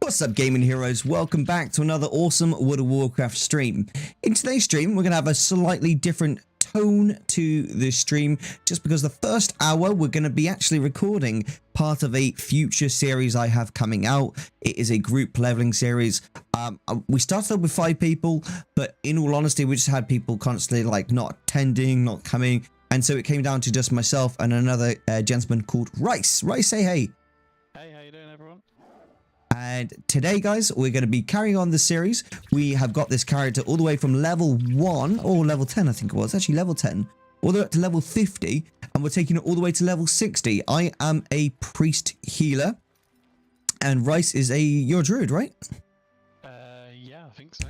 What's up, gaming heroes? Welcome back to another awesome World of Warcraft stream. In today's stream, we're going to have a slightly different tone to this stream, just because the first hour we're going to be actually recording part of a future series I have coming out. It is a group leveling series. We started up with 5 people, but in all honesty, we just had people constantly like not attending, not coming, and so it came down to just myself and another gentleman called Rice. Rice, say hey. Hey, how you doing, everyone? And today, guys, we're going to be carrying on the series. We have got this character all the way from level 1, or level 10, I think it was. Actually, level 10. All the way up to level 50. And we're taking it all the way to level 60. I am a priest healer. And Rice is you're a druid, right? Yeah, I think so.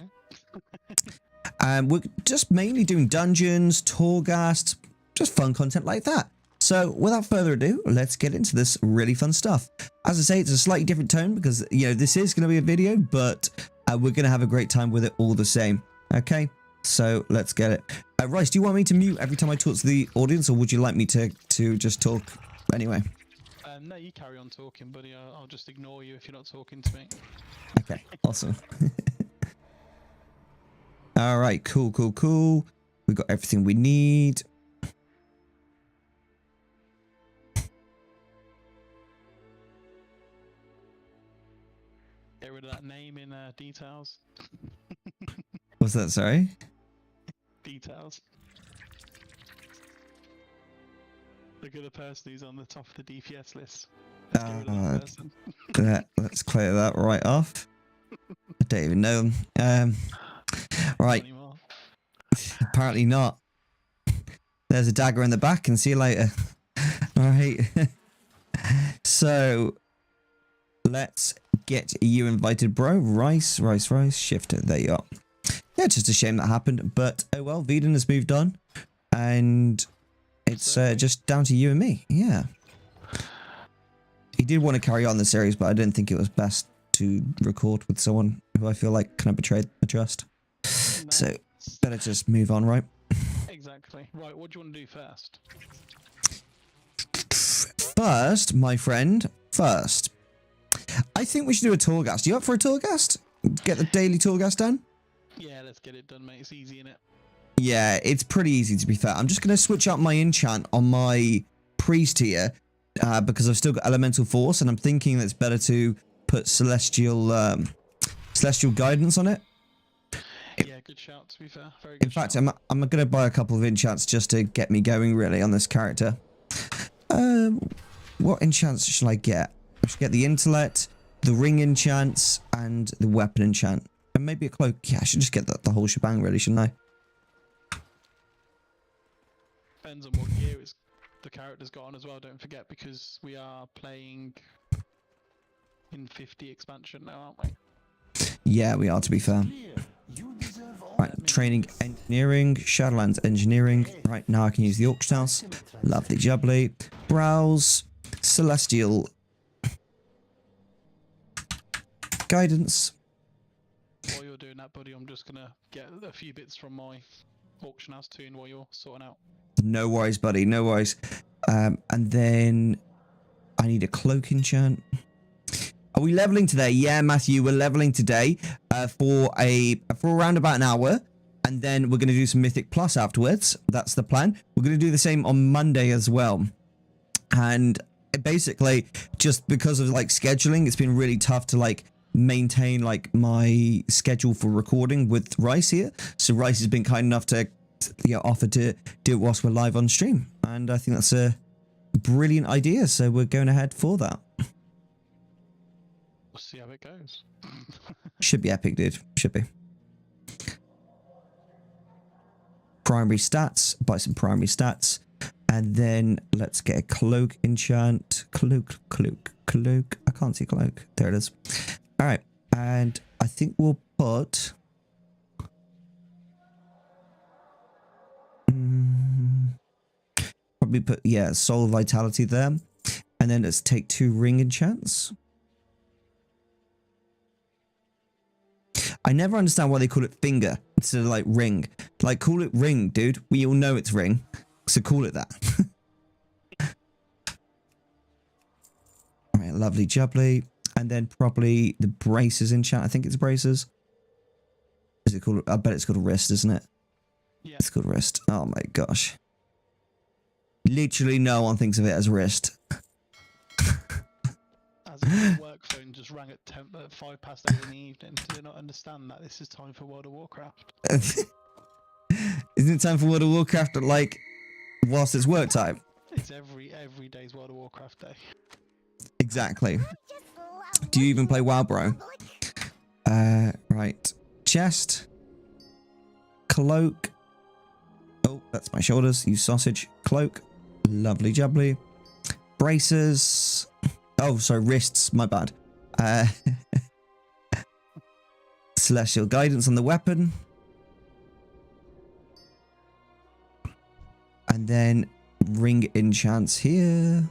And we're just mainly doing dungeons, Torghast, just fun content like that. So, without further ado, let's get into this really fun stuff. As I say, it's a slightly different tone because, you know, this is going to be a video, but we're going to have a great time with it all the same. Okay, so let's get it. Rice, do you want me to mute every time I talk to the audience, or would you like me to just talk anyway? No, you carry on talking, buddy. I'll just ignore you if you're not talking to me. Okay, awesome. All right, cool. We got everything we need. Get rid of that name in details. What's that, sorry? Details. Look at the person who's on the top of the DPS list. Let's get rid of that person. Let's clear that right off. I don't even know them. Right. Apparently not. There's a dagger in the back, and see you later. All right. So let's get you invited, bro. Rice. Shifter. There you are. Yeah, just a shame that happened, but oh well. Veden has moved on, and it's just down to you and me. Yeah. He did want to carry on the series, but I didn't think it was best to record with someone who I feel like kind of betrayed my trust. No. So better just move on, right? Exactly. Right. What do you want to do first? First, my friend. First, I think we should do a Torghast. You up for a Torghast? Get the daily Torghast done? Yeah, let's get it done, mate. It's easy, innit? Yeah, it's pretty easy, to be fair. I'm just going to switch up my enchant on my priest here because I've still got elemental force, and I'm thinking that it's better to put celestial guidance on it. Yeah, good shout, to be fair. Very good. In fact, I'm going to buy a couple of enchants just to get me going, really, on this character. What enchants should I get? I should get the intellect, the ring enchants, and the weapon enchant. And maybe a cloak. Yeah, I should just get the whole shebang, really, shouldn't I? Depends on what gear the character's got on as well, don't forget, because we are playing in 50 expansion now, aren't we? Yeah, we are, to be fair. Right, training engineering, Shadowlands engineering. Right, now I can use the auction house. Lovely jubbly. Browse, celestial guidance. While you're doing that, buddy, I'm just gonna get a few bits from my auction house tune while you're sorting out. No worries, buddy, no worries. And then I need a cloak enchant. Are we leveling today? Yeah, Matthew, we're leveling today for around about an hour, and then we're going to do some Mythic Plus afterwards. That's the plan. We're going to do the same on Monday as well. And basically, just because of like scheduling, it's been really tough to like maintain like my schedule for recording with Rice here. So Rice has been kind enough to offer to do it whilst we're live on stream, and I think that's a brilliant idea. So we're going ahead for that. We'll see how it goes. Should be epic, dude. Should be. Primary stats. Buy some primary stats. And then let's get a cloak enchant. Cloak. I can't see cloak. There it is. All right. And I think we'll put... probably put, yeah, soul vitality there. And then let's take 2 ring enchants. I never understand why they call it finger instead of like ring. Like, call it ring, dude. We all know it's ring, so call it that. All right, lovely jubbly. And then probably the braces in chat. I think it's braces. Is it called? I bet it's called a wrist, isn't it? Yeah. It's called wrist. Oh my gosh. Literally no one thinks of it as wrist. As if the work phone just rang at 5 past 8 in the evening. Do they not understand that this is time for World of Warcraft? Isn't it time for World of Warcraft like whilst it's work time? It's every day's World of Warcraft day. Exactly. Do you even play WoW, bro? Right. Chest. Cloak. Oh, that's my shoulders. You sausage. Cloak. Lovely jubbly. Braces. Oh, sorry, wrists. My bad. Celestial guidance on the weapon. And then ring enchants here.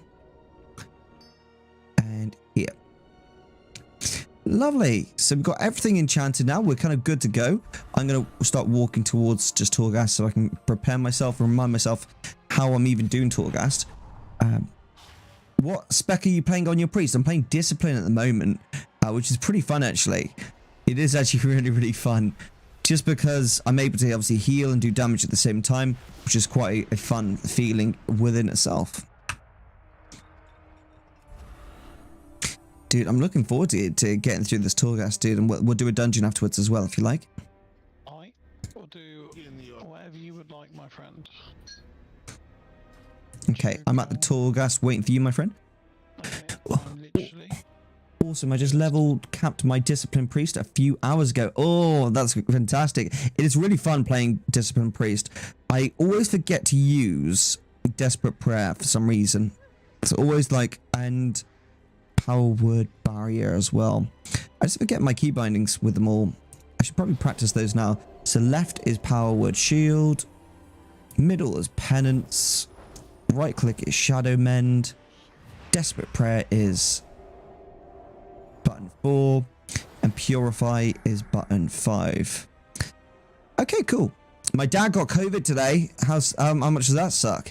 And here. Lovely. So we've got everything enchanted now. We're kind of good to go. I'm going to start walking towards just Torghast so I can prepare myself and remind myself how I'm even doing Torghast. What spec are you playing on your priest? I'm playing Discipline at the moment, which is pretty fun actually. It is actually really, really fun. Just because I'm able to obviously heal and do damage at the same time, which is quite a fun feeling within itself. Dude, I'm looking forward to getting through this Torghast, dude, and we'll do a dungeon afterwards as well, if you like. I will do whatever you would like, my friend. Okay, I'm at the Torghast waiting for you, my friend. Okay, I'm literally... Awesome, I just capped my Discipline Priest a few hours ago. Oh, that's fantastic. It is really fun playing Discipline Priest. I always forget to use Desperate Prayer for some reason. It's always like, and Power Word Barrier as well. I just forget my key bindings with them all. I should probably practice those now. So left is Power Word Shield. Middle is Penance. Right click is Shadow Mend. Desperate Prayer is button 4, and Purify is button 5. Okay, cool. My dad got COVID today. How much does that suck?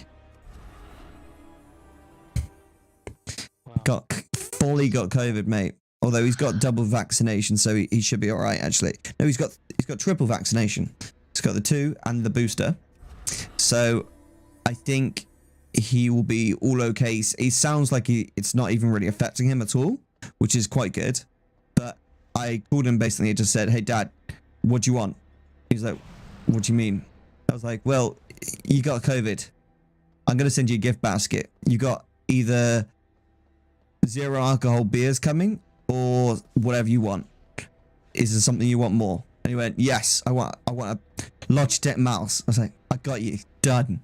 Wow. Fully got COVID, mate. Although he's got double vaccination, so he should be all right. Actually, no, he's got triple vaccination. He's got the 2 and the booster. So I think he will be all okay. He sounds like it's not even really affecting him at all, which is quite good. But I called him basically and just said, hey dad, what do you want? He's like, what do you mean? I was like, well, you got COVID. I'm going to send you a gift basket. You got either 0 alcohol beers coming or whatever you want. Is there something you want more? And he went, yes, I want a Logitech mouse. I was like, I got you. Done.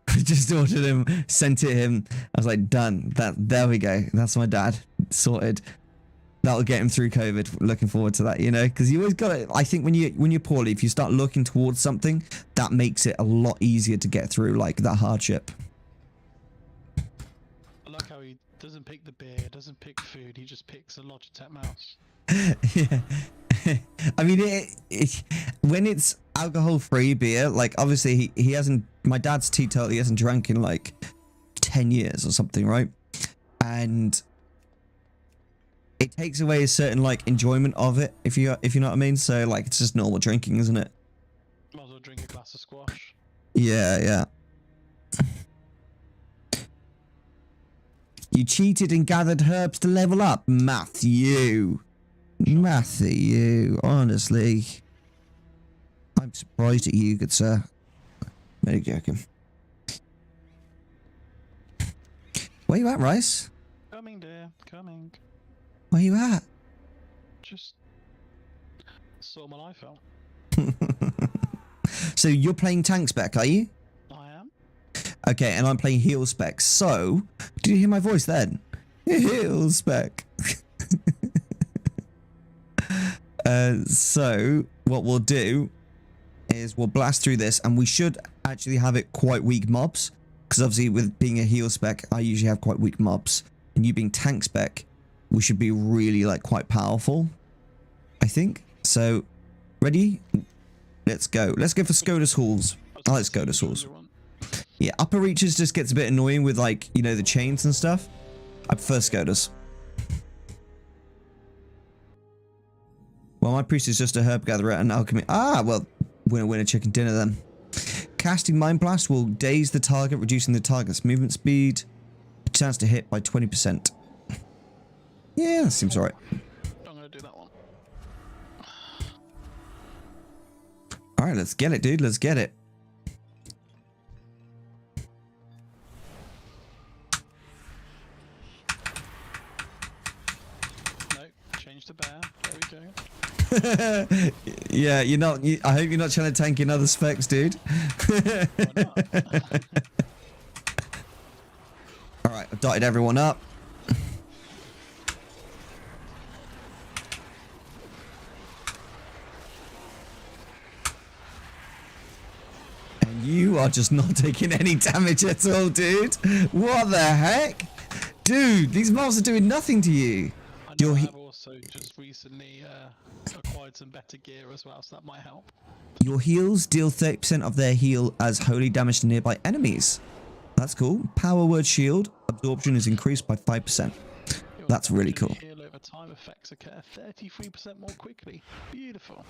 I just ordered him, sent it him. I was like, done. There we go. That's my dad. Sorted. That'll get him through COVID. Looking forward to that, you know, because you always got to, I think when you're poorly, if you start looking towards something, that makes it a lot easier to get through like that hardship. I like how he doesn't pick the beer, doesn't pick food, he just picks a Logitech mouse. Yeah. I mean, when it's alcohol-free beer, like obviously he hasn't, my dad's teetotal, he hasn't drank in like 10 years or something, right? And it takes away a certain like enjoyment of it, if you know what I mean. So like it's just normal drinking, isn't it? Might as well drink a glass of squash. Yeah. You cheated and gathered herbs to level up, Matthew. Honestly, I'm surprised at you, good sir. Very joking. Where you at, Rice? Coming, dear, coming. Where you at? Just sort my life out. So you're playing tank spec, are you? I am. Okay, and I'm playing heal spec. So, did you hear my voice then? Heal spec. So what we'll do is we'll blast through this, and we should actually have it quite weak mobs, because obviously with being a heal spec, I usually have quite weak mobs, and you being tank spec, we should be really like quite powerful, I think. So ready? Let's go. Let's go for Scotus Halls. I like Scotus Halls. Yeah, upper reaches just gets a bit annoying with like, you know, the chains and stuff. I prefer Scotus. Well, my priest is just a herb gatherer and alchemy. Ah, well, winner chicken dinner then. Casting Mind Blast will daze the target, reducing the target's movement speed. Chance to hit by 20%. Yeah, that seems alright. I'm gonna do that one. Alright, let's get it, dude. Let's get it. No, change the bear. There we go. Yeah, you're not. I hope you're not trying to tank in other specs, dude. Why not? Alright, I've dotted everyone up. And you are just not taking any damage at all, dude. What the heck? Dude, these mobs are doing nothing to you. I Your know I he- have also just recently acquired some better gear as well, so that might help. Your heals deal 30% of their heal as holy damage to nearby enemies. That's cool. Power word shield absorption is increased by 5%. Your That's really damage and cool. Heal over time affects occur 33% more quickly. Beautiful.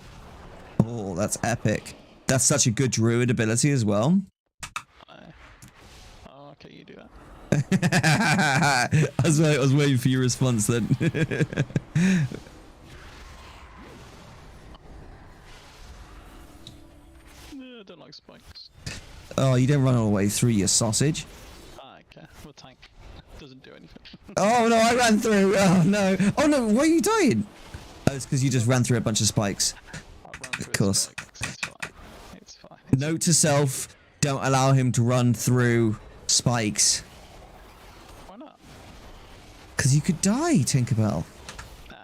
Oh, that's epic. That's such a good druid ability as well. Oh, okay, you do that. I was waiting for your response then. No, I don't like spikes. Oh, you didn't run all the way through, your sausage. Ah, okay. Well, tank doesn't do anything. Oh no, I ran through. Oh no. Oh no, why are you dying? Oh, it's because you just ran through a bunch of spikes. I ran through Of course. spikes. It's fine. It's fine. Note to self, don't allow him to run through spikes. Why not? Because you could die, Tinkerbell. Nah.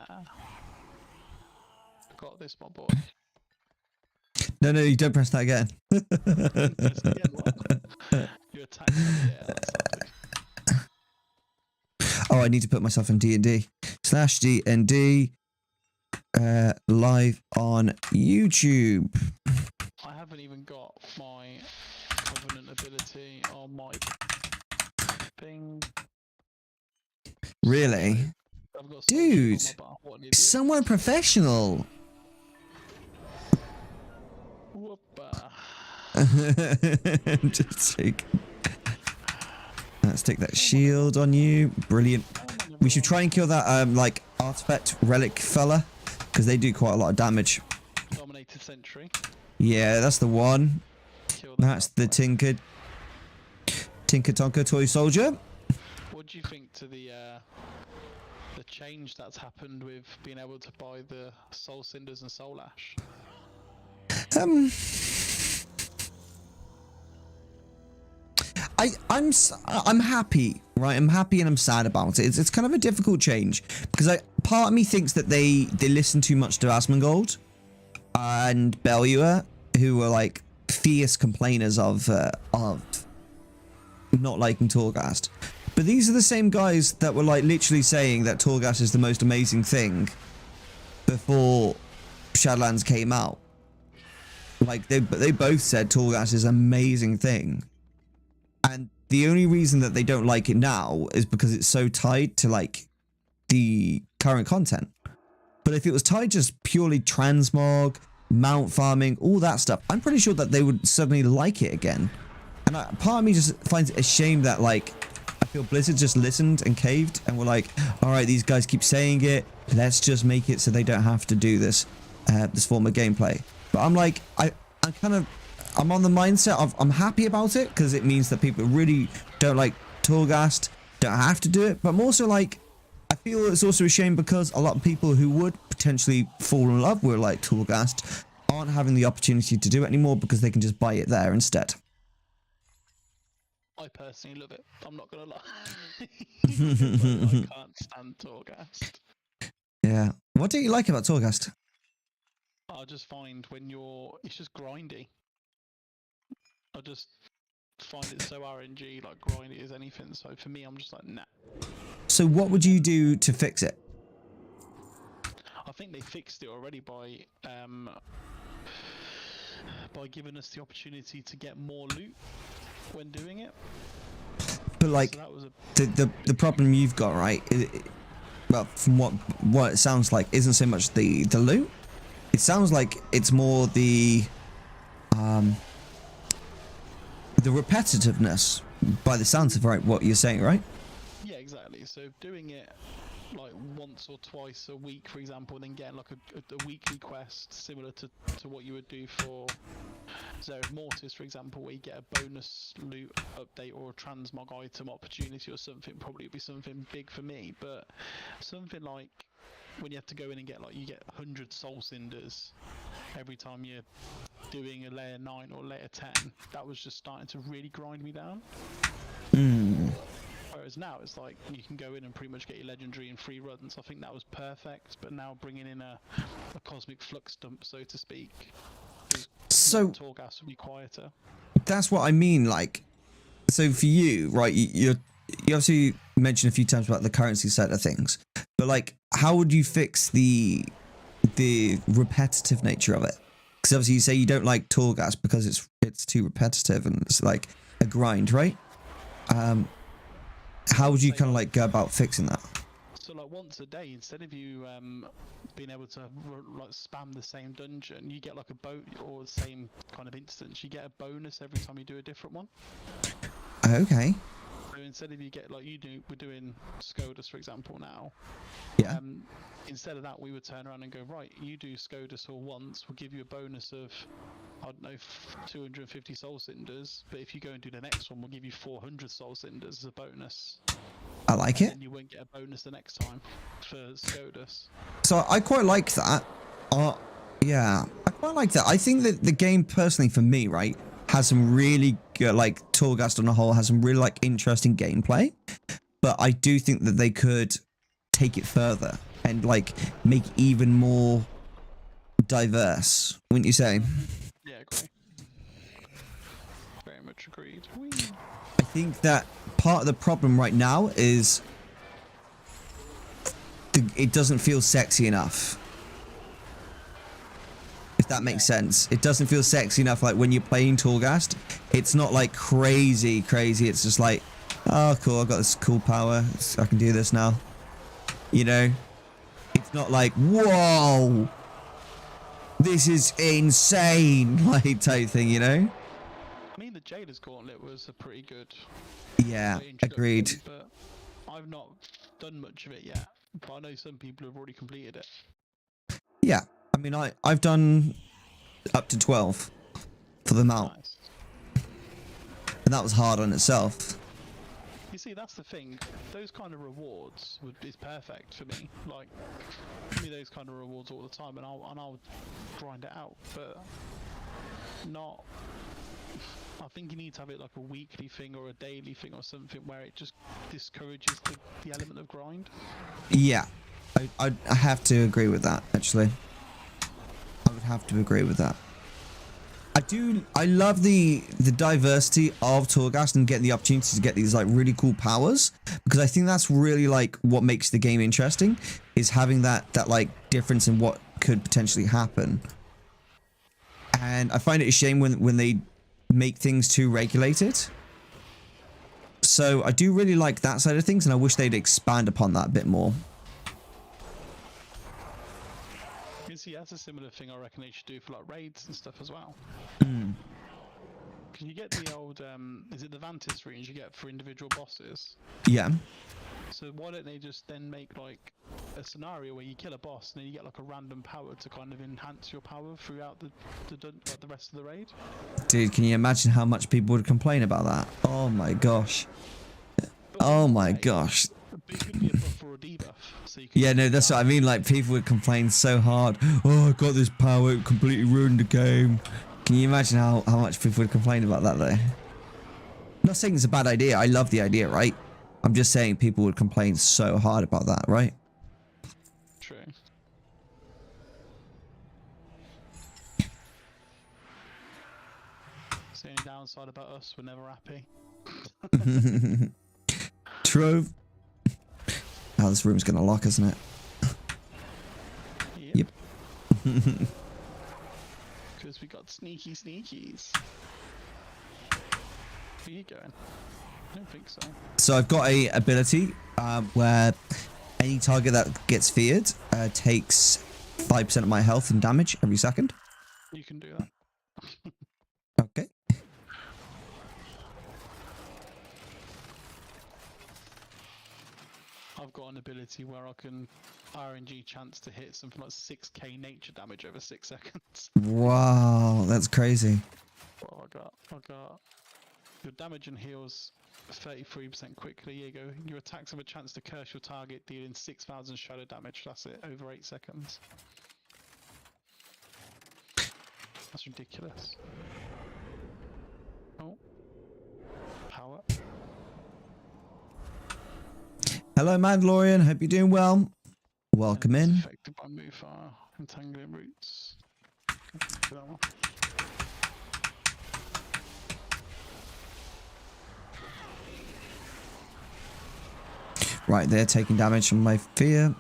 Got this, my boy. No, you don't press that again. Just again, what? You attacked me. Yeah, that's lovely. Oh, I need to put myself in D&D. /D&D live on YouTube. I haven't even got my covenant ability on my thing. Really? I've got Dude, soldiers on my bar. What an idiot. someone professional. Whoopa. Just take. Let's take that shield on you. Brilliant. We should try and kill that like artifact relic fella, because they do quite a lot of damage. Dominated Sentry. Yeah, that's the one. Kill that That's the upright. Tinker Tonka toy soldier. What do you think to the change that's happened with being able to buy the Soul Cinders and Soul Ash? I'm happy, right? I'm happy and I'm sad about it. It's kind of a difficult change because part of me thinks that they listen too much to Asmongold and Belua, who were like fierce complainers of not liking Torghast. But these are the same guys that were like literally saying that Torghast is the most amazing thing before Shadowlands came out. Like they both said Torghast is an amazing thing. And the only reason that they don't like it now is because it's so tied to like the current content. But if it was tied just purely transmog, mount farming, all that stuff, I'm pretty sure that they would suddenly like it again. And part of me just finds it a shame that like I feel Blizzard just listened and caved and were like, all right, these guys keep saying it, let's just make it so they don't have to do this this form of gameplay. But I'm like, I'm on the mindset of I'm happy about it because it means that people really don't like Torghast, don't have to do it. But I'm also like, I feel it's also a shame because a lot of people who would potentially fall in love with like Torghast aren't having the opportunity to do it anymore because they can just buy it there instead. I personally love it. I'm not gonna lie. I can't stand Torghast. Yeah. What do you like about Torghast? I just find it's just grindy. I just find it so RNG, like grindy as anything. So for me, I'm just like, nah. So what would you do to fix it? I think they fixed it already by giving us the opportunity to get more loot when doing it. But like So that was the problem you've got, right? Well, from what it sounds like, isn't so much the loot. it sounds like it's more the repetitiveness by the sounds of what you're saying, right? Yeah, exactly. So doing it like once or twice a week, for example, and then getting like a weekly quest similar to what you would do for Zereth Mortis, for example, where you get a bonus loot update or a transmog item opportunity or something. Probably would be something big for me, but something like when you have to go in and get you get 100 soul cinders every time you're doing a layer 9 or layer 10, that was just starting to really grind me down. Whereas now it's like you can go in and pretty much get your legendary in 3 runs. I think that was perfect, but now bringing in a cosmic flux dump, so to speak, so Torghast would be quieter. That's what I mean. Like, so for you, right? You obviously mentioned a few times about the currency side of things, but like, how would you fix the repetitive nature of it? Because obviously you say you don't like Torghast because it's too repetitive and it's like a grind, right? How would you kind of like go about fixing that? So like once a day, instead of you being able to like spam the same dungeon, you get like a boat or the same kind of instance. You get a bonus every time you do a different one. Okay. So instead of you get like we're doing SCOTUS, for example, now. Yeah. Instead of that, we would turn around and go, right, you do SCOTUS all once, we'll give you a bonus of, I don't know, 250 soul cinders, but if you go and do the next one, we'll give you 400 soul cinders as a bonus. I like it. And you won't get a bonus the next time for SCOTUS. So I quite like that. Yeah, I quite like that. I think that the game, personally, for me, right, has some really good, like, Torghast on the whole has some really, like, interesting gameplay. But I do think that they could take it further and, like, make it even more diverse, wouldn't you say? Yeah, agree. Very much agreed. Whee. I think that part of the problem right now is it doesn't feel sexy enough. If that makes sense. It doesn't feel sexy enough. Like when you're playing Torghast, it's not like crazy. It's just like, oh, cool, I've got this cool power. I can do this now. You know? It's not like, whoa, this is insane, like type thing, you know? I mean, the Jailer's Gauntlet was a pretty good. Yeah, agreed. But I've not done much of it yet. But I know some people have already completed it. Yeah, I mean, I've done up to 12 for the mount. Nice. And that was hard on itself. You see, that's the thing. Those kind of rewards is perfect for me. Like, give me those kind of rewards all the time, and I'll grind it out. But not. I think you need to have it like a weekly thing or a daily thing or something where it just discourages the element of grind. Yeah, I have to agree with that, actually. I would have to agree with that. I love the diversity of Torghast and getting the opportunity to get these like really cool powers, because I think that's really like what makes the game interesting, is having that like difference in what could potentially happen. And I find it a shame when they make things too regulated. So I do really like that side of things, and I wish they'd expand upon that a bit more. You see, that's a similar thing I reckon they should do for like raids and stuff as well. Because you get the old, is it the Vantis runes you get for individual bosses? Yeah. So why don't they just then make like a scenario where you kill a boss and then you get like a random power to kind of enhance your power throughout the rest of the raid? Dude, can you imagine how much people would complain about that? Oh my gosh. Oh my gosh. But it could be a buff or a debuff. So you can Yeah, no, that's what I mean. Like, people would complain so hard. Oh, I got this power, it completely ruined the game. Can you imagine how much people would complain about that, though? I'm not saying it's a bad idea. I love the idea, right? I'm just saying people would complain so hard about that, right? True. It's the only downside about us, we're never happy. True. Oh, this room's gonna lock, isn't it? Yep. Because we got sneakies. Where are you going? I don't think so. So I've got a ability where any target that gets feared takes 5% of my health and damage every second. You can do that. Okay. I've got an ability where I can RNG chance to hit something like 6k nature damage over 6 seconds. Wow, that's crazy. What have I got your damage and heals 33% quickly. Here you go. Your attacks have a chance to curse your target, dealing 6,000 shadow damage. That's it, over 8 seconds. That's ridiculous. Oh. Power. Hello, Mandalorian. Hope you're doing well. Welcome in. Affected by move fire, entangling roots. Okay, that one. Right, they're taking damage from my fear.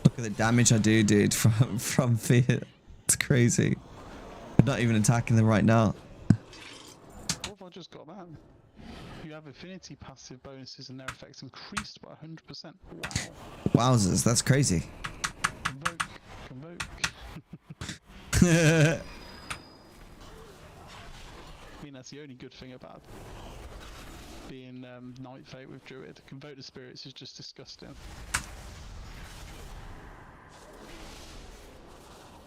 Look at the damage I do, dude, from fear. It's crazy. I'm not even attacking them right now. What have I just got that? You have affinity passive bonuses and their effects increased by 100%. Wow. Wowzers, that's crazy. Convoke. Yeah, I mean, that's the only good thing about being Night Fate with Druid. Convoke the spirits is just disgusting.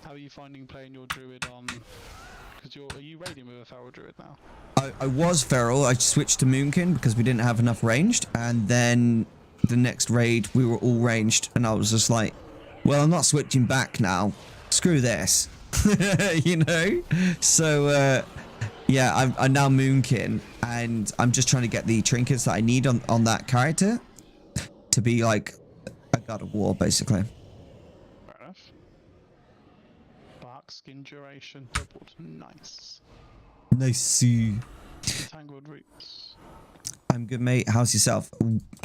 How are you finding playing your Druid on? Because are you raiding with a Feral Druid now? I was feral. I switched to Moonkin because we didn't have enough ranged, and then the next raid we were all ranged, and I was just like, well, I'm not switching back now. Screw this. You know? So yeah, I'm now Moonkin, and I'm just trying to get the trinkets that I need on that character to be like a god of war, basically. Fair enough. Bark skin duration doubled. Nice. Nice. Tangled roots. I'm good, mate. How's yourself?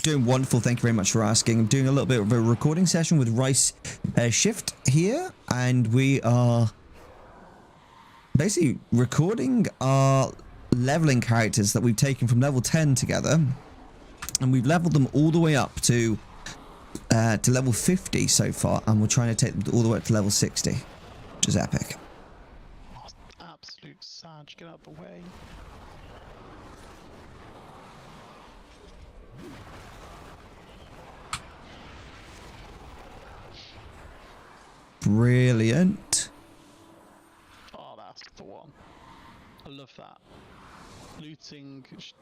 Doing wonderful. Thank you very much for asking. I'm doing a little bit of a recording session with Rice Shift here, and we are basically recording our leveling characters that we've taken from level 10 together, and we've leveled them all the way up to level 50 so far, and we're trying to take them all the way up to level 60, which is epic. Oh, absolute Sag, get out the way. Brilliant. Oh, that's the one. I love that. Looting is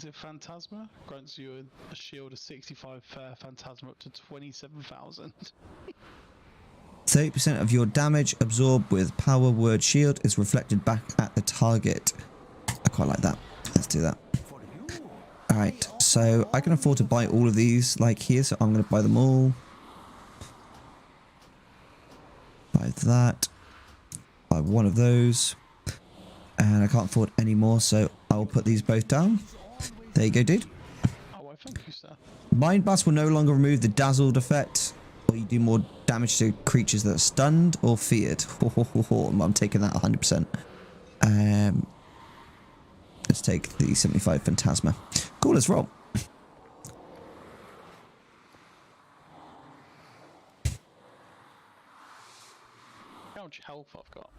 it Phantasma? Grants you a shield of 65 Phantasma up to 27,000. 30% of your damage absorbed with power word shield is reflected back at the target. I quite like that. Let's do that. Alright, so I can afford to buy all of these like here, so I'm going to buy them all. Buy that. Buy one of those. And I can't afford any more, so I'll put these both down. There you go, dude. Oh, I thank you, sir. Mind Blast will no longer remove the dazzled effect, or you do more damage to creatures that are stunned or feared. I'm taking that 100%. Let's take the 75 Phantasma. Cool, let's roll. How much health I've got?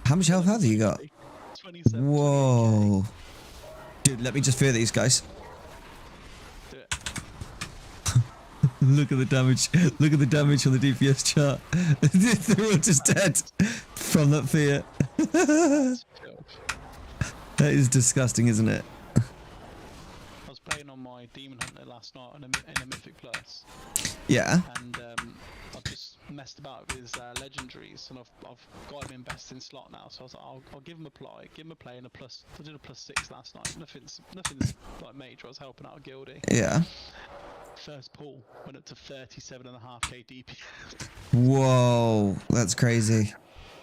How much health have you got? 27. Whoa. Dude, let me just fear these guys. Do it. Look at the damage. Look at the damage on the DPS chart. They're all just dead from that fear. That is disgusting, isn't it? I was playing on my Demon Hunter last night in a Mythic Plus. Yeah. And I've just messed about with his legendaries, and I've got him in best in slot now. So I was like, I'll give him a play, and a plus. I did a +6 last night. Nothing's like major. I was helping out a guildie. Yeah. First pull went up to 37.5k DPS. Whoa, that's crazy.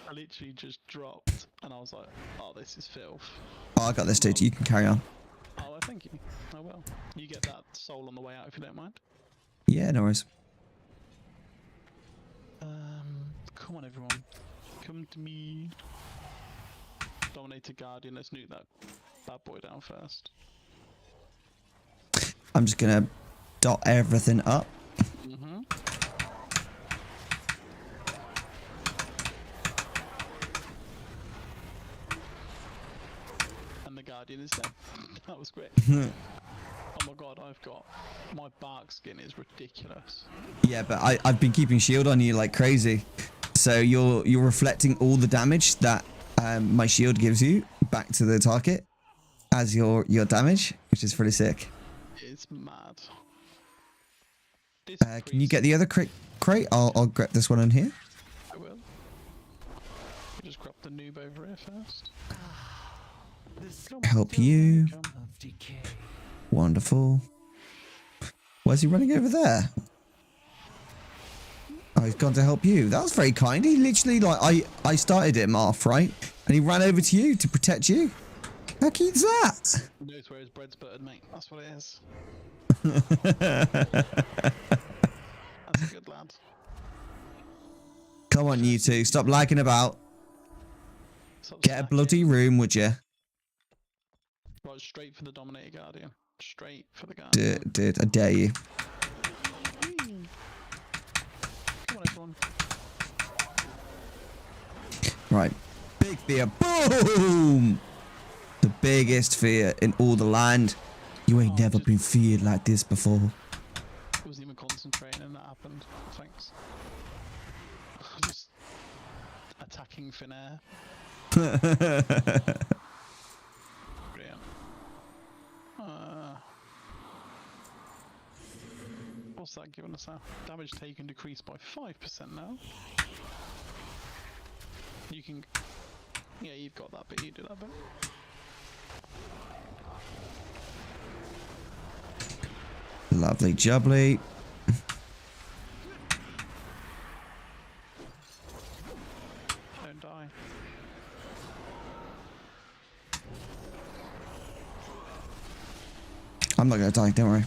I literally just dropped, and I was like, oh, this is filth. Oh, I got this, dude. You can carry on. Oh, well, thank you. I will. You get that soul on the way out if you don't mind. Yeah, no worries. Come on, everyone. Come to me. Dominator Guardian. Let's nuke that bad boy down first. I'm just gonna dot everything up. was quick. Oh my god, my bark skin is ridiculous. Yeah, but I've been keeping shield on you like crazy, so you're reflecting all the damage that my shield gives you back to the target as your damage, which is pretty sick. It's mad. Can you get the other crate? I'll grab this one in here. I will. We just grab the noob over here first. Help you. Wonderful. Why is he running over there? Oh, he's gone to help you. That was very kind. He literally, like, I started him off, right? And he ran over to you to protect you. How cute is that? He knows where his bread's buttered, mate. That's what it is. That's a good lad. Come on, you two. Stop lagging about. Get a bloody room, would you? Right, straight for the Dominator Guardian. Straight for the Guardian. Dude, I dare you. Come on, everyone. Right. Big fear. Boom! The biggest fear in all the land. You ain't never been feared like this before. I wasn't even concentrating and that happened. Thanks. Just attacking thin air. Brilliant. What's that giving us now? Damage taken decreased by 5% now. You can... Yeah, you've got that bit, you do that bit. Lovely jubbly. Don't die. I'm not gonna die, don't worry.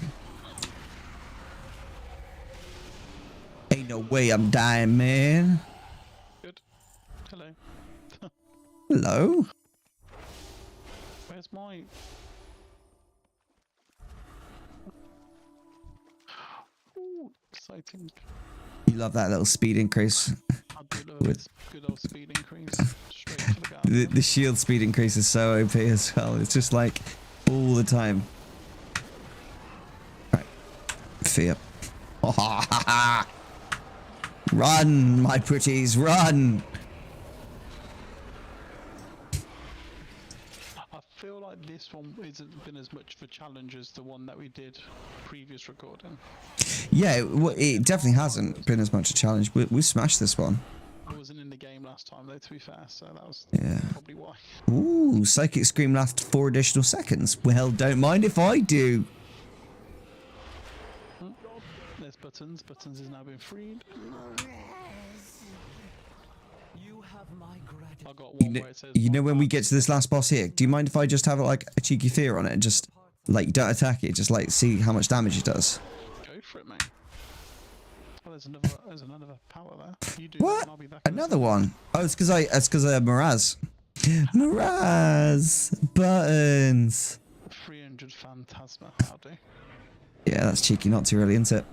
Ain't no way I'm dying, man. Good. Hello. Hello? Where's my... Ooh, exciting. You love that little speed increase. I do love this good old speed increase. Straight to the Guardian. The shield speed increase is so OP as well. It's just like all the time. Right. Fear. Run, my pretties, run! I feel like this one isn't been as much of a challenge as the one that we did previous recording. Yeah, it definitely hasn't been as much a challenge. We smashed this one. I wasn't in the game last time though, to be fair, so that was probably why. Ooh, Psychic Scream lasts 4 additional seconds. Well, don't mind if I do. There's buttons. Buttons has now been freed. I got one where it says... You know when we get to this last boss here, do you mind if I just have like a cheeky fear on it and just like you don't attack it, just like see how much damage it does? Go for it, mate. Oh, there's another power there. You do What? that and I'll be back in a Another second. one? Oh, it's because I have Miraz. Miraz buttons. 300 Phantasma. I'll do. Yeah, that's cheeky not too early, isn't it?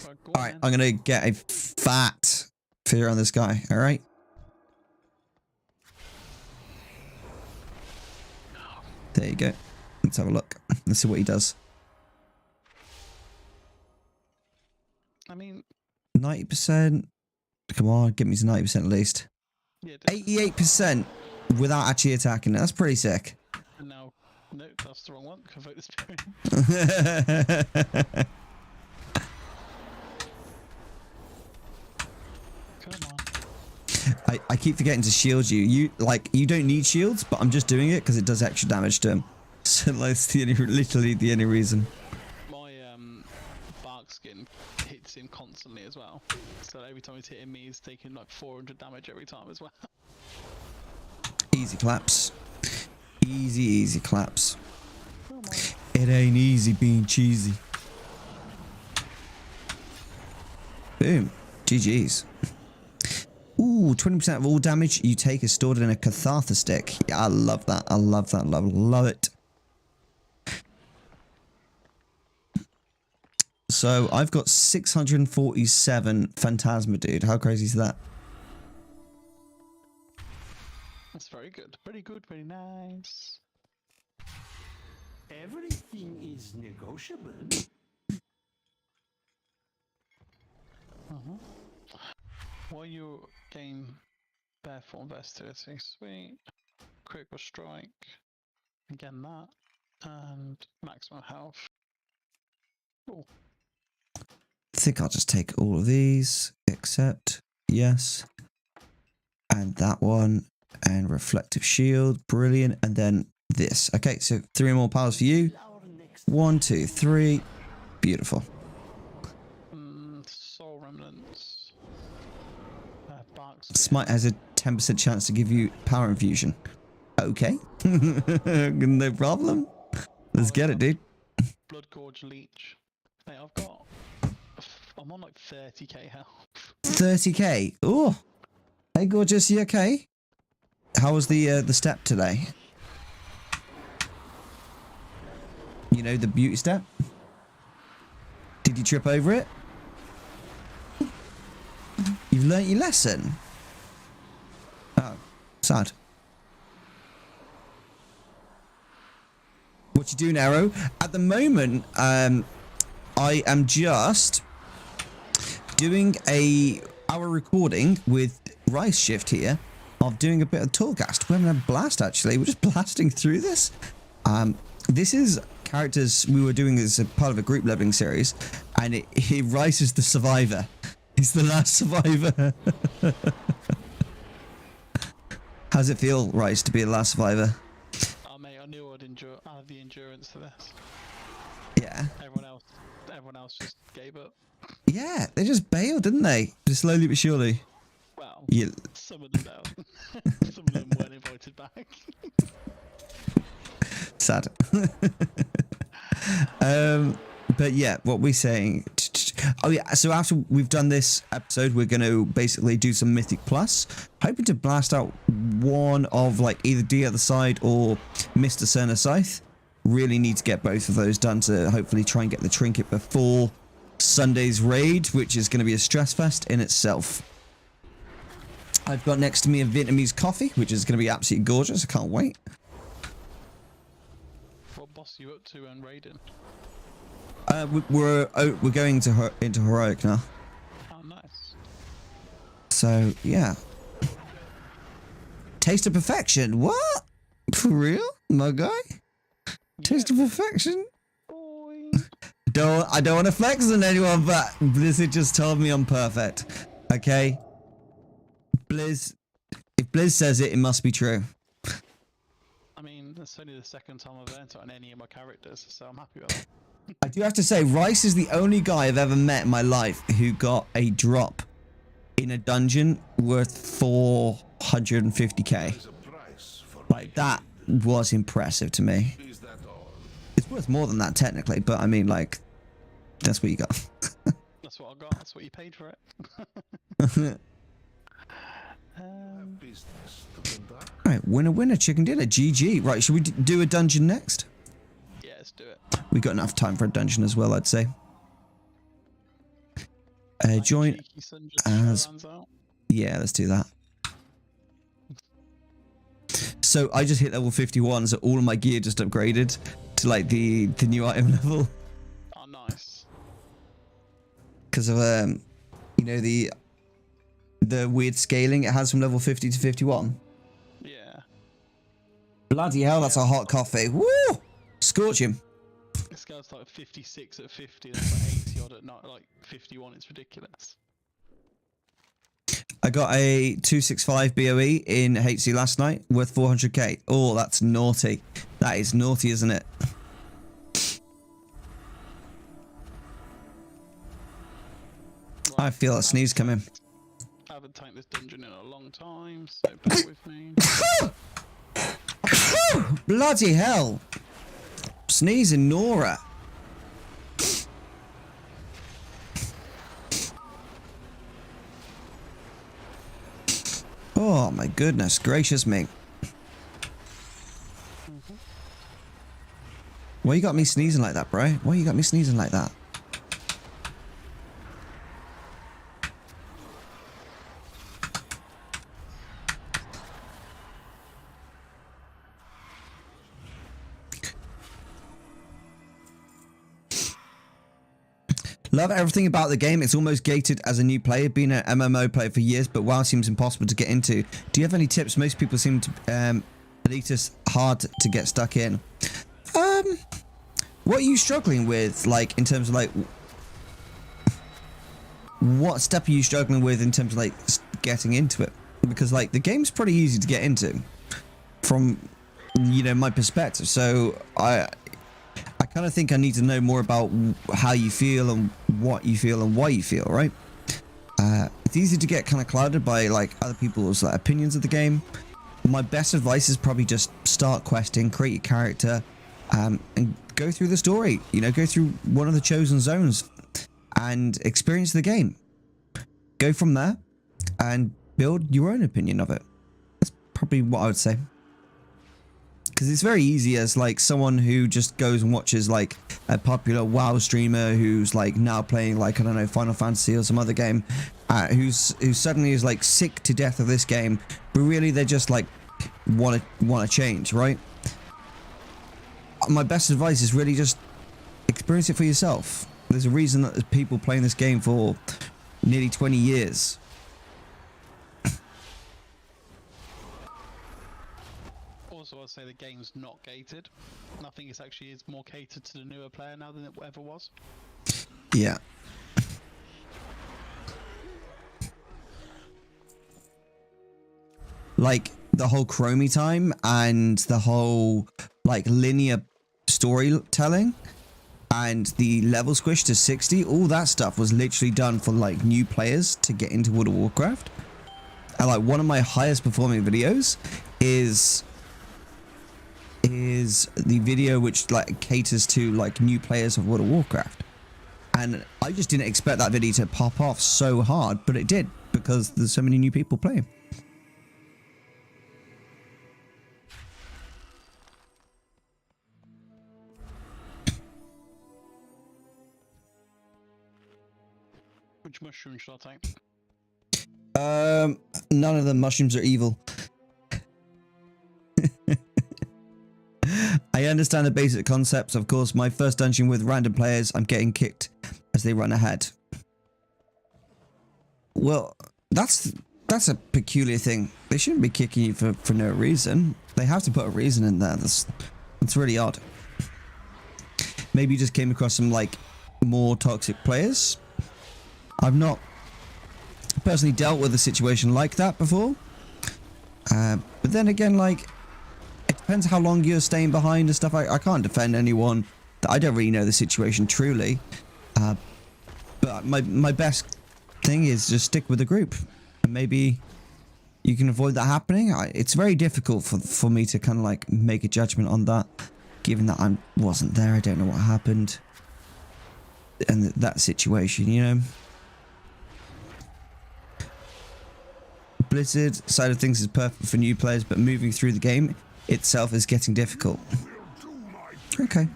Right, go All on right, then. I'm gonna get a fat fear on this guy. All right. There you go. Let's have a look. Let's see what he does. I mean, 90%. Come on, give me to 90% at least. yeah. 88% without actually attacking it. That's pretty sick. And now, no, that's the wrong one. Convoke the spirit. Come on. I keep forgetting to shield you. You don't need shields, but I'm just doing it because it does extra damage to him. So that's literally the only reason. My bark skin hits him constantly as well. So every time he's hitting me, he's taking like 400 damage every time as well. Easy claps. Easy claps. Come on. It ain't easy being cheesy. Boom. GG's. Ooh, 20% of all damage you take is stored in a Cathartha stick. Yeah, I love that. I love that. Love it. So I've got 647 Phantasma, dude. How crazy is that? That's very good. Very good. Very nice. Everything is negotiable. While you gain bear form versatility, sweet. Critical strike. Again that. And maximum health. Cool. I think I'll just take all of these, except, yes. And that one, and reflective shield, brilliant. And then this. Okay, so 3 more powers for you. 1, 2, 3. Beautiful. Soul remnants. Bark Smite has a 10% chance to give you power infusion. Okay. No problem. Let's get it, dude. Blood Gorge Leech. Mate, I'm on like 30k health. 30k. Oh. Hey, gorgeous. You okay? How was the step today? You know, the beauty step? Did you trip over it? You've learnt your lesson. Oh, sad. What you doing, Arrow? At the moment, I am just doing our recording with Rice Shift here of doing a bit of Toolcast. We're having a blast, actually. We're just blasting through this. This is characters we were doing as a part of a group leveling series, and Rice is the survivor. He's the last survivor. How's it feel, Rice, to be the last survivor? Oh mate, I knew I'd have the endurance for this. Yeah. Everyone else just gave up. Yeah, they just bailed, didn't they? Just slowly but surely. Well, You... some of them don't. Some of them weren't invited back. Sad. But yeah, what we're saying. Oh yeah, so after we've done this episode, we're going to basically do some Mythic Plus. Hoping to blast out one of like either D at the side or Mr. Cerner Scythe. Really need to get both of those done to hopefully try and get the trinket before Sunday's raid, which is going to be a stress fest in itself. I've got next to me a Vietnamese coffee, which is going to be absolutely gorgeous. I can't wait. What boss are you up to and raiding? We're going into heroic now. Oh, nice. So yeah. Taste of perfection. What? For real, my guy? Taste of perfection. Boy. I don't want to flex on anyone, but Blizzard just told me I'm perfect. Okay. Blizz. If Blizz says it, it must be true. I mean, that's only the second time I've earned it on any of my characters, so I'm happy with that. I do have to say, Rice is the only guy I've ever met in my life who got a drop in a dungeon worth 450k. Like, that was impressive to me. It's worth more than that technically, but I mean, like, that's what you got. That's what I got. That's what you paid for it. Alright, winner, chicken dinner. GG. Right, should we do a dungeon next? Yeah, let's do it. We got enough time for a dungeon as well, I'd say. Join as... Yeah, let's do that. So I just hit level 51, so all of my gear just upgraded to like the new item level. Oh, nice. Because of you know, the weird scaling it has from level 50 to 51. Yeah. Bloody hell, that's a hot coffee. Woo! Scorch him. This guy's like 56 at 50, and like 80 odd at not like 51. It's ridiculous. I got a 265 BOE in HC last night worth 400k. Oh, that's naughty. That is naughty, isn't it? Right, I feel a sneeze coming. I haven't tanked this dungeon in a long time, so bear with me. Bloody hell. Sneezing Nora. Oh my goodness gracious me. Why you got me sneezing like that, bro? Why you got me sneezing like that? Love everything about the game. It's almost gated as a new player. Been an MMO player for years, but WoW seems impossible to get into. Do you have any tips? Most people seem to elitist, hard to get stuck in. What are you struggling with, like, in terms of, like, what step are you struggling with in terms of, like, getting into it? Because, like, the game's pretty easy to get into from, you know, my perspective. So I kind of think I need to know more about how you feel and what you feel and why you feel, right? It's easy to get kind of clouded by, like, other people's, like, opinions of the game. My best advice is probably just start questing, create your character, and go through the story. You know, go through one of the chosen zones and experience the game. Go from there and build your own opinion of it. That's probably what I would say. Because it's very easy as, like, someone who just goes and watches, like, a popular WoW streamer who's, like, now playing, like, I don't know, Final Fantasy or some other game, who suddenly is, like, sick to death of this game, but really they just, like, want to change, right? My best advice is really just experience it for yourself. There's a reason that there's people playing this game for nearly 20 years. Also, I'd say the game's not gated. I think it's actually is more catered to the newer player now than it ever was. Yeah. Like, the whole chromie time and the whole, like, linear storytelling and the level squish to 60, all that stuff was literally done for, like, new players to get into World of Warcraft. And, like, one of my highest performing videos is the video which, like, caters to, like, new players of World of Warcraft. And I just didn't expect that video to pop off so hard, but it did, because there's so many new people playing. Which mushroom should I take? None of the mushrooms are evil. I understand the basic concepts. Of course, my first dungeon with random players, I'm getting kicked as they run ahead. Well, that's a peculiar thing. They shouldn't be kicking you for no reason. They have to put a reason in there. That's really odd. Maybe you just came across some, like, more toxic players. I've not personally dealt with a situation like that before. But then again, like, it depends how long you're staying behind and stuff. I can't defend anyone. I don't really know the situation truly. But my best thing is just stick with the group. And maybe you can avoid that happening. It's very difficult for me to kind of, like, make a judgment on that. Given that I wasn't there, I don't know what happened. And that situation, you know. Blizzard side of things is perfect for new players, but moving through the game itself is getting difficult. Okay.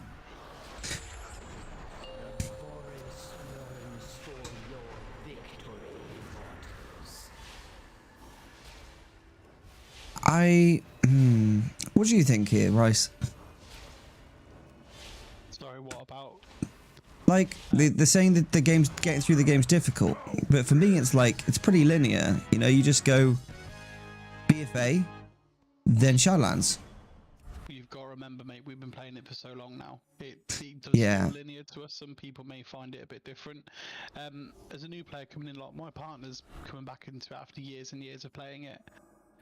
What do you think here, Rice? Sorry, what about? Like, they're saying that getting through the game's difficult, but for me it's like, it's pretty linear. You know, you just go BFA, then Shadowlands. You've got to remember, mate, we've been playing it for so long now. It does Yeah. feel linear to us. Some people may find it a bit different. As a new player coming in, like my partner's coming back into it after years and years of playing it.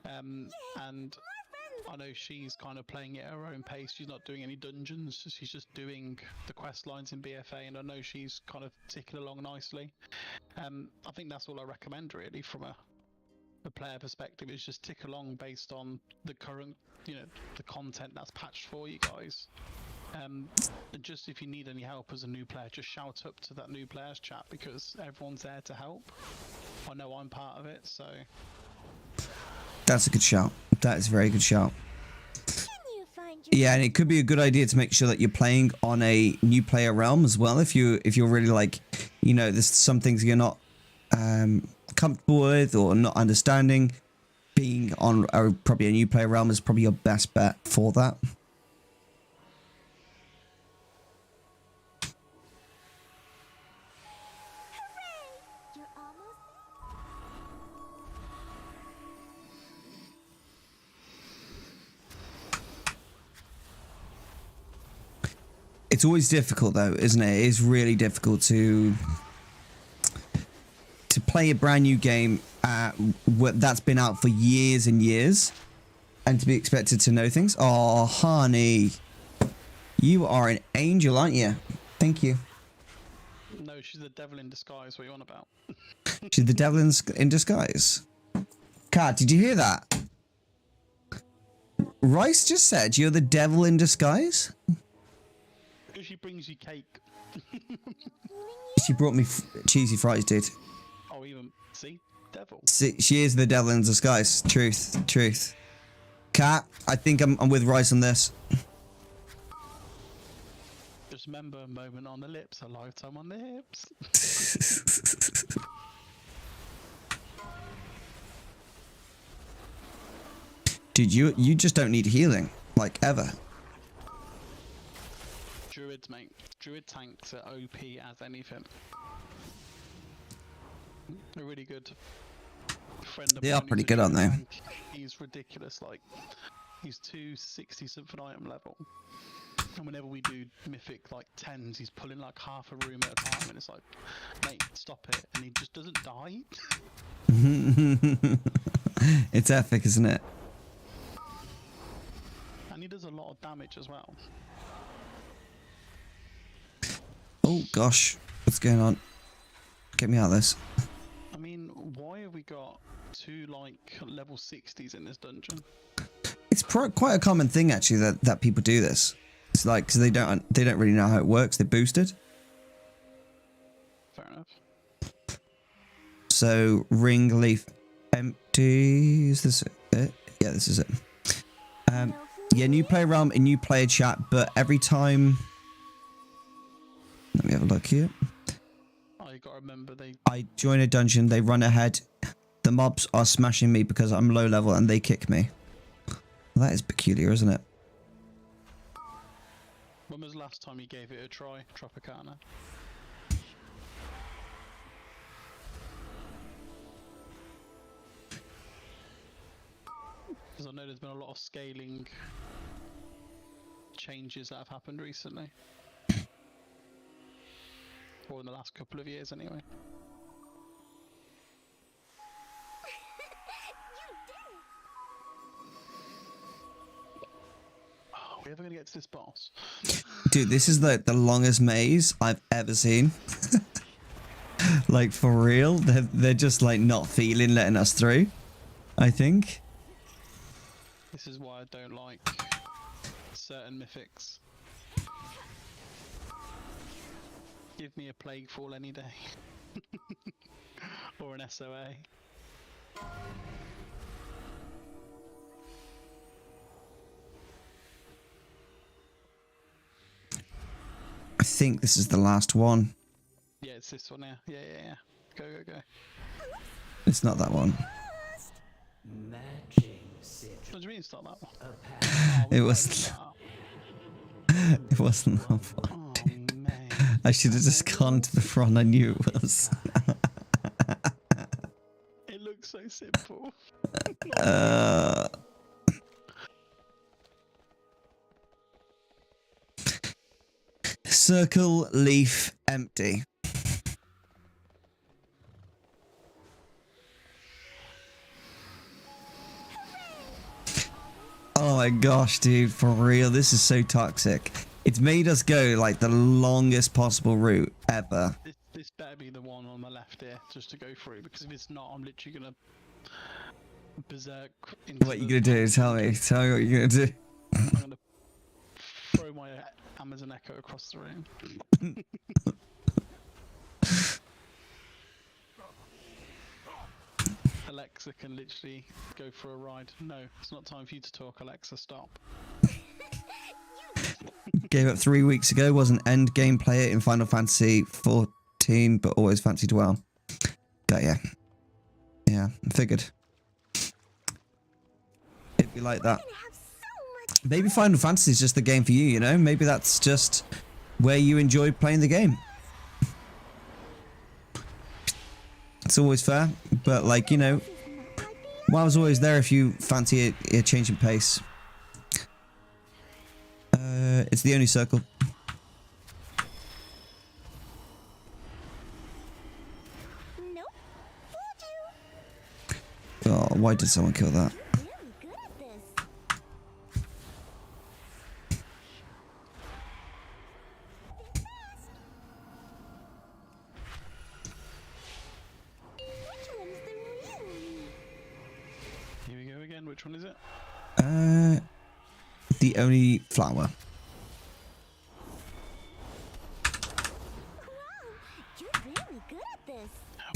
And I know she's kind of playing it at her own pace. She's not doing any dungeons. She's just doing the quest lines in BFA, and I know she's kind of ticking along nicely. I think that's all I recommend, really, from a player perspective, is just tick along based on the current, you know, the content that's patched for you guys. And just if you need any help as a new player, just shout up to that new players chat, because everyone's there to help. I know I'm part of it, so. That's a good shout. That is a very good shout. Yeah, and it could be a good idea to make sure that you're playing on a new player realm as well. If you're really, like, you know, there's some things you're not comfortable with or not understanding, being on probably a new player realm is probably your best bet for that. It's always difficult though, isn't it? It is really difficult to play a brand new game that's been out for years and years and to be expected to know things. Oh, honey. You are an angel, aren't you? Thank you. No, she's the devil in disguise. What are you on about? She's the devil in disguise. Kat, did you hear that? Rice just said you're the devil in disguise? Because she brings you cake. She brought me cheesy fries, dude. Oh, even see, devil. See, she is the devil in disguise. Truth, truth. Kat, I think I'm with Rice on this. Just remember, a moment on the lips, a lifetime on the hips. Dude, you just don't need healing, like ever. Druids, mate. Druid tanks are OP as anything. They're really good. Friend of They are mine pretty who's a good, aren't druid they? tank, he's ridiculous. Like, he's 260 something item level. And whenever we do mythic like 10s, he's pulling like half a room at a time, and it's like, mate, stop it. And he just doesn't die. It's epic, isn't it? And he does a lot of damage as well. Oh gosh, what's going on? Get me out of this. I mean, why have we got 2 like level 60s in this dungeon? It's quite a common thing actually that people do this. It's like because they don't really know how it works. They're boosted. Fair enough. So ring leaf empty. Is this it? Yeah, this is it. Yeah, new player realm and new player chat, but every time. Let me have a look here. Oh, you gotta remember I join a dungeon, they run ahead. The mobs are smashing me because I'm low level and they kick me. Well, that is peculiar, isn't it? When was the last time you gave it a try, Tropicana? Because I know there's been a lot of scaling changes that have happened recently. Or in the last couple of years anyway. Are we ever going to get to this boss? Dude, this is like the longest maze I've ever seen. Like for real, they're just like not feeling letting us through, I think. This is why I don't like certain mythics. Give me a plague fall any day. Or an SOA. I think this is the last one. Yeah, it's this one here. Yeah. Go. It's not that one. What do you mean it's not that one? It was. It wasn't that one. Oh, man. I should have just gone to the front. I knew it was. It looks so simple. Circle leaf empty. Oh my gosh, dude, for real, this is so toxic. It's made us go like the longest possible route ever. This better be the one on my left here, just to go through, because if it's not, I'm literally gonna berserk into What are you gonna do? Tell me what you're gonna do. I'm gonna throw my Amazon Echo across the room. Alexa can literally go for a ride. No, it's not time for you to talk, Alexa, stop. Gave up 3 weeks ago, was an end game player in Final Fantasy 14, but always fancied WoW. Got ya. Yeah, I figured. It'd be like that. Maybe Final Fantasy is just the game for you, you know? Maybe that's just where you enjoy playing the game. It's always fair, but like, you know, WoW's always there if you fancy a change in pace. It's the only circle. Oh, why did someone kill that? Really good at this. Which one's the real me? Here we go again. Which one is it? The only flower. Wow, you're really good at this.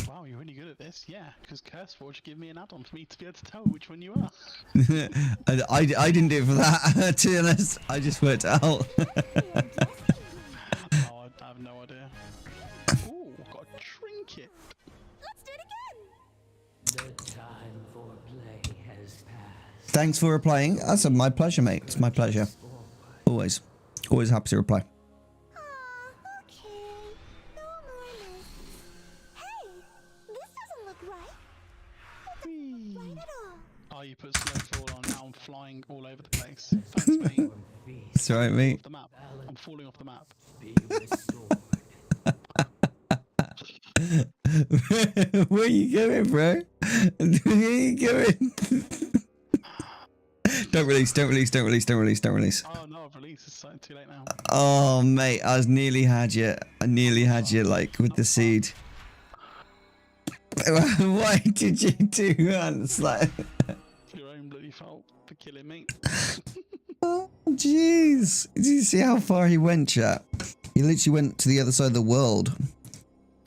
Wow, you're really good at this. Yeah, because CurseForge gave me an add-on for me to be able to tell which one you are. I didn't do it for that, to be honest. I just worked it out. Oh, I have no idea. Ooh, got a trinket. Let's do it again. The time for play has passed. Thanks for replying. That's my pleasure, mate. It's my pleasure. Always. Always happy to reply. Aw, okay. No more lists. Hey, this doesn't look right. Whee. Right at all. Oh, you put snowfall on. Now I'm flying all over the place. Thanks, mate. It's alright, mate. Off the map. I'm falling off the map. Be restored. Where you going, bro? Where you going? Don't release, don't release, don't release, don't release, don't release. Oh no, I've released. It's too late now. Oh, mate, I nearly had you. I nearly had you, like, with the seed. Why did you do that? It's like... Your own bloody fault for killing me. Oh, jeez. Did you see how far he went, chat? He literally went to the other side of the world.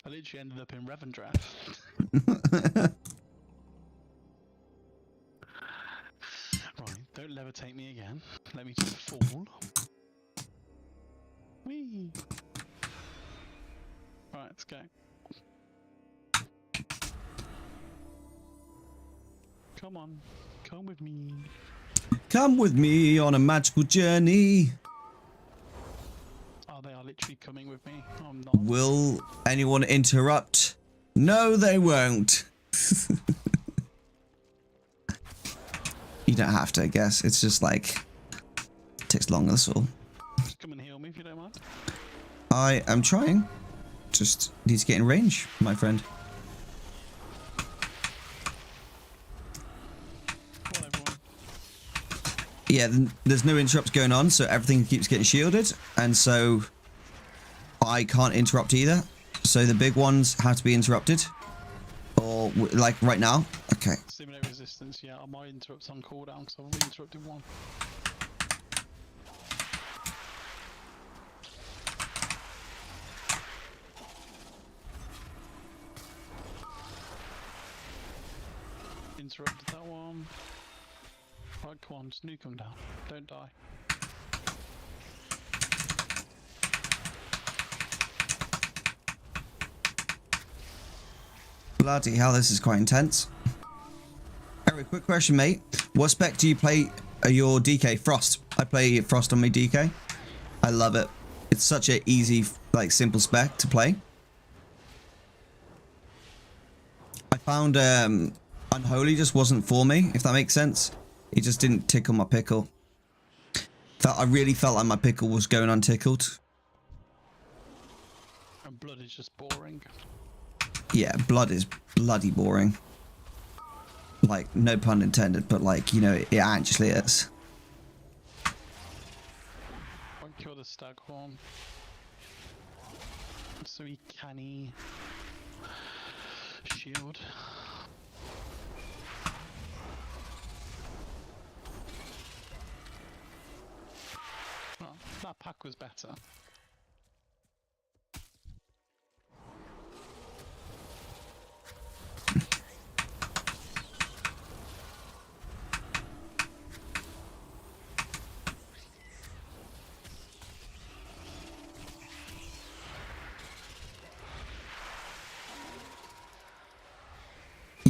I literally ended up in Revendreth. Right, don't levitate me again. Let me just fall. Whee! Right, let's go. Come on, come with me. Come with me on a magical journey. Oh, they are literally coming with me. I'm not. Will anyone interrupt? No, they won't. You don't have to, I guess. It's just like... takes long, that's all. Just come and heal me if you don't mind. I am trying. Just need to get in range, my friend. Come on, everyone. Yeah, there's no interrupts going on, so everything keeps getting shielded, and so I can't interrupt either. So the big ones have to be interrupted, or like right now. Okay. Simulate resistance, yeah. My interrupt's on cooldown because I've interrupted one. Interrupted that one. Right, come on, just nuke them down. Don't die. Bloody hell, this is quite intense. Anyway, quick question, mate. What spec do you play your DK? Frost. I play Frost on my DK. I love it. It's such an easy, like, simple spec to play. I found Unholy just wasn't for me, if that makes sense. It just didn't tickle my pickle. I really felt like my pickle was going untickled. And blood is just boring. Yeah, blood is bloody boring. Like, no pun intended, but like, you know, it actually is. I'll kill the staghorn. So he canny shield. Well, that pack was better.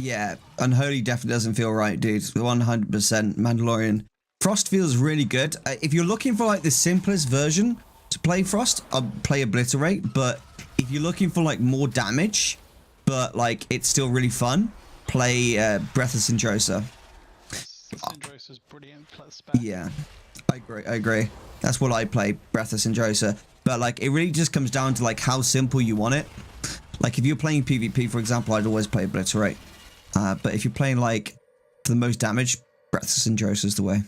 Yeah, Unholy definitely doesn't feel right, dude. 100% Mandalorian. Frost feels really good. If you're looking for like the simplest version to play Frost, I'll play Obliterate. But if you're looking for like more damage, but like it's still really fun, play Breath of Syndrosa. Syndrosa's brilliant spec. Yeah, I agree. I agree. That's what I play, Breath of Syndrosa. But like, it really just comes down to like how simple you want it. Like if you're playing PvP, for example, I'd always play Obliterate. But if you're playing like for the most damage, Breath of Syndros is the way.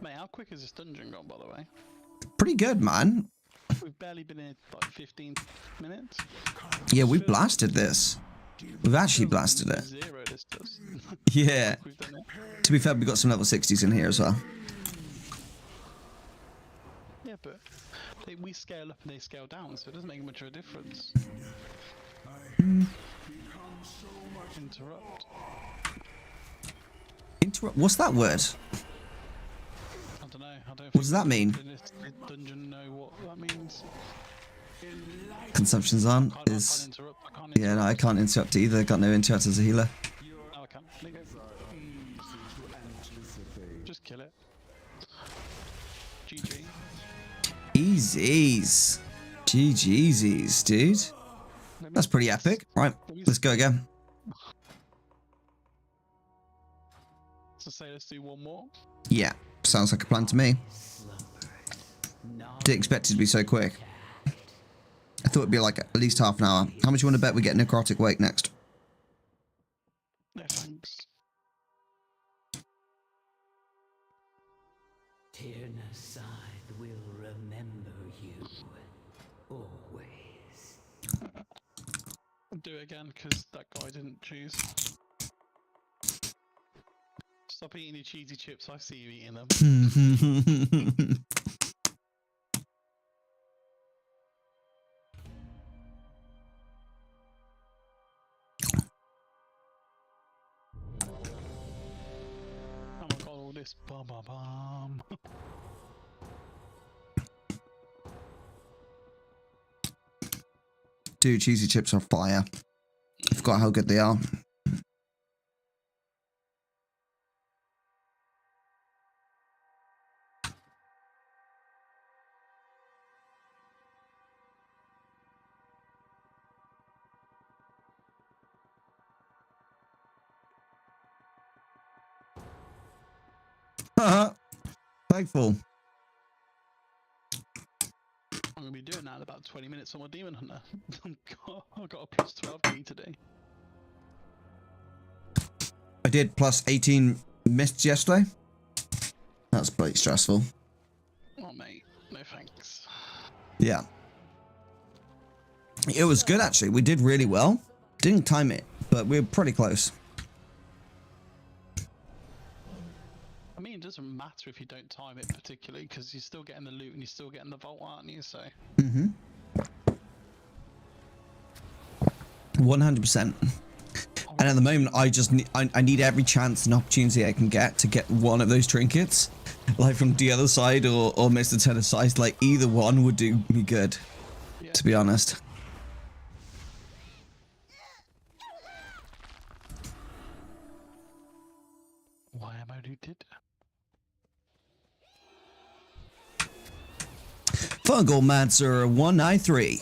Mate, how quick is this dungeon gone, by the way? Pretty good, man. We've barely been in like 15 minutes. Yeah, we blasted this. We've actually blasted it. Zero, this does. Yeah. We've done it. To be fair, we've got some level 60s in here as well. Yeah, but we scale up and they scale down, so it doesn't make much of a difference. Interrupt. What's that word? I don't know. What does that mean? In this dungeon know what that means. Consumption's on. I can't Is interrupt. I can't interrupt. yeah, no, I can't interrupt either. Got no interrupt as a healer. No, I can't. There you go. Just kill it. GG. Easies. GG's, dude. That's pretty epic. Right, let's go again. So say let's do one more. Yeah, sounds like a plan to me. Didn't expect it to be so quick. I thought it'd be like at least half an hour. How much you want to bet we get Necrotic Wake next? No thanks. Tyrnaside will remember you always. I'll do it again because that guy didn't choose. Stop eating your cheesy chips. I see you eating them. Oh my god, all this bum bum bum. Dude, cheesy chips are fire. I forgot how good they are. Thankful. I'm gonna be doing that in about 20 minutes on my Demon Hunter. I got a plus 12 key today. I did plus 18 mists yesterday. That's pretty stressful. Oh mate, no thanks. Yeah. It was good actually. We did really well. Didn't time it, but we were pretty close. I mean, it doesn't matter if you don't time it particularly, because you're still getting the loot and you're still getting the vault, aren't you? So. 100%. And at the moment, I just I need every chance and opportunity I can get to get one of those trinkets, like from the other side or Mr. Tennis side. Like either one would do me good, Yeah. to be honest. Why am I looted? Fungal Mancer 193.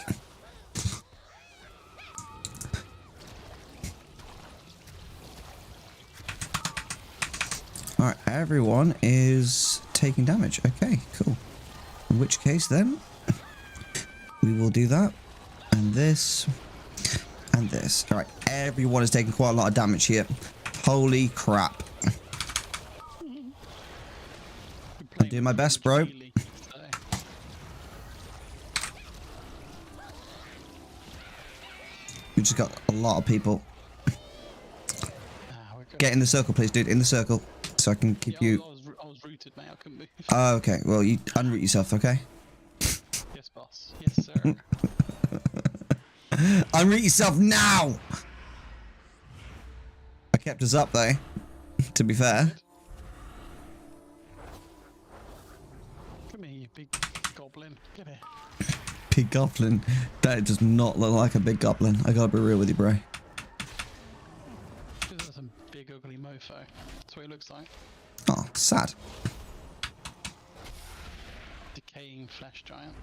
Alright, everyone is taking damage. Okay, cool. In which case then, we will do that. And this. And this. Alright, everyone is taking quite a lot of damage here. Holy crap. I'm doing my best, bro. We just got a lot of people. Get in the circle, please, dude. In the circle. So I can keep you. I was rooted, mate. I couldn't move. Oh, okay. Well, you unroot yourself, okay? Yes, boss. Yes, sir. Unroot yourself now! I kept us up, though. To be fair. Come here, you big goblin. Get here. Big goblin. That does not look like a big goblin. I gotta be real with you, bro. That's a big ugly mofo. That's what he looks like. Oh, sad. Decaying flesh giant.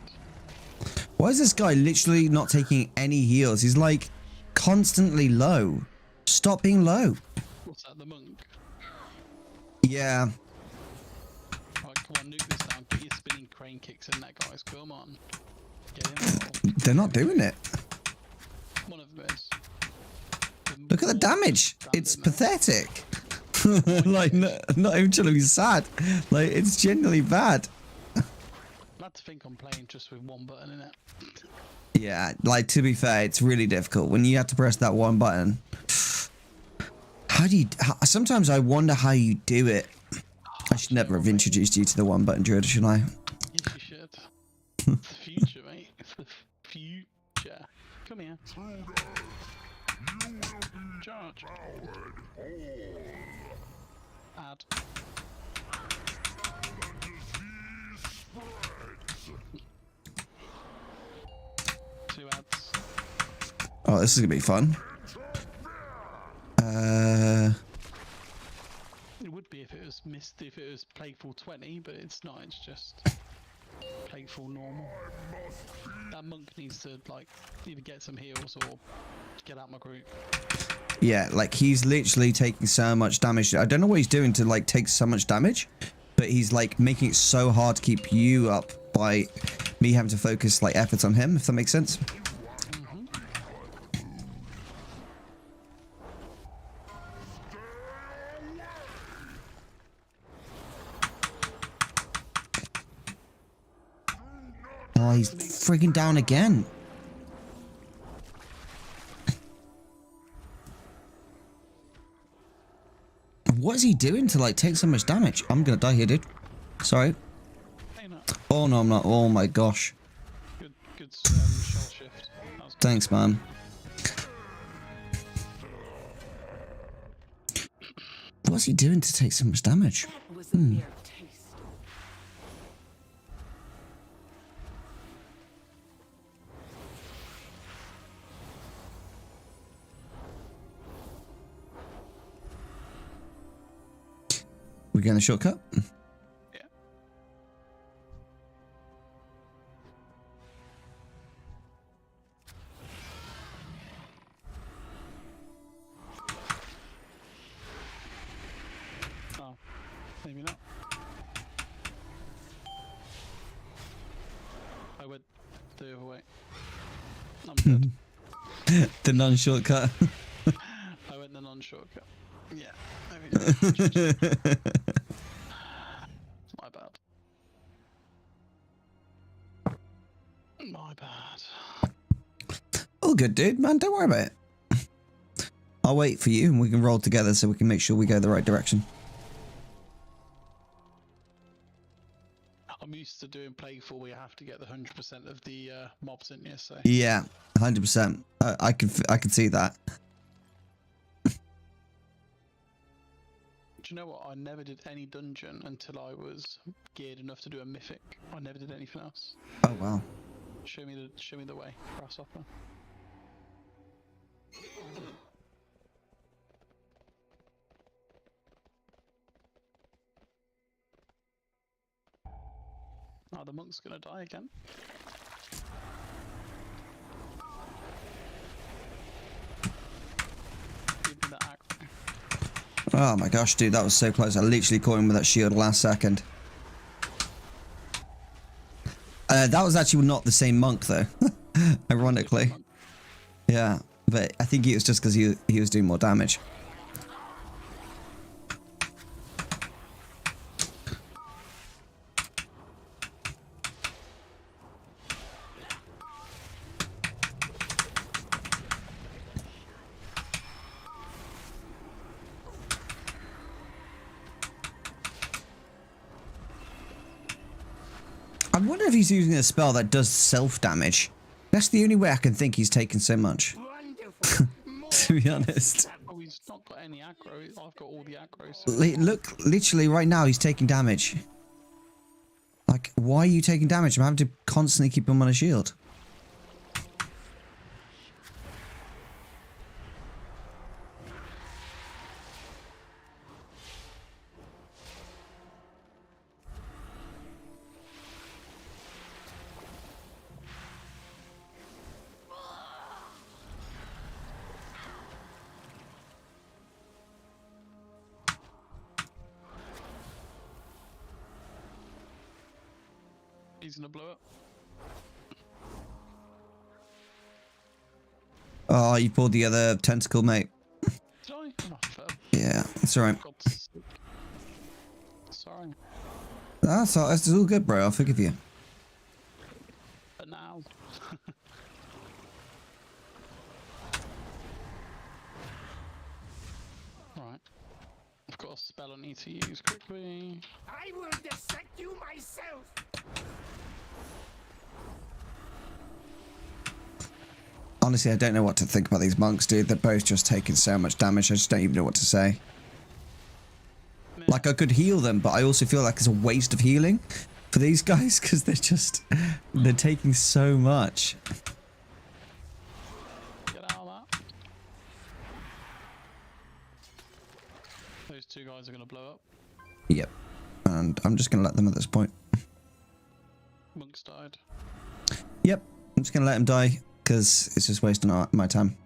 Why is this guy literally not taking any heals? He's like constantly low. Stop being low. What's that, the monk? Yeah. Right, come on, nuke this down. Get your spinning crane kicks in that, guys. Come on. Get in there. They're not doing it. One of them is. Look at the damage. It's Random, pathetic. Like, not even trying to be sad. Like, it's genuinely bad. I had to think I'm playing just with one button in it. Yeah, like, to be fair, it's really difficult when you have to press that one button. How do you... sometimes I wonder how you do it. I should never have introduced you to the one button druid, should I? Yes, you should. It's the future, mate. It's the future. Come here. Charge. Add. Two ads. Oh, this is gonna be fun. It would be if it was if it was playful 20, but it's not. It's just playful normal. That monk needs to like either get some heals or get out my group. Yeah, like, he's literally taking so much damage. I don't know what he's doing to, like, take so much damage, but he's, like, making it so hard to keep you up by me having to focus, like, efforts on him, if that makes sense. Oh, he's frigging down again. What is he doing to, like, take so much damage? I'm gonna die here, dude. Sorry. Hey, no. Oh, no, I'm not. Oh, my gosh. Good shell shift. That was good. Thanks, man. What's he doing to take so much damage? That was a mere taste. We're getting a shortcut? Yeah. Oh, maybe not. I went the other way. I'm dead. The non-shortcut. I went the non-shortcut. Yeah, maybe. My bad. My bad. All good, dude. Man, don't worry about it. I'll wait for you and we can roll together so we can make sure we go the right direction. I'm used to doing playful where you have to get the 100% of the mobs in you, so Yeah, 100%. I can see that. do you know what? I never did any dungeon until I was geared enough to do a mythic. I never did anything else. Oh, wow. Show me the way, grasshopper. Oh, the monk's gonna die again. Give me that aggro. Oh my gosh, dude, that was so close. I literally caught him with that shield last second. That was actually not the same monk, though. Ironically. Yeah, but I think it was just because he was doing more damage. I wonder if he's using a spell that does self-damage. That's the only way I can think he's taken so much. Wonderful. To be honest. Oh, he's not got any aggro. I've got all the aggro. So Look, literally right now he's taking damage. Like, why are you taking damage? I'm having to constantly keep him on a shield. he's gonna blow up. Oh, you pulled the other tentacle, mate. Yeah, it's alright. God's sake. Sorry. That's all good, bro. I'll forgive you. But now. Right. I've got a spell I need to use quickly. I will dissect you myself. Honestly, I don't know what to think about these monks, dude. They're both just taking so much damage. I just don't even know what to say. Yeah. Like, I could heal them, but I also feel like it's a waste of healing for these guys because they're taking so much. Get out of that. Those two guys are going to blow up. Yep. And I'm just going to let them at this point. Monks died. Yep. I'm just going to let them die because it's just wasting my time.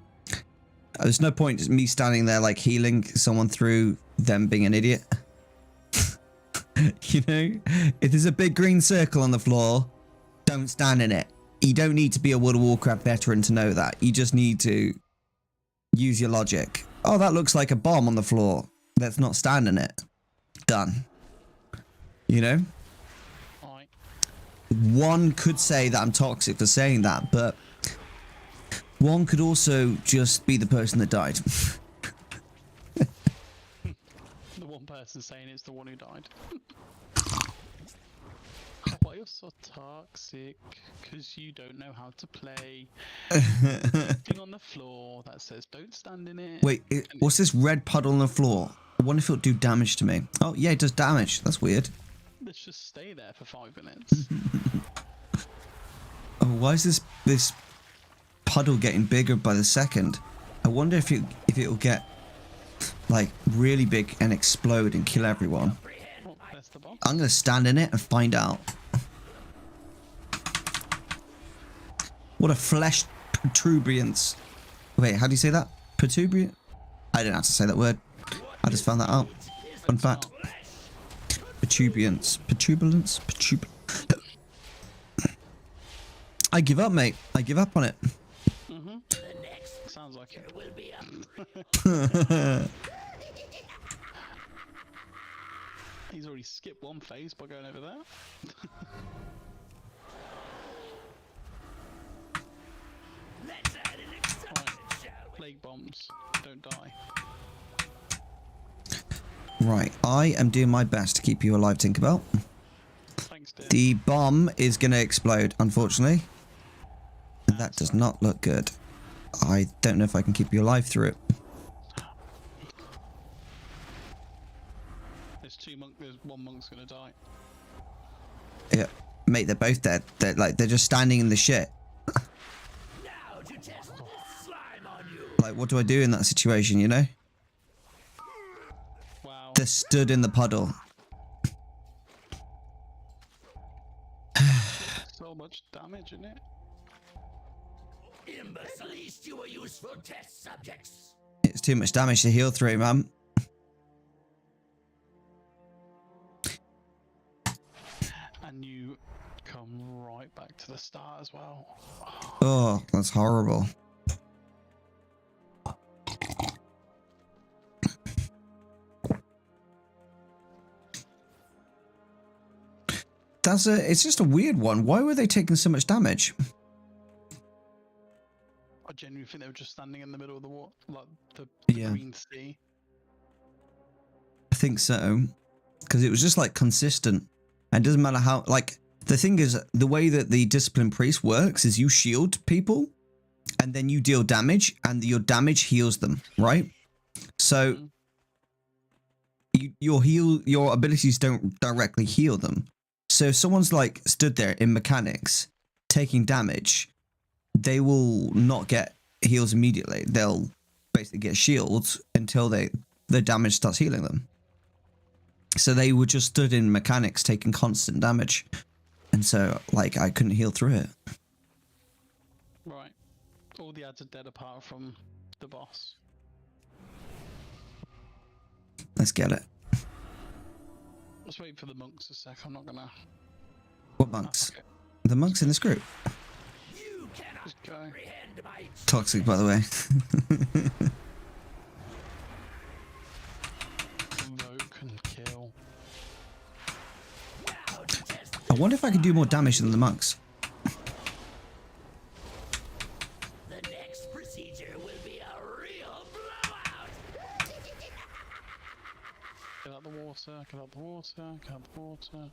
There's no point me standing there like healing someone through them being an idiot. You know, if there's a big green circle on the floor, don't stand in it. You don't need to be a World of Warcraft veteran to know that. You just need to use your logic. Oh, that looks like a bomb on the floor. Let's not stand in it. Done. You know? Alright. One could say that I'm toxic for saying that, but one could also just be the person that died. The one person saying it's the one who died. Why you're so toxic? Because you don't know how to play. Thing on the floor that says don't stand in it. Wait, what's this red puddle on the floor? I wonder if it'll do damage to me. Oh, yeah, it does damage. That's weird. Let's just stay there for 5 minutes. Oh, why is this puddle getting bigger by the second? I wonder if it'll get like really big and explode and kill everyone. Oh, there's the bomb. I'm gonna stand in it and find out. What a flesh protuberance. Wait, how do you say that? Protuberant? I don't know how to say that word. I just found that out. Fun fact. Protuberance. Protuberance? I give up, mate. I give up on it. Sounds like it. He's already skipped one phase by going over there. Right. Plague bombs. Don't die. Right, I am doing my best to keep you alive, Tinkerbell. Thanks, dear. The bomb is going to explode, unfortunately. And that does not look good. I don't know if I can keep you alive through it. There's one monk's gonna die. Yeah, mate, they're both dead. They're just standing in the shit. Like, what do I do in that situation, you know? Wow. They're stood in the puddle. So much damage in it. Imbeciles, you were useful test subjects. It's too much damage to heal through, man. And you come right back to the start as well. Oh, that's horrible. It's just a weird one. Why were they taking so much damage? I genuinely think they were just standing in the middle of the water, like the Yeah. green sea. I think so. Because it was just like consistent. And it doesn't matter how, like, the thing is, the way that the Discipline Priest works is you shield people and then you deal damage and your damage heals them, right? So your abilities don't directly heal them. So if someone's like stood there in mechanics taking damage, they will not get heals immediately. They'll basically get shields until the damage starts healing them. So they were just stood in mechanics taking constant damage. And so, like, I couldn't heal through it. Right. All the ads are dead apart from the boss. Let's get it. Let's wait for the monks a sec. I'm not gonna. What monks? Okay. The monks in this group. You cannot Just go. comprehend my Toxic, by the way. I wonder if I can do more damage than the monks. The next procedure will be a real blowout. Get out the water, get out the water, get out the water.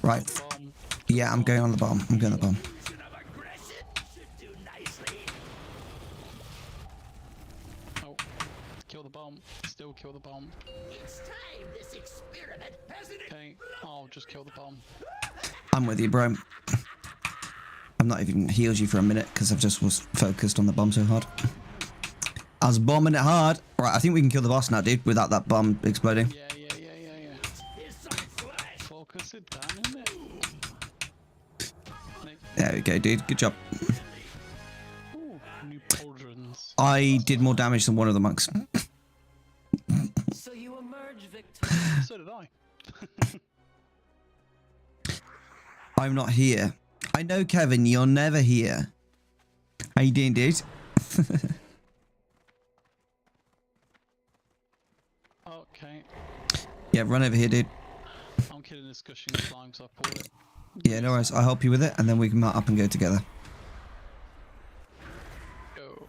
Right. Bomb. Yeah, I'm going on the bomb. I'm going on the bomb. Illusion of aggression should do nicely. Oh, kill the bomb. Still kill the bomb. It's time this experiment hasn't it? Okay, I'll just kill the bomb. I'm with you, bro. I've not even healed you for a minute because I've just was focused on the bomb so hard. I was bombing it hard. Right, I think we can kill the boss now, dude, without that bomb exploding. Yeah. Here's some flesh. Focus it down, isn't it? There we go, dude. Good job. Ooh, new pauldrons. I did more damage than one of the monks. So you emerge victorious. So did I. I'm not here. I know, Kevin, you're never here. How you doing, dude? Okay, Yeah, run over here, dude. I'm killing this gushing slime because I pulled it. Yeah, no worries. I'll help you with it, and then we can mount up and go together. Go.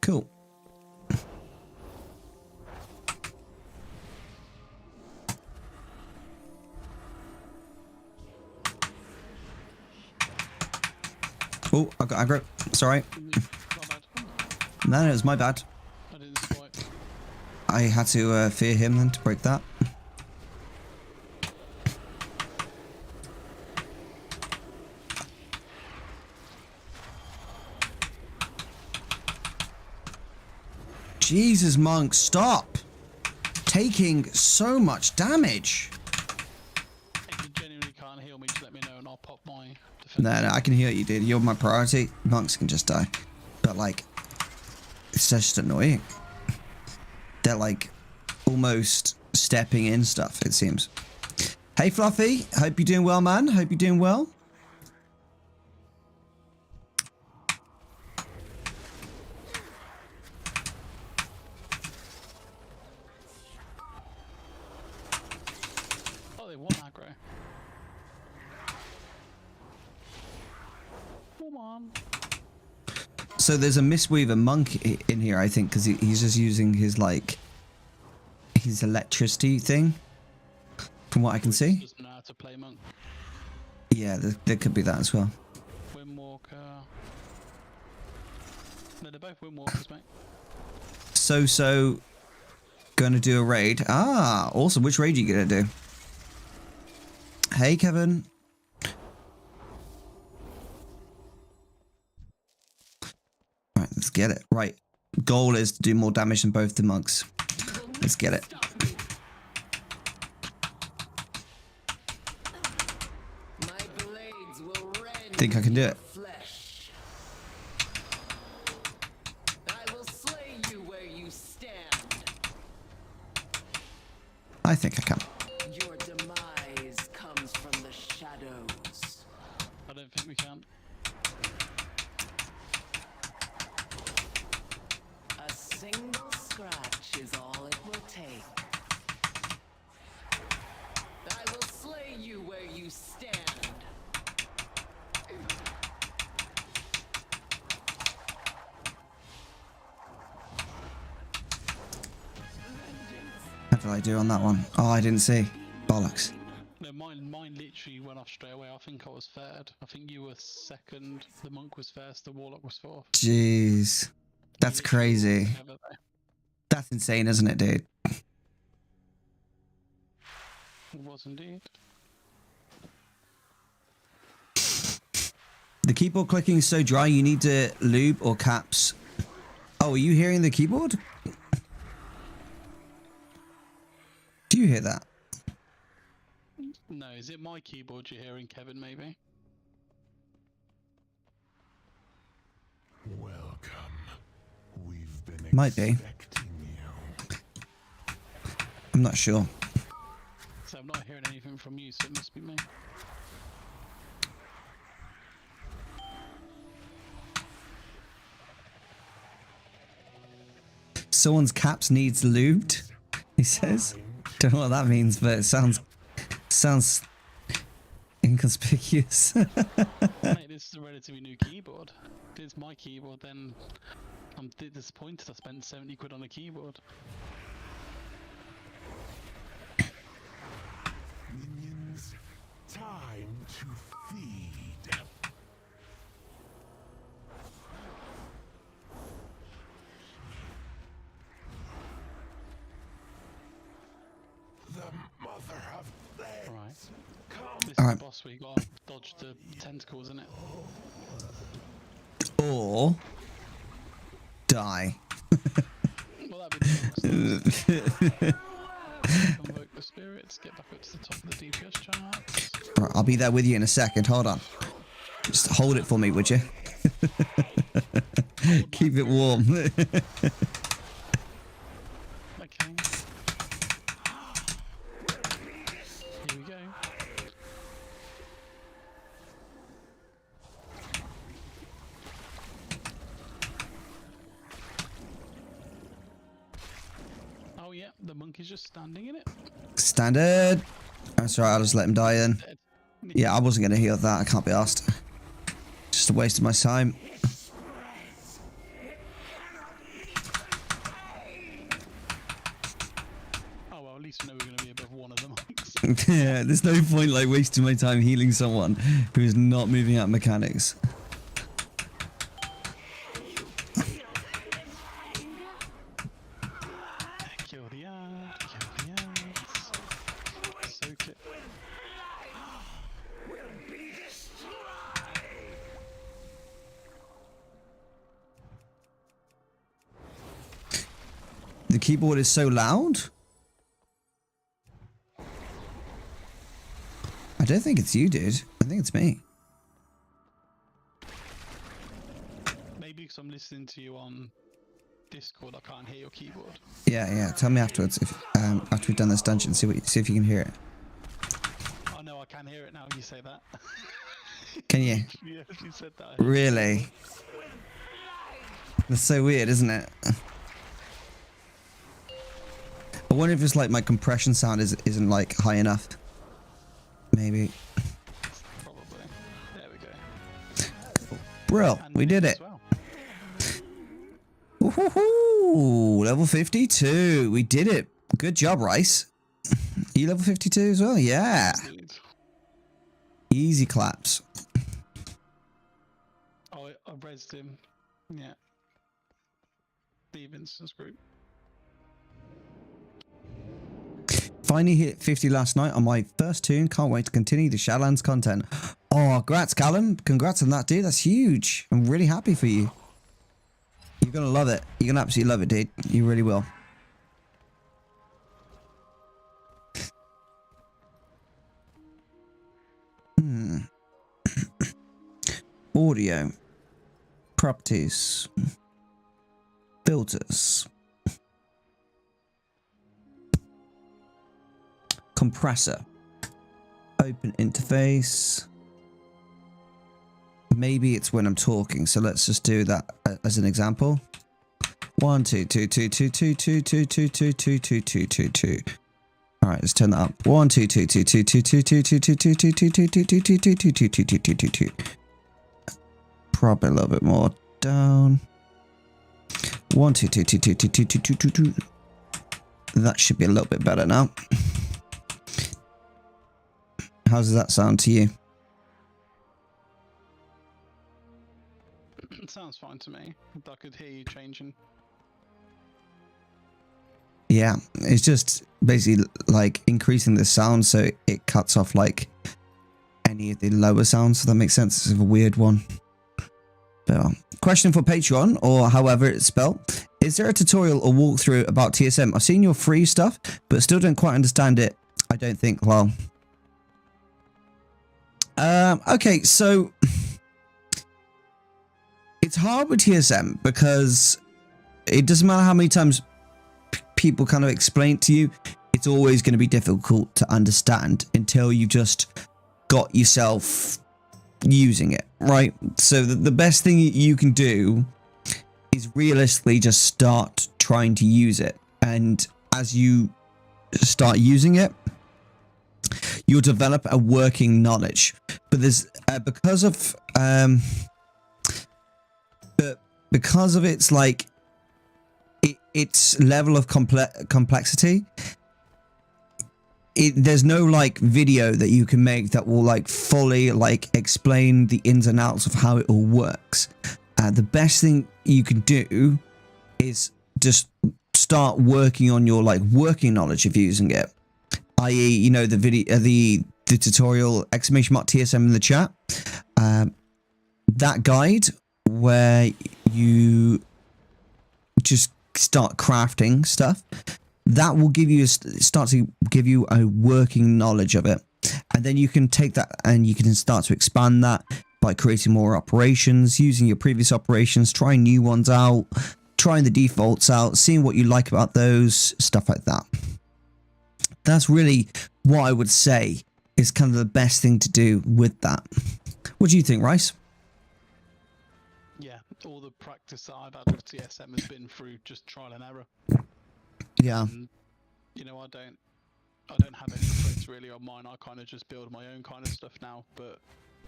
Cool. Oh, I got aggro. Sorry. Not bad. No, it was my bad. I didn't swipe. I had to fear him then to break that. Jesus, monk, stop taking so much damage. If you genuinely can't heal me, just let me know and I'll pop my defense. No, I can heal you, dude. You're my priority. Monks can just die. But, like, it's just annoying. They're, like, almost stepping in stuff, it seems. Hey, Fluffy. Hope you're doing well, man. Hope you're doing well. Oh, they want aggro. Come on. So there's a Mistweaver monk in here, I think, because he's just using his, like, his electricity thing, from what I can see. Doesn't know how to play monk. Yeah, there could be that as well. Windwalker. No, they're both windwalkers, mate. So gonna do a raid. Ah, awesome. Which raid are you gonna do? Hey, Kevin. Right, let's get it. Right, goal is to do more damage than both the monks. Let's get it. My blades will rend Think I can do it. flesh. I will slay you where you stand. I think I can. Your demise comes from the shadows. I don't think we can. A single scratch is all it will take. I will slay you where you stand. How did I do on that one? Oh, I didn't see. Bollocks. No, mine literally went off straight away. I think I was third. I think you were second. The monk was first. The warlock was fourth. Jeez. That's crazy. Together, though. That's insane, isn't it, dude? It was indeed. The keyboard clicking is so dry, you need to lube or caps. Oh, are you hearing the keyboard? Do you hear that? No, is it my keyboard you're hearing, Kevin, maybe? Welcome. We've been Might be. expecting you. I'm not sure. So I'm not hearing anything from you, so it must be me. Someone's caps needs lubed, he says. Don't know what that means, but it sounds inconspicuous. Mate, this is a relatively new keyboard. If it's my keyboard, then I'm disappointed I spent 70 quid on a keyboard. Minions, time to feed. The mother of legs. Right. Come. This is Alright. the boss we got to dodge the tentacles, isn't it? Or die. Well, that'd be the Convoke the spirits, get back up to the top of the DPS charts. Right, I'll be there with you in a second. Hold on. Just hold it for me, would you? Keep it warm. Okay. Here we go. Oh yeah, the monkey's just standing in it. Standard. That's right, I'll just let him die then. Dead. Yeah, I wasn't going to heal that. I can't be asked. Just a waste of my time. Oh well, at least we know we're going to be above one of the monks. Yeah, there's no point like wasting my time healing someone who is not moving out mechanics. Kill the ant, kill the ants. Soak it. The keyboard is so loud. I don't think it's you, dude. I think it's me. Maybe because I'm listening to you on Discord, I can't hear your keyboard. Yeah. Tell me afterwards if after we've done this dungeon, see if you can hear it. Oh no, I can hear it now. You say that. Can you? Yeah, you said that. Really? That's so weird, isn't it? I wonder if it's like my compression sound isn't like high enough. Maybe. Probably. There we go. Brill, And we did as it. well. Woohoo! Level 52. We did it. Good job, Rice. You level 52 as well? Yeah. Indeed. Easy claps. Oh, I rezzed him. Yeah. Stevenson's group. Finally hit 50 last night on my first tune. Can't wait to continue the Shadowlands content. Oh, congrats, Callum. Congrats on that, dude. That's huge. I'm really happy for you. You're going to love it. You're going to absolutely love it, dude. You really will. Audio. Properties. Filters. Compressor. Open interface. Maybe it's when I'm talking, so let's just do that as an example. 1 2 2 2 2 2 2 2 2 2 2 2 2 2 2. All right, let's turn that up. 1 2 2 2 2 2 2 2 2 2 2 2 2 2 2 2 2 2 2 2 2 2 2 2. Probably a little bit more down. 1 2 2 2 2 2 2 2 2 2. That should be a little bit better now. How does that sound to you? It sounds fine to me. I could hear you changing. Yeah, it's just basically like increasing the sound so it cuts off like any of the lower sounds, if that makes sense. It's a weird one. But, question for Patreon, or however it's spelled. Is there a tutorial or walkthrough about TSM? I've seen your free stuff, but still don't quite understand it. I don't think, well. Okay, so it's hard with TSM because it doesn't matter how many times people kind of explain it to you, it's always going to be difficult to understand until you just got yourself using it, right? So the best thing you can do is realistically just start trying to use it. And as you start using it, you'll develop a working knowledge. But there's because of its like its level of complexity, there's no like video that you can make that will like fully like explain the ins and outs of how it all works. The best thing you can do is just start working on your like working knowledge of using it, i.e., you know, the video, the tutorial !TSM in the chat, that guide where you just start crafting stuff, that will give you start to give you a working knowledge of it, and then you can take that and you can start to expand that by creating more operations, using your previous operations, trying new ones out, trying the defaults out, seeing what you like about those, stuff like that. That's really what I would say is kind of the best thing to do with that. What do you think, Rice? Yeah, all the practice that I've had with TSM has been through just trial and error. Yeah. You know, I don't have any threads really on mine. I kind of just build my own kind of stuff now, but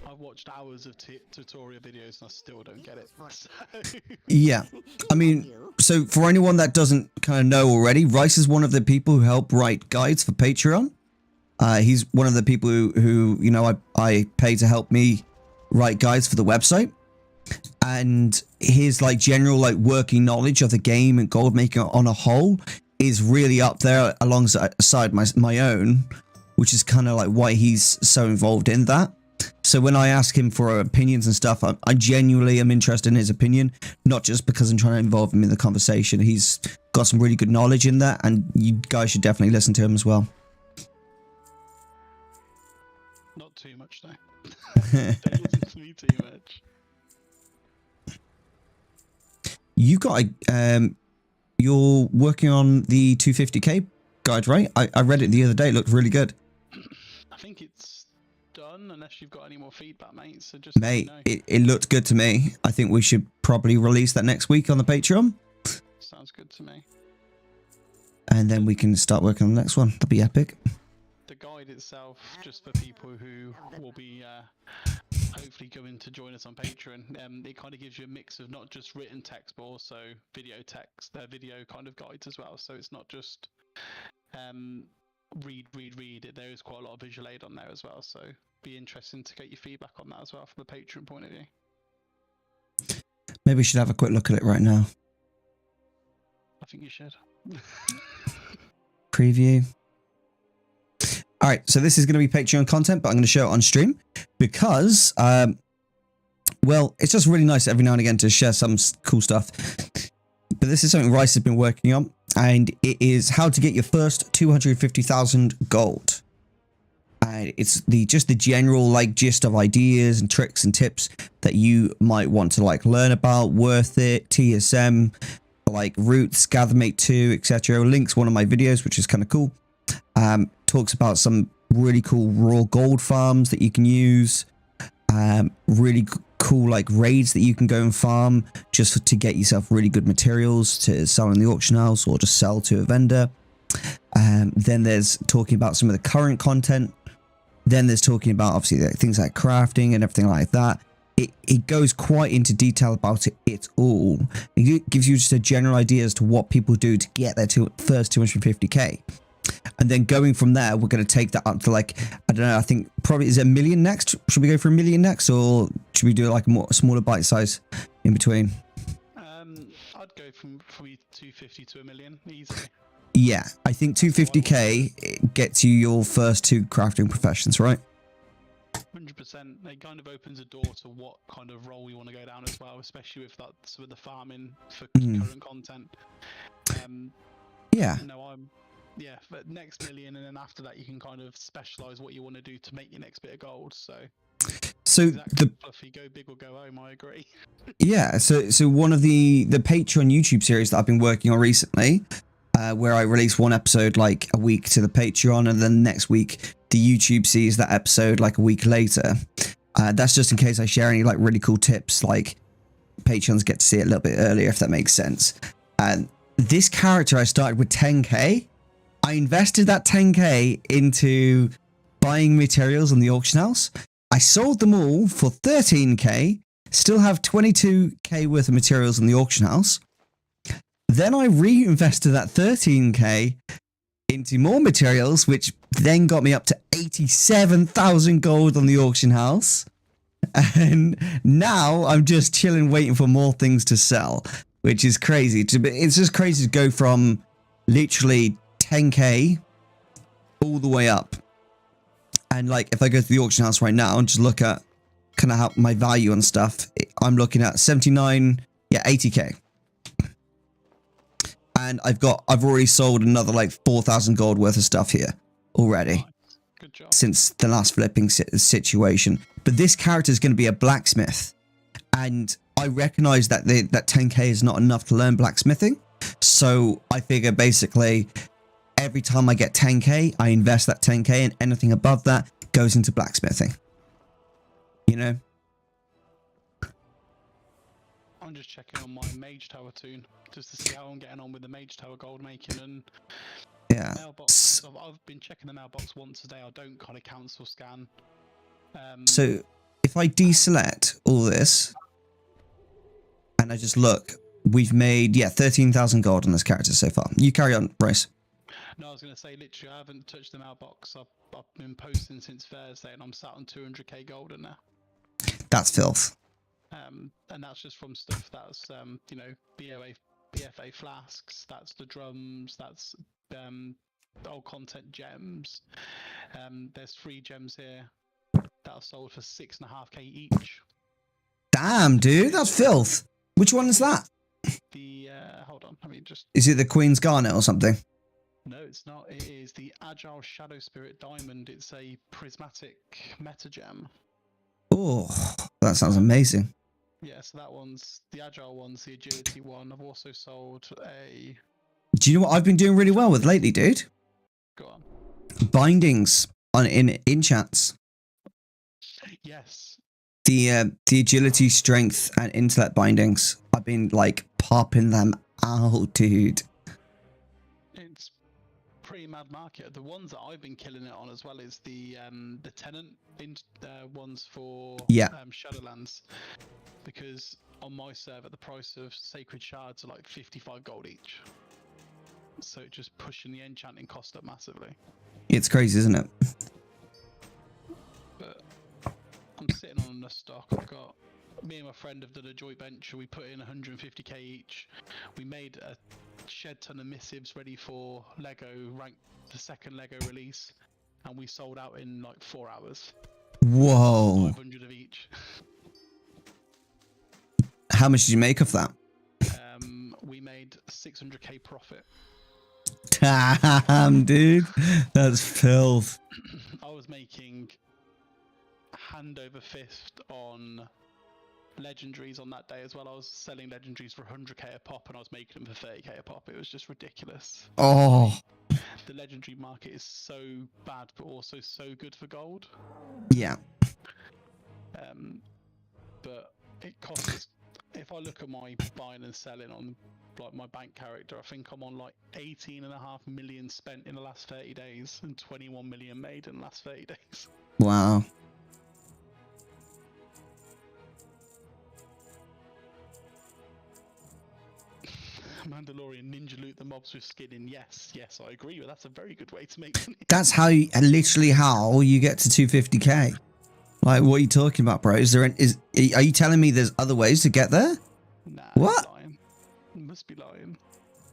I've watched hours of tutorial videos and I still don't get it. So. Yeah, I mean, so for anyone that doesn't kind of know already, Rice is one of the people who help write guides for Patreon. He's one of the people who you know, I pay to help me write guides for the website. And his like general like working knowledge of the game and gold making on a whole is really up there alongside my own, which is kind of like why he's so involved in that. So when I ask him for opinions and stuff, I genuinely am interested in his opinion, not just because I'm trying to involve him in the conversation. He's got some really good knowledge in that, and you guys should definitely listen to him as well. Not too much though. Don't listen to me too much. You've got you're working on the 250k guide, right? I read it the other day. It looked really good. I think it's done, unless you've got any more feedback, mate. So just Mate, let me know. it looked good to me. I think we should probably release that next week on the Patreon. Sounds good to me. And then we can start working on the next one. That'd be epic. The guide itself, just for people who will be hopefully going to join us on Patreon, it kind of gives you a mix of not just written text, but also video text, video kind of guides as well. So it's not just read. There is quite a lot of visual aid on there as well. So be interesting to get your feedback on that as well from the Patreon point of view. Maybe we should have a quick look at it right now. I think you should. Preview. All right, so this is going to be Patreon content, but I'm going to show it on stream because, well, it's just really nice every now and again to share some cool stuff. But this is something Rice has been working on, and it is how to get your first 250,000 gold. And it's just the general like gist of ideas and tricks and tips that you might want to like learn about. Worth it, TSM, like routes, Gathermate 2, etc. Links one of my videos, which is kind of cool. Talks about some really cool raw gold farms that you can use, really cool like raids that you can go and farm just to get yourself really good materials to sell in the auction house or just sell to a vendor. Then there's talking about some of the current content. Then there's talking about obviously things like crafting and everything like that. It goes quite into detail about it all. It gives you just a general idea as to what people do to get their first 250k. And then going from there, we're going to take that up to like, I don't know, I think probably, is it 1 million next? Should we go for 1 million next, or should we do like a smaller bite size in between? I'd go from 250 to 1 million easily. Yeah, I think 250k gets you your first 2 crafting professions, right? 100%. It kind of opens a door to what kind of role you want to go down as well, especially with that with the farming for current content. Yeah. Yeah, but next million, and then after that you can kind of specialize what you want to do to make your next bit of gold. So exactly, fluffy, go big or go home. I agree. Yeah, so one of the Patreon YouTube series that I've been working on recently, where I release one episode like a week to the Patreon, and then next week the YouTube sees that episode like a week later. That's just in case I share any like really cool tips, like Patreons get to see it a little bit earlier, if that makes sense. And this character I started with 10k. I invested that 10k into buying materials on the auction house. I sold them all for 13k. Still have 22k worth of materials on the auction house. Then I reinvested that 13k into more materials, which then got me up to 87,000 gold on the auction house. And now I'm just chilling, waiting for more things to sell, which is crazy. It's just crazy to go from literally 10k all the way up. And like, if I go to the auction house right now and just look at kind of how my value and stuff, I'm looking at 79, yeah, 80k. And I've already sold another like 4,000 gold worth of stuff here already. Nice. Good job. Since the last flipping situation. But this character is going to be a blacksmith. And I recognize that that 10k is not enough to learn blacksmithing. So I figure basically every time I get 10k, I invest that 10k, and anything above that goes into blacksmithing. You know? I'm just checking on my Mage Tower tune just to see how I'm getting on with the Mage Tower gold making and Yeah. mailbox. I've been checking the mailbox once a day. I don't kind of cancel scan. So if I deselect all this and I just look, we've made, 13,000 gold on this character so far. You carry on, Bryce. No, I was going to say, literally, I haven't touched the mailbox. I've been posting since Thursday, and I'm sat on 200k gold in there. That's filth. And that's just from stuff that's, you know, BFA flasks, that's the drums, that's old content gems. There's 3 gems here that are sold for 6.5k each. Damn, dude, that's filth. Which one is that? Hold on, let me just... Is it the Queen's Garnet or something? No, it's not. It is the Agile Shadow Spirit Diamond. It's a prismatic meta gem. Oh, that sounds amazing. Yeah, so that one's the Agile one's the Agility one. I've also sold a... Do you know what I've been doing really well with lately, dude? Go on. Bindings in chats. Yes. The agility, strength, and intellect bindings. I've been like popping them out, dude. It's pretty mad market. The ones that I've been killing it on as well is the tenant ones for Shadowlands, because on my server the price of sacred shards are like 55 gold each. So it's just pushing the enchanting cost up massively. It's crazy, isn't it? But I'm sitting on enough stock. I've got, me and my friend have done a joint venture. We put in 150k each. We made a shed ton of missives ready for Lego the second Lego release, and we sold out in like 4 hours. Whoa. 500 of each. How much did you make of that? We made 600k profit. Damn, dude. That's filth. I was making hand over fist on legendaries on that day as well. I was selling legendaries for 100k a pop, and I was making them for 30k a pop. It was just ridiculous. Oh. The legendary market is so bad, but also so good for gold. Yeah. But it costs. If I look at my buying and selling on like my bank character, I think I'm on like 18.5 million spent in the last 30 days and 21 million made in the last 30 days. Wow. Mandalorian ninja loot the mobs with skin in. Yes, I agree with. That's a very good way to make money. That's how literally how you get to 250k. Like, what are you talking about, bro? Are you telling me there's other ways to get there? Nah, What? Lying. You must be lying.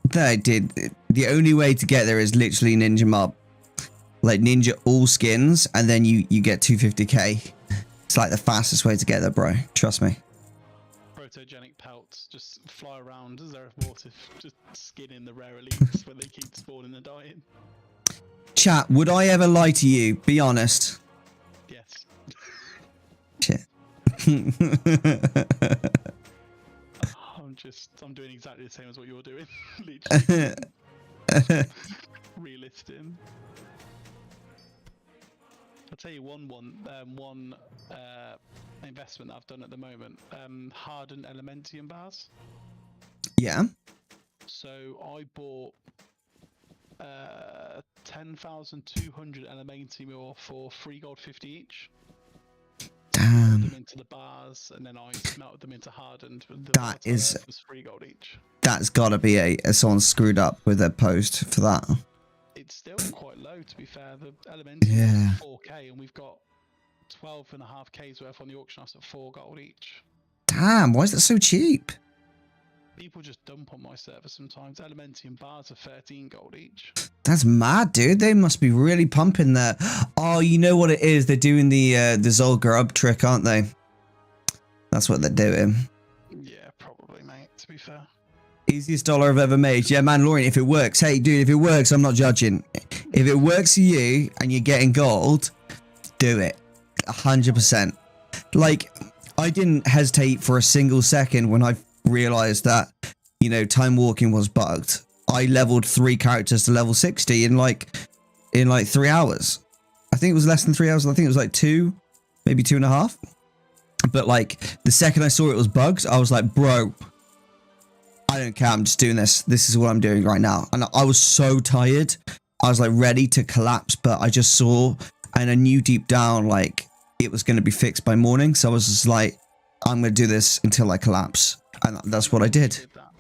They did. The only way to get there is literally ninja mob. Like ninja all skins, and then you get 250k. It's like the fastest way to get there, bro. Trust me. Protogenic pelts just fly around as Zereth Mortis, just skinning the rare elites when they keep spawning and dying. Chat, would I ever lie to you? Be honest. Yes. Shit. I'm doing exactly the same as what you're doing. Literally. Relisting. I'll tell you one investment that I've done at the moment. Hardened Elementium bars. Yeah. So I bought 10,200 Elementi ore for 3 gold 50 each. Damn. Them into the bars, and then I smelted them into hardened. The That volatile is- earth was 3 gold each. That's got to be a someone screwed up with their post for that. It's still quite low, to be fair. The Elementi Yeah. was 4k, and we've got 12.5k's worth on the auction house at 4 gold each. Damn, why is that so cheap? People just dump on my server sometimes. Elementi and bars are 13 gold each. That's mad, dude. They must be really pumping there. Oh, you know what it is? They're doing the Zolgar up trick, aren't they? That's what they're doing. Yeah, probably, mate, to be fair. Easiest dollar I've ever made. Yeah, Mandalorian, if it works. Hey, dude, if it works, I'm not judging. If it works for you and you're getting gold, do it. 100%. Like, I didn't hesitate for a single second when I realized that, you know, time walking was bugged. I leveled 3 characters to level 60 in like 3 hours. I think it was less than 3 hours. I think it was like 2, maybe 2.5. But like the second I saw it was bugged, I was like, bro, I don't care. I'm just doing this. This is what I'm doing right now. And I was so tired. I was like ready to collapse, but I just saw and I knew deep down like it was going to be fixed by morning. So I was just like, I'm going to do this until I collapse. And that's what I did. That.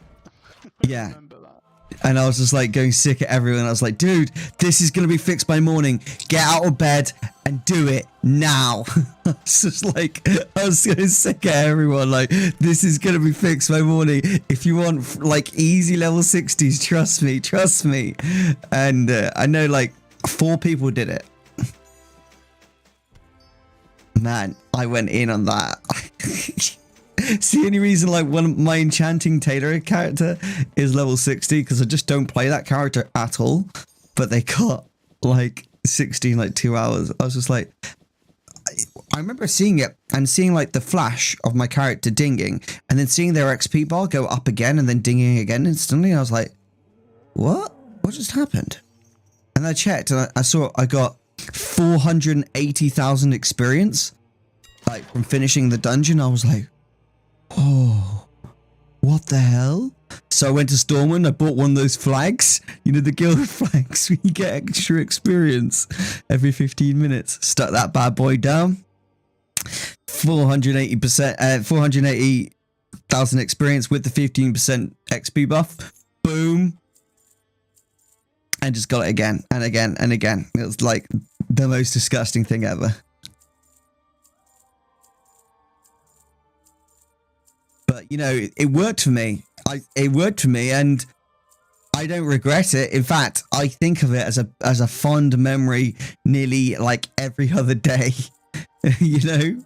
Yeah. Remember that. And I was just like going sick at everyone. I was like, dude, this is going to be fixed by morning. Get out of bed and do it now. I was just like, I was going sick at everyone. Like, this is going to be fixed by morning. If you want like easy level 60s, trust me. And I know like 4 people did it. Man, I went in on that. It's the only reason like one of my enchanting tailor character is level 60 because I just don't play that character at all. But they got like 60 in like 2 hours. I was just like, I remember seeing it and seeing like the flash of my character dinging and then seeing their XP bar go up again and then dinging again instantly. I was like, what just happened? And I checked and I saw I got 480,000 experience like from finishing the dungeon. I was like, oh, what the hell? So I went to Stormwind. I bought one of those flags, you know, the guild flags where you get extra experience every 15 minutes. Stuck that bad boy down. 480,000 experience with the 15% XP buff. Boom. And just got it again and again and again. It was like the most disgusting thing ever. But, you know, it worked for me. It worked for me and I don't regret it. In fact, I think of it as a fond memory nearly like every other day, you know?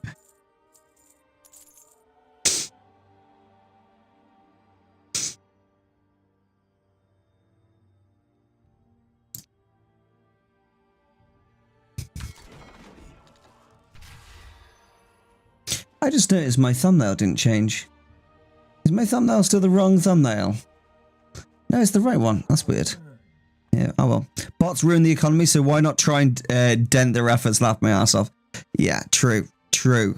I just noticed my thumbnail didn't change. Is my thumbnail still the wrong thumbnail? No, it's the right one. That's weird. Yeah, oh well. Bots ruin the economy, so why not try and dent their efforts, laugh my ass off. Yeah, true. To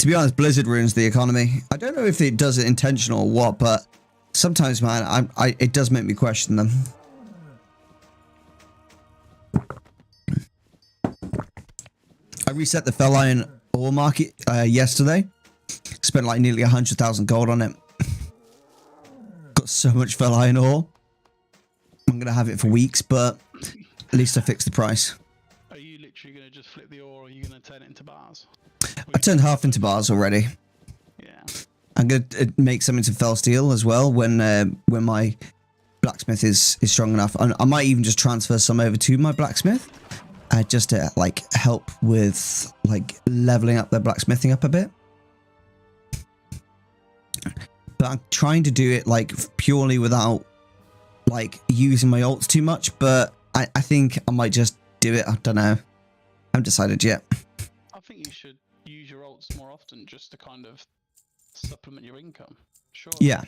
be honest, Blizzard ruins the economy. I don't know if it does it intentional or what, but sometimes, man, it does make me question them. I reset the Fell Iron ore market yesterday. Spent like nearly 100,000 gold on it. Got so much Fell Iron ore. I'm going to have it for weeks, but at least I fixed the price. Are you literally going to just flip the ore or are you going to turn it into bars? I turned half into bars already. Yeah. I'm going to make some into Fell Steel as well when my blacksmith is strong enough. I might even just transfer some over to my blacksmith. Just to like help with like leveling up their blacksmithing up a bit. But I'm trying to do it like purely without like using my ults too much. But I think I might just do it. I don't know. I haven't decided yet. I think you should use your ults more often just to kind of supplement your income. Sure. Yeah.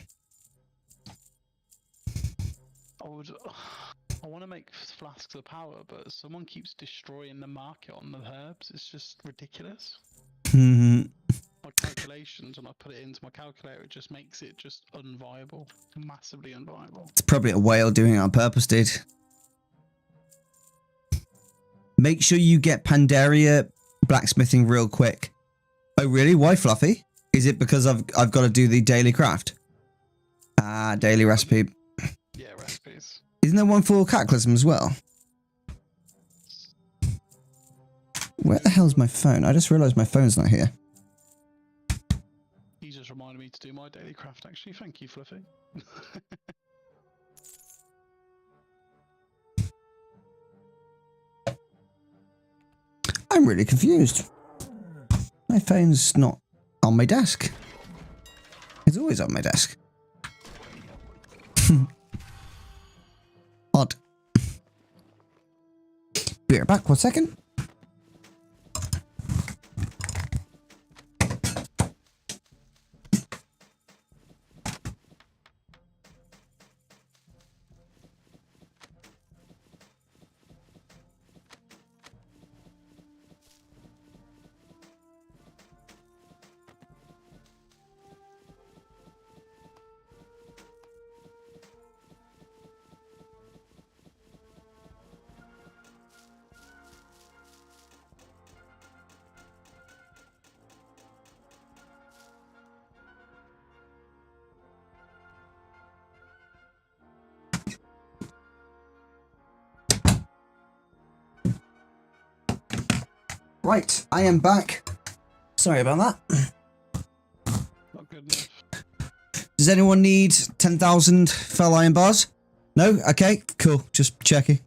I want to make flasks of power, but someone keeps destroying the market on the herbs. It's just ridiculous. Mm-hmm. Like calculations, and I put it into my calculator, it just makes it just unviable, massively unviable. It's probably a whale doing it on purpose, dude. Make sure you get Pandaria blacksmithing real quick. Oh, really? Why, Fluffy? Is it because I've got to do the daily craft? Ah, daily recipe. Yeah, recipes. Isn't there one for Cataclysm as well? Where the hell's my phone? I just realised my phone's not here. He just reminded me to do my daily craft, actually. Thank you, Fluffy. I'm really confused. My phone's not on my desk. It's always on my desk. Odd. Be right back, 1 second. Right, I am back. Sorry about that. Not good enough. Does anyone need 10,000 fell iron bars? No? Okay, cool. Just checking.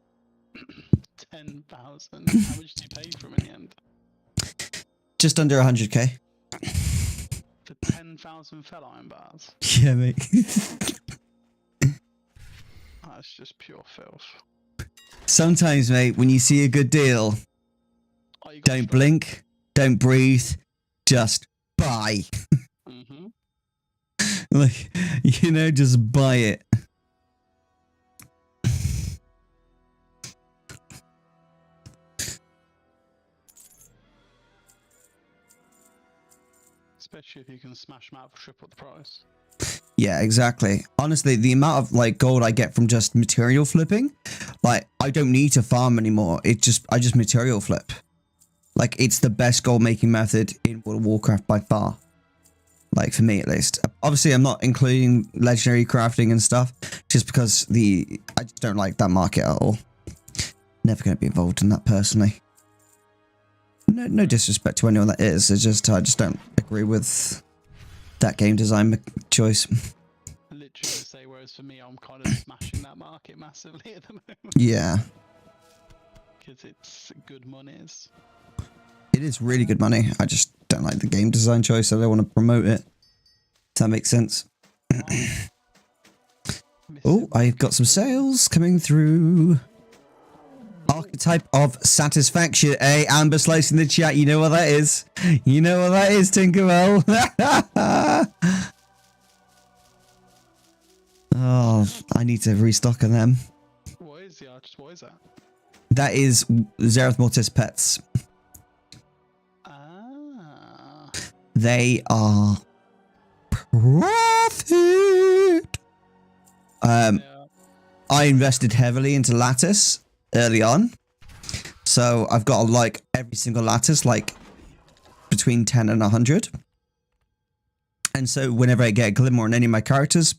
10,000. How much did you pay for him in the end? Just under 100k. For 10,000 fell iron bars? Yeah, mate. That's just pure filth. Sometimes, mate, when you see a good deal, Oh, you got don't straight- blink, don't breathe, just buy. Mhm. Like, you know, just buy it. Especially if you can smash them out for triple the price. Yeah, exactly. Honestly, the amount of like gold I get from just material flipping, like I don't need to farm anymore. I just material flip. Like it's the best gold making method in World of Warcraft by far. Like for me at least. Obviously, I'm not including legendary crafting and stuff, just because I just don't like that market at all. Never going to be involved in that personally. No disrespect to anyone that is. It's just I just don't agree with that game design choice. Literally to say, whereas for me, I'm kind of smashing that market massively at the moment. Yeah, Because it's good monies. it is really good money. I just don't like the game design choice. I don't want to promote it. Does that make sense? Oh, I've got some sales coming through. Archetype of satisfaction, eh? Amber Slice in the chat. You know what that is. You know what that is, Tinkerbell. Oh, I need to restock on them. What is the artist? What is that? That is Zereth Mortis pets. Ah. They are profit. Yeah. I invested heavily into lattice early on, so I've got like every single lattice like between 10 and 100, and so whenever I get a glimmer on any of my characters,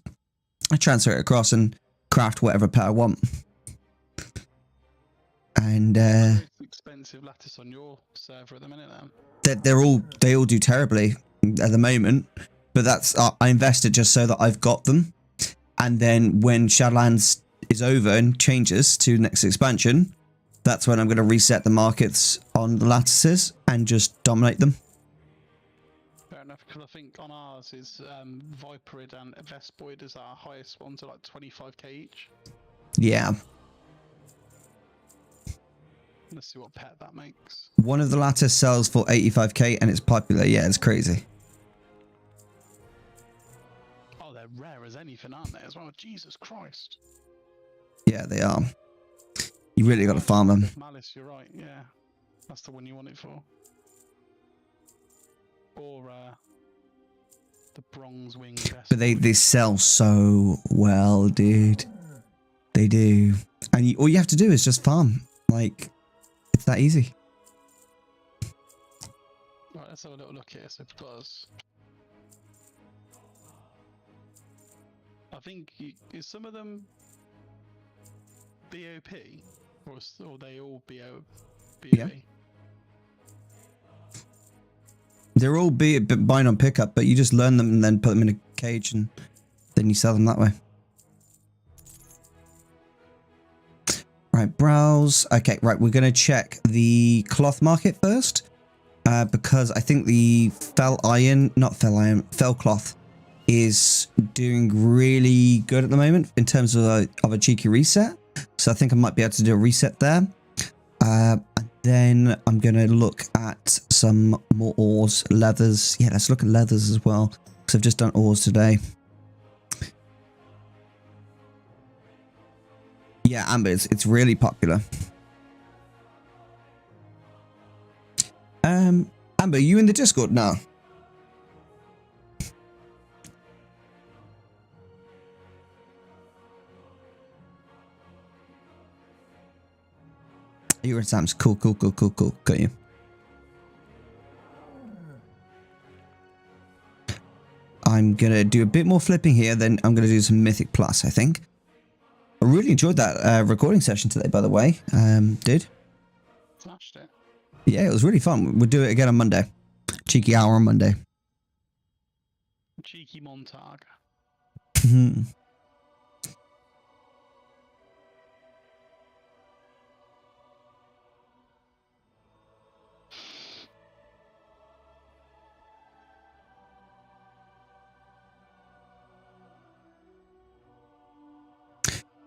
I transfer it across and craft whatever pet I want. And It's expensive lattice on your server at the minute, then. they all do terribly at the moment, but that's I invested just so that I've got them, and then when Shadowlands is over and changes to next expansion, that's when I'm going to reset the markets on the lattices and just dominate them. Fair enough, because I think on ours is Viperid and Vespoid is our highest ones are like 25k each. Yeah, Let's see what pet that makes. one of the lattice sells for 85k and it's popular. Yeah, it's crazy. Oh, they're rare as anything, aren't they? As well, Jesus Christ. Yeah, they are. You really got to farm them. Malice, you're right. Yeah, that's the one you want it for. Or the bronze wing best. But they sell so well, dude. They do. And all you have to do is just farm. Like, it's that easy. Right, let's have a little look here. So plus, I think is some of them BOP or they all BOP? Yeah. They're all buying on pickup, but you just learn them and then put them in a cage and then you sell them that way. Right, browse. Okay, right, we're going to check the cloth market first. Because I think the fell cloth is doing really good at the moment in terms of a cheeky reset. So I think I might be able to do a reset there. And then I'm going to look at some more ores, leathers. Yeah, let's look at leathers as well, because I've just done ores today. Yeah, Amber, it's really popular. Amber, you in the Discord now? You're in Sam's. Cool. Got you. I'm gonna do a bit more flipping here, then I'm gonna do some Mythic Plus, I think. I really enjoyed that recording session today, by the way. Did? Smashed it. Yeah, it was really fun. We'll do it again on Monday. Cheeky hour on Monday. Cheeky Montag.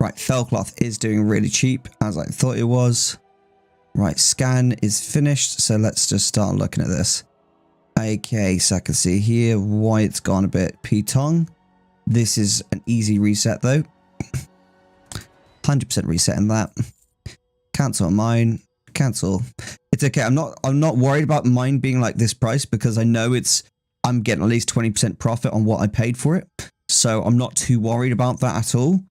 Right, Fellcloth is doing really cheap, as I thought it was. Right, scan is finished, so let's just start looking at this. Okay, so I can see here why it's gone a bit P-tong. This is an easy reset though. 100% resetting that. Cancel on mine. Cancel. It's okay. I'm not worried about mine being like this price because I know I'm getting at least 20% profit on what I paid for it. So I'm not too worried about that at all.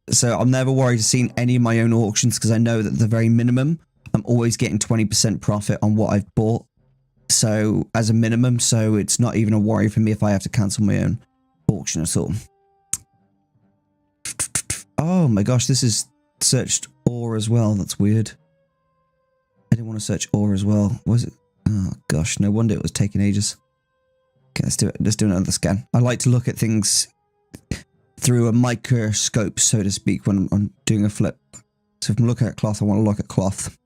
So I'm never worried seeing any of my own auctions because I know that at the very minimum, I'm always getting 20% profit on what I've bought. So as a minimum, so it's not even a worry for me if I have to cancel my own auction at all. Oh my gosh, this is searched ore as well. That's weird. I didn't want to search ore as well. Was it? Oh gosh, no wonder it was taking ages. Okay, let's do it. Let's do another scan. I like to look at things through a microscope, so to speak, when I'm doing a flip. So if I'm looking at cloth, I want to look at cloth.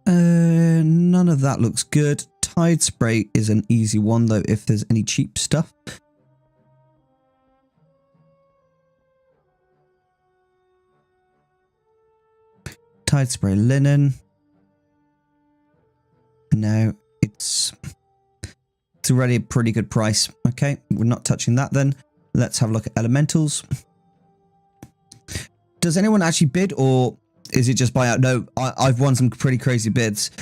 None of that looks good. Tide spray is an easy one, though, if there's any cheap stuff. Tide spray linen. No, it's already a pretty good price. Okay, we're not touching that then. Let's have a look at elementals. Does anyone actually bid, or is it just buyout? No, I've won some pretty crazy bids.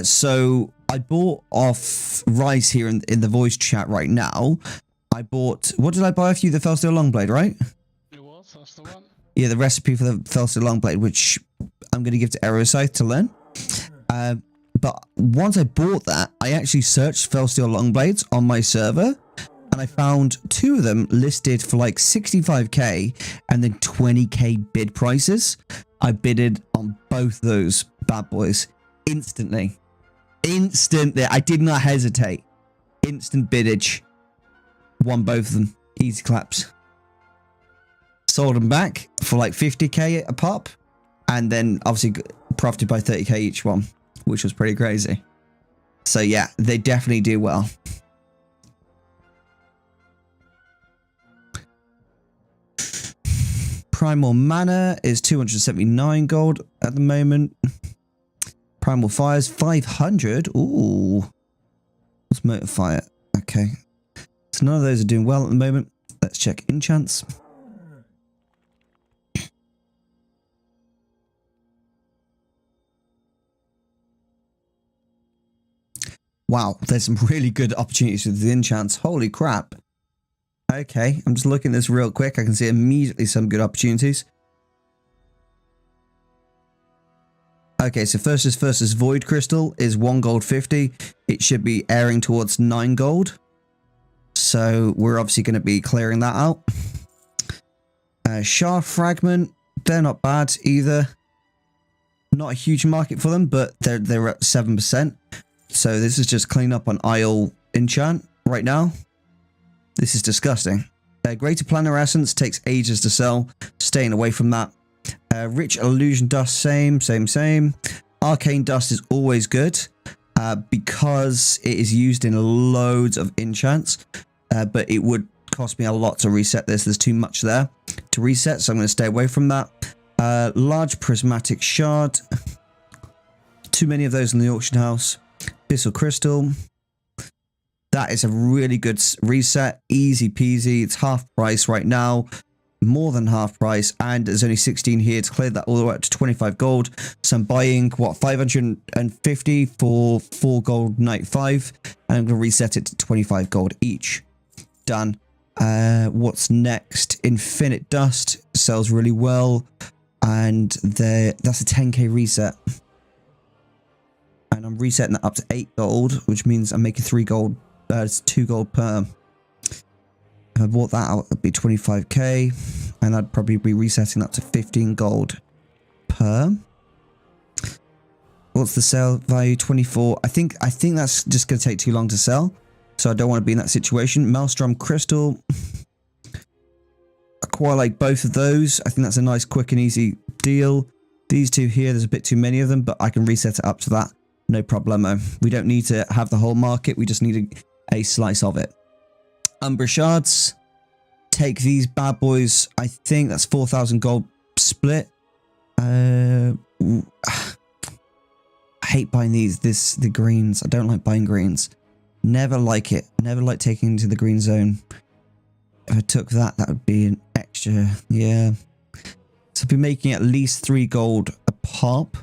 So I bought off Rise here in the voice chat right now. I bought, what did I buy off you? The Felsteel Longblade, right? It was, that's the one. Yeah, the recipe for the Felsteel Longblade, which I'm going to give to Erosium to learn. But once I bought that, I actually searched Felsteel Longblades on my server, and I found two of them listed for like 65k and then 20k bid prices. I bidded on both those bad boys instantly. Instantly. I did not hesitate. Instant biddage. Won both of them. Easy claps. Sold them back for like 50k a pop, and then obviously profited by 30k each one, which was pretty crazy. So yeah, they definitely do well. Primal Mana is 279 gold at the moment. Primal Fires 500. Ooh. Let's motify it. Okay. So none of those are doing well at the moment. Let's check enchants. Wow, there's some really good opportunities with the enchants. Holy crap. Okay, I'm just looking at this real quick. I can see immediately some good opportunities. Okay, so first is Void Crystal is 1 gold 50. It should be airing towards 9 gold. So we're obviously going to be clearing that out. Shard Fragment, they're not bad either. Not a huge market for them, but they're at 7%. So this is just clean up on Isle enchant right now. This is disgusting. Greater Planar Essence takes ages to sell. Staying away from that. Rich Illusion Dust, same. Arcane Dust is always good because it is used in loads of enchants. But it would cost me a lot to reset this. There's too much there to reset, so I'm going to stay away from that. Large Prismatic Shard. Too many of those in the auction house. Abyssal Crystal. That is a really good reset. Easy peasy. It's half price right now. More than half price. And there's only 16 here to clear that all the way up to 25 gold. So I'm buying, what, 550 for 4 gold night 5. And I'm going to reset it to 25 gold each. Done. What's next? Infinite Dust sells really well. And that's a 10k reset. And I'm resetting that up to 8 gold, which means I'm making 3 gold. It's 2 gold per. If I bought that out, it'd be 25k, and I'd probably be resetting that to 15 gold per. What's the sale value? 24. I think that's just going to take too long to sell, so I don't want to be in that situation. Maelstrom Crystal. I quite like both of those. I think that's a nice, quick and easy deal. These two here, there's a bit too many of them, but I can reset it up to that. No problemo. We don't need to have the whole market. We just need a slice of it. Umbra Shards. Take these bad boys. I think that's 4,000 gold split. I hate buying the greens. I don't like buying greens. Never like it. Never like taking into the green zone. If I took that, that would be an extra. Yeah. So I'll be making at least 3 gold a pop.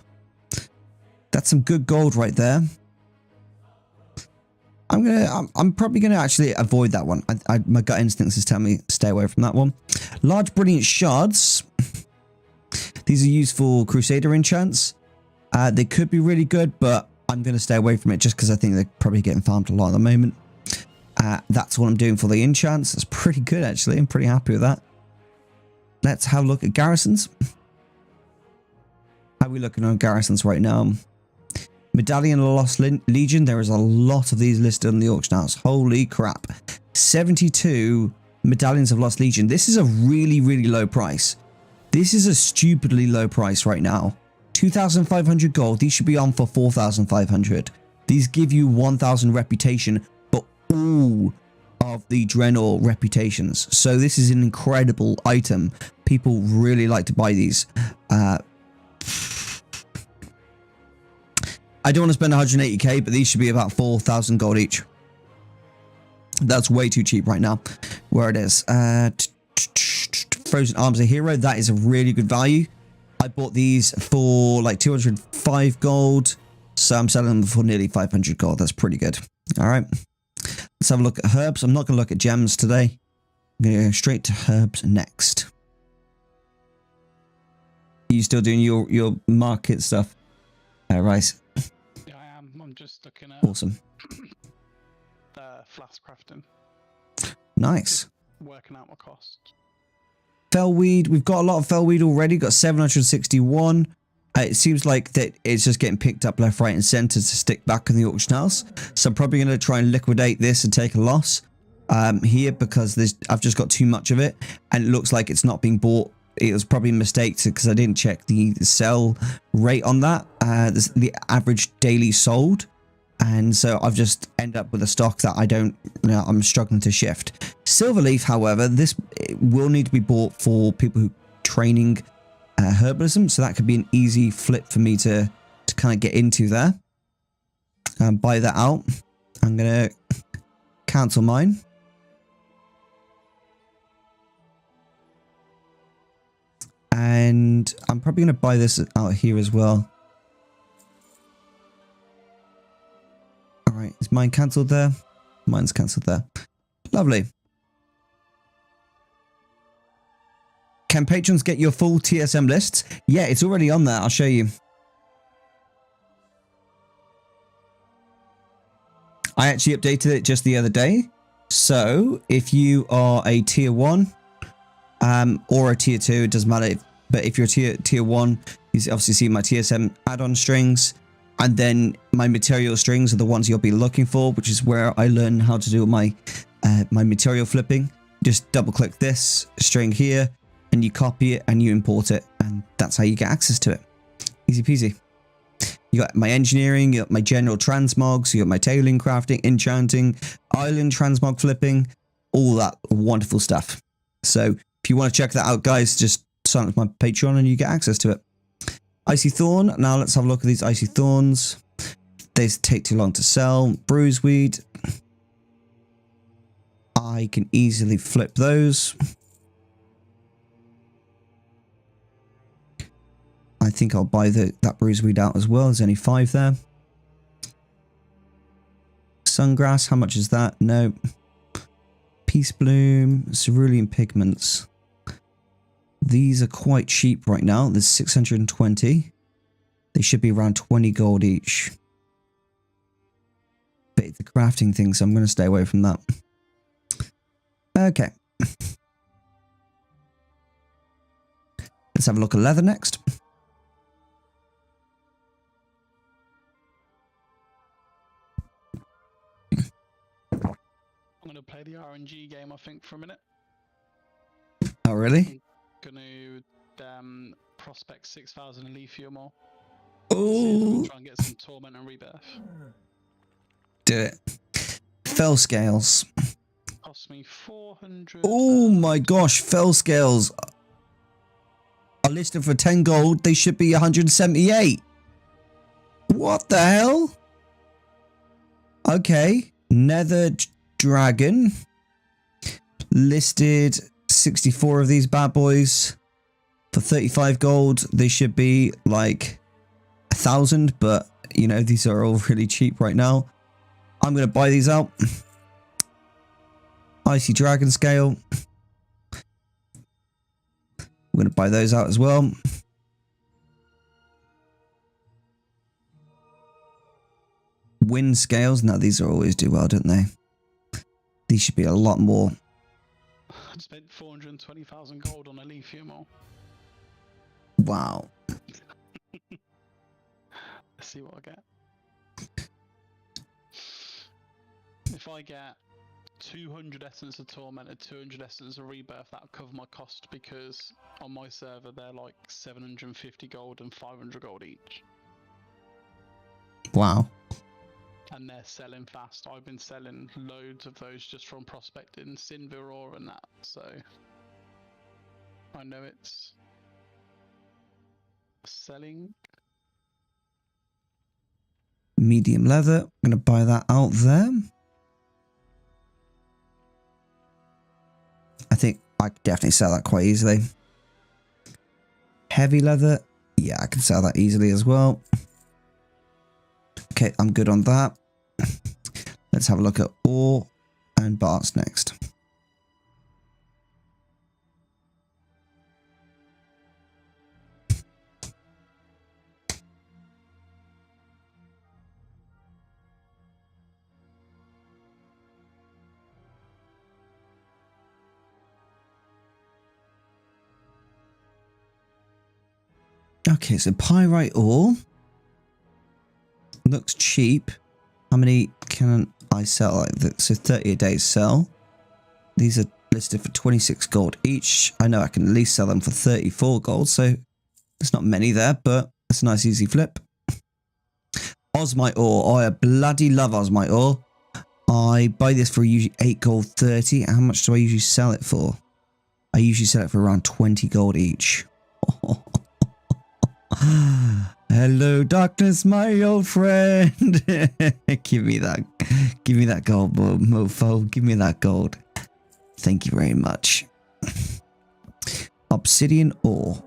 That's some good gold right there. I'm probably gonna actually avoid that one. My gut instincts is telling me stay away from that one. Large Brilliant Shards. These are useful Crusader enchants. They could be really good, but I'm gonna stay away from it just because I think they're probably getting farmed a lot at the moment. That's what I'm doing for the enchants. That's pretty good actually. I'm pretty happy with that. Let's have a look at garrisons. How are we looking on garrisons right now? Medallion of Lost Legion. There is a lot of these listed on the auction house. Holy crap. 72 Medallions of Lost Legion. This is a really, really low price. This is a stupidly low price right now. 2,500 gold. These should be on for 4,500. These give you 1,000 reputation for all of the Draenor reputations. So this is an incredible item. People really like to buy these. I don't want to spend 180k, but these should be about 4,000 gold each. That's way too cheap right now. Where it is. Frozen Arms of Hero. That is a really good value. I bought these for like 205 gold. So I'm selling them for nearly 500 gold. That's pretty good. All right. Let's have a look at herbs. I'm not going to look at gems today. I'm going to go straight to herbs next. Are you still doing your market stuff? Right. Yeah, I am. I'm just looking at Awesome. flask crafting. Nice. Working out my cost. Fellweed. We've got a lot of Fellweed already. Got 761. It seems like that it's just getting picked up left, right, and centre to stick back in the auction house. So I'm probably going to try and liquidate this and take a loss here because I've just got too much of it, and it looks like it's not being bought. It was probably a mistake because I didn't check the sell rate on that. The average daily sold. And so I've just ended up with a stock that I'm struggling to shift. Silverleaf, however, this will need to be bought for people who training herbalism. So that could be an easy flip for me to kind of get into there. Buy that out. I'm going to cancel mine. And I'm probably going to buy this out here as well. Alright, is mine cancelled there? Mine's cancelled there. Lovely. Can patrons get your full TSM lists? Yeah, it's already on there. I'll show you. I actually updated it just the other day. So if you are a tier 1 or a tier 2, it doesn't matter. But if you're tier 1, you obviously see my TSM add-on strings. And then my material strings are the ones you'll be looking for, which is where I learn how to do my my material flipping. Just double click this string here and you copy it and you import it. And that's how you get access to it. Easy peasy. You got my engineering, you got my general transmogs, you got my tailing, crafting, enchanting, island transmog flipping, all that wonderful stuff. So if you want to check that out, guys, just sign up to my Patreon and you get access to it. Icy Thorn. Now let's have a look at these Icy Thorns. They take too long to sell. Bruiseweed. I can easily flip those. I think I'll buy that Bruiseweed out as well. There's only 5 there. Sungrass. How much is that? No. Peace Bloom. Cerulean Pigments. These are quite cheap right now. There's 620. They should be around 20 gold each. But it's the crafting thing, so I'm going to stay away from that. Okay. Let's have a look at leather next. I'm going to play the RNG game, I think, for a minute. Oh, really? Going to prospect 6,000 lithium ore. Oh, Try and get some torment and rebirth. do it. Fell scales. Cost me 400. Oh my gosh, fell scales are listed for 10 gold. They should be 178. What the hell? Okay, Nether Dragon listed 64 of these bad boys for 35 gold. They should be like 1,000, but you know, these are all really cheap right now. I'm going to buy these out. Icy Dragon Scale. I'm going to buy those out as well. Wind Scales. Now, these are always do well, don't they? These should be a lot more. I spent 420,000 gold on a lithium ore. Wow. Let's see what I get. If I get 200 Essence of Torment and 200 Essence of Rebirth, that'll cover my cost, because on my server they're like 750 gold and 500 gold each. Wow. And they're selling fast. I've been selling loads of those just from prospecting Sinvir ore and that, so I know it's selling. Medium leather. I'm going to buy that out there. I think I could definitely sell that quite easily. Heavy leather. Yeah, I can sell that easily as well. Okay, I'm good on that. Let's have a look at ore and barts next. Okay, so pyrite ore looks cheap. How many can I sell like that? So 30 a day sell. These are listed for 26 gold each. I know I can at least sell them for 34 gold, so there's not many there, but it's a nice easy flip. Osmite ore. Oh, I bloody love Osmite ore. I buy this for usually 8 gold 30. How much do I usually sell it for? I usually sell it for around 20 gold each. Hello, darkness, my old friend. Give me that gold, mofo. Give me that gold. Thank you very much. Obsidian ore.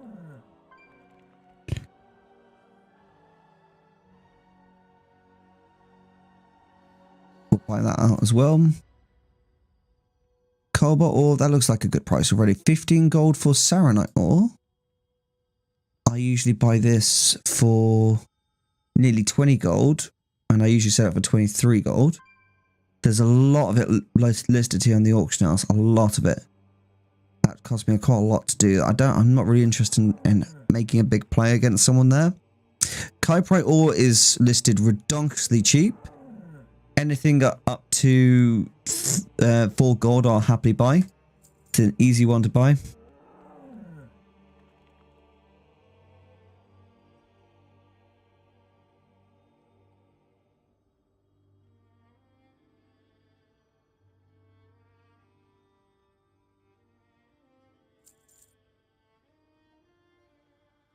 We'll buy that out as well. Cobalt ore, that looks like a good price already. 15 gold for Saronite ore. I usually buy this for nearly 20 gold, and I usually sell it for 23 gold. There's a lot of it listed here on the auction house, a lot of it. That cost me quite a lot to do. I'm not really interested in making a big play against someone there. Kyprite ore is listed redonkulously cheap. Anything up to 4 gold I'll happily buy. It's an easy one to buy.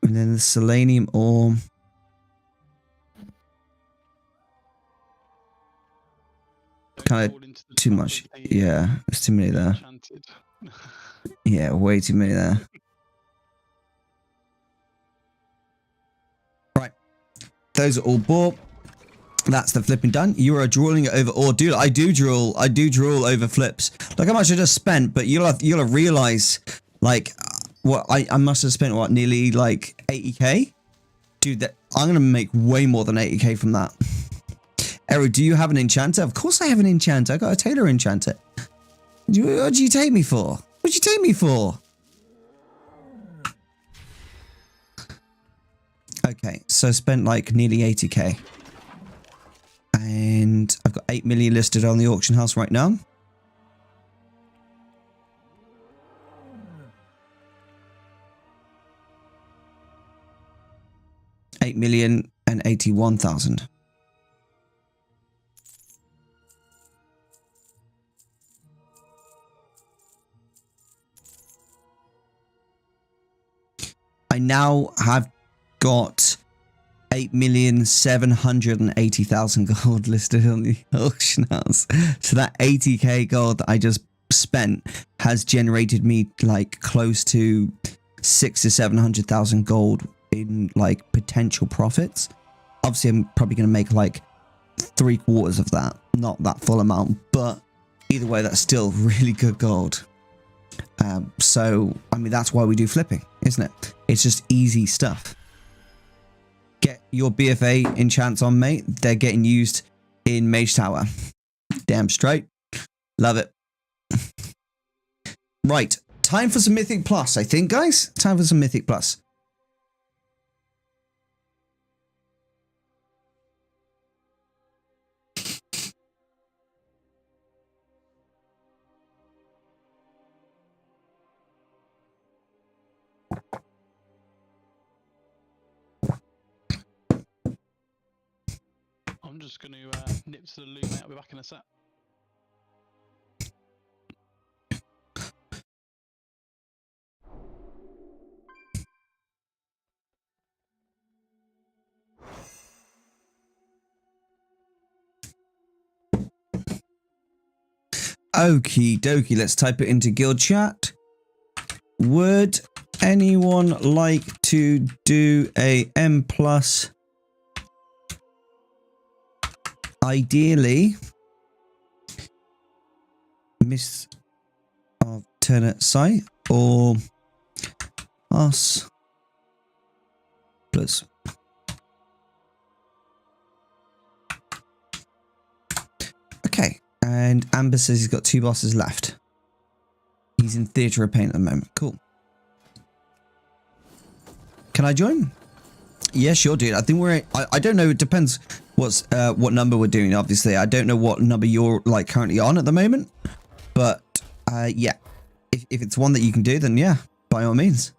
And then the selenium ore. Kind of too much. Yeah, there's too many there. Yeah, way too many there. Right. Those are all bought. That's the flipping done. You are drooling over ore. Dude, I do drool over flips. Look how much I just spent, but you'll have realize, like, what I must have spent, what, nearly like 80k? Dude, that I'm gonna make way more than 80k from that. Ero, do you have an enchanter? Of course I have an enchanter. I got a tailor enchanter. What did you take me for? What'd you take me for? Okay, so I spent like nearly 80k. And I've got 8 million listed on the auction house right now. $8,081,000. I now have got 8,780,000 gold listed on the auction house. So that 80k gold that I just spent has generated me like close to 600,000 to 700,000 gold in like potential profits. Obviously, I'm probably going to make like 3/4 of that, not that full amount, but either way, that's still really good gold. So, I mean, that's why we do flipping, isn't it? It's just easy stuff. Get your BFA enchants on, mate. They're getting used in Mage Tower. Damn straight. Love it. Right. Time for some Mythic Plus, I think, guys. Time for some Mythic Plus. I'm just going to nip to the loo, mate. I'll be back in a sec. Okie dokie, let's type it into guild chat. Would anyone like to do a M plus? Ideally, Miss alternate site or us plus. Okay, and Amber says he's got 2 bosses left. He's in Theatre of Pain at the moment. Cool. Can I join? Yeah, sure, dude. I think we're. I don't know. It depends what number we're doing. Obviously, I don't know what number you're like currently on at the moment. But yeah, if it's one that you can do, then yeah, by all means.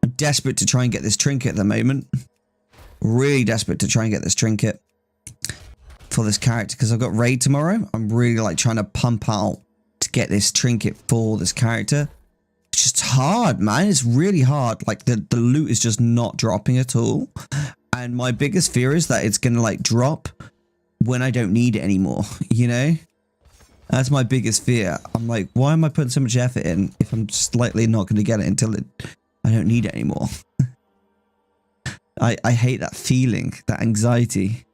I'm desperate to try and get this trinket at the moment. Really desperate to try and get this trinket for this character because I've got raid tomorrow. I'm really like trying to pump out to get this trinket for this character. It's just hard, man. It's really hard. Like the loot is just not dropping at all. And my biggest fear is that it's going to like drop when I don't need it anymore. You know, that's my biggest fear. I'm like, why am I putting so much effort in if I'm just likely not going to get it until I don't need it anymore? I hate that feeling, that anxiety.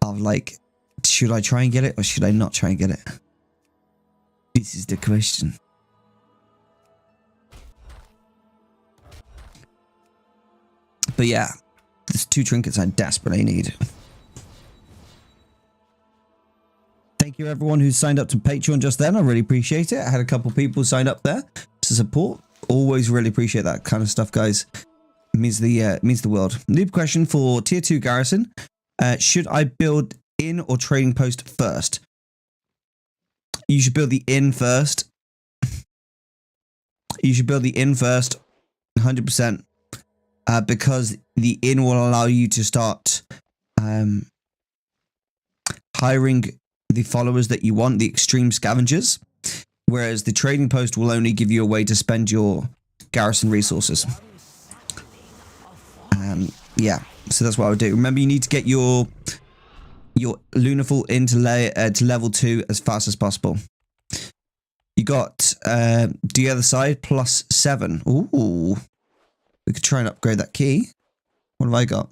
of like, should I try and get it or should I not try and get it? This is the question. But yeah, there's 2 trinkets I desperately need. Thank you everyone who signed up to Patreon just then. I really appreciate it. I had a couple people signed up there to support. Always really appreciate that kind of stuff, guys. It means the world. Noob question for tier 2 garrison. Should I build inn or trading post first? You should build the inn first. You should build the inn first, 100%, because the inn will allow you to start hiring the followers that you want, the extreme scavengers, whereas the trading post will only give you a way to spend your garrison resources. Yeah, so that's what I would do. Remember, you need to get your Lunarful into to level 2 as fast as possible. You got the other side +7. Ooh, we could try and upgrade that key. What have I got?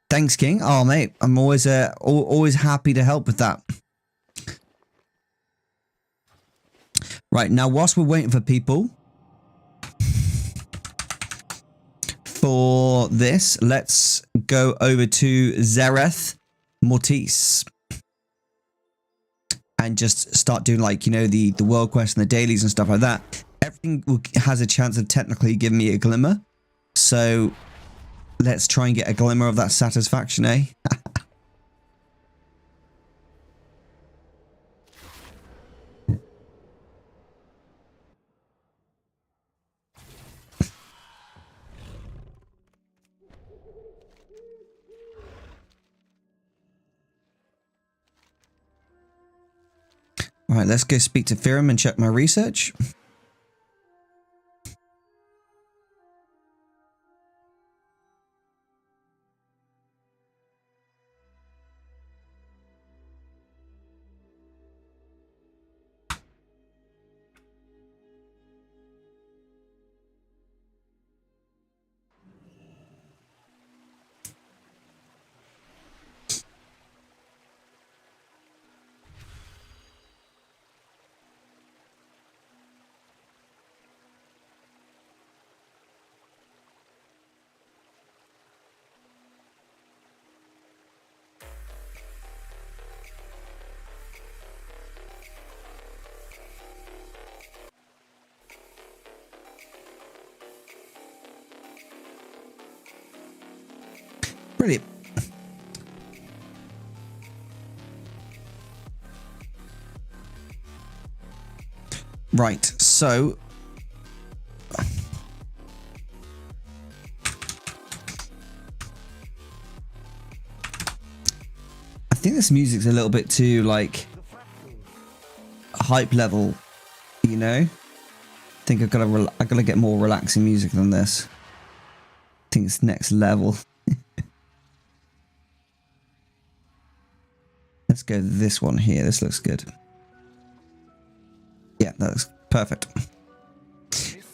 Thanks, King. Oh, mate, I'm always happy to help with that. Right, now whilst we're waiting for people for this, let's go over to Zereth Mortis and just start doing, like, you know, the world quest and the dailies and stuff like that. Everything has a chance of technically giving me a glimmer, so let's try and get a glimmer of that satisfaction, eh? All right, let's go speak to Firam and check my research. Brilliant. Right, so I think this music's a little bit too, like, hype level, you know? I think I gotta get more relaxing music than this. I think it's next level. Let's go this one here. This looks good. Yeah, that looks perfect.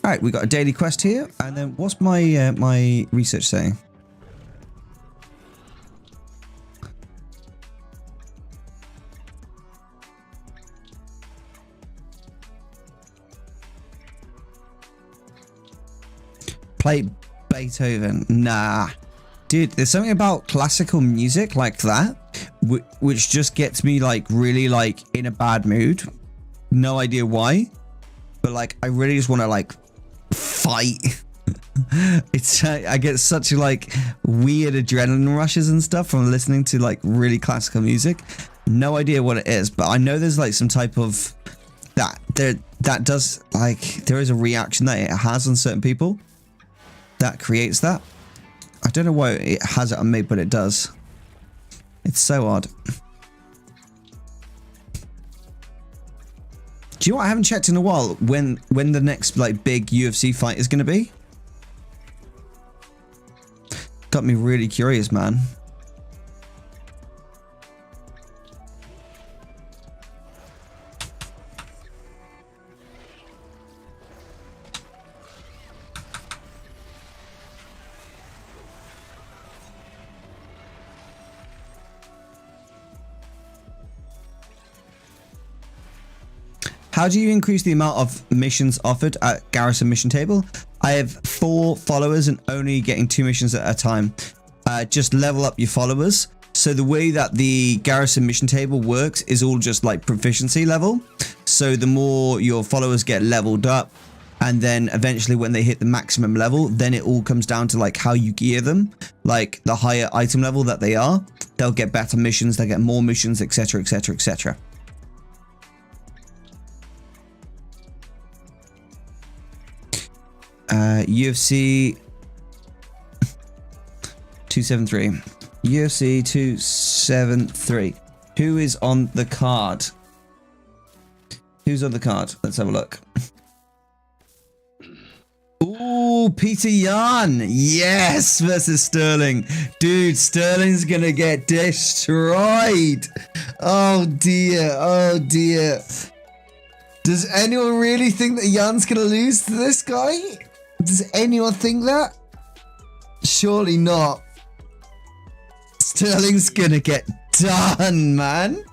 All right, we got a daily quest here, and then what's my my research saying? Play Beethoven. Nah. Dude, there's something about classical music like that which just gets me, like, really, like, in a bad mood. No idea why, but, like, I really just want to, like, fight. It's I get such, like, weird adrenaline rushes and stuff from listening to, like, really classical music. No idea what it is, but I know there's, like, some type of that does, like, there is a reaction that it has on certain people that creates that. I don't know why it has it on me, but it does. It's so odd. Do you know what? I haven't checked in a while when the next, like, big UFC fight is going to be. Got me really curious, man. how do you increase the amount of missions offered at Garrison Mission Table? I have 4 followers and only getting 2 missions at a time. Just level up your followers. So the way that the Garrison Mission Table works is all just like proficiency level. So the more your followers get leveled up, and then eventually when they hit the maximum level, then it all comes down to like how you gear them. Like the higher item level that they are, they'll get better missions, they'll get more missions, etc, etc, etc. UFC 273. UFC 273. Who is on the card? Who's on the card? Let's have a look. Ooh, Peter Yan. Yes, versus Sterling. Dude, Sterling's gonna get destroyed. Oh dear. Oh dear. Does anyone really think that Jan's gonna lose to this guy? Does anyone think that? Surely not. Sterling's gonna get done, man.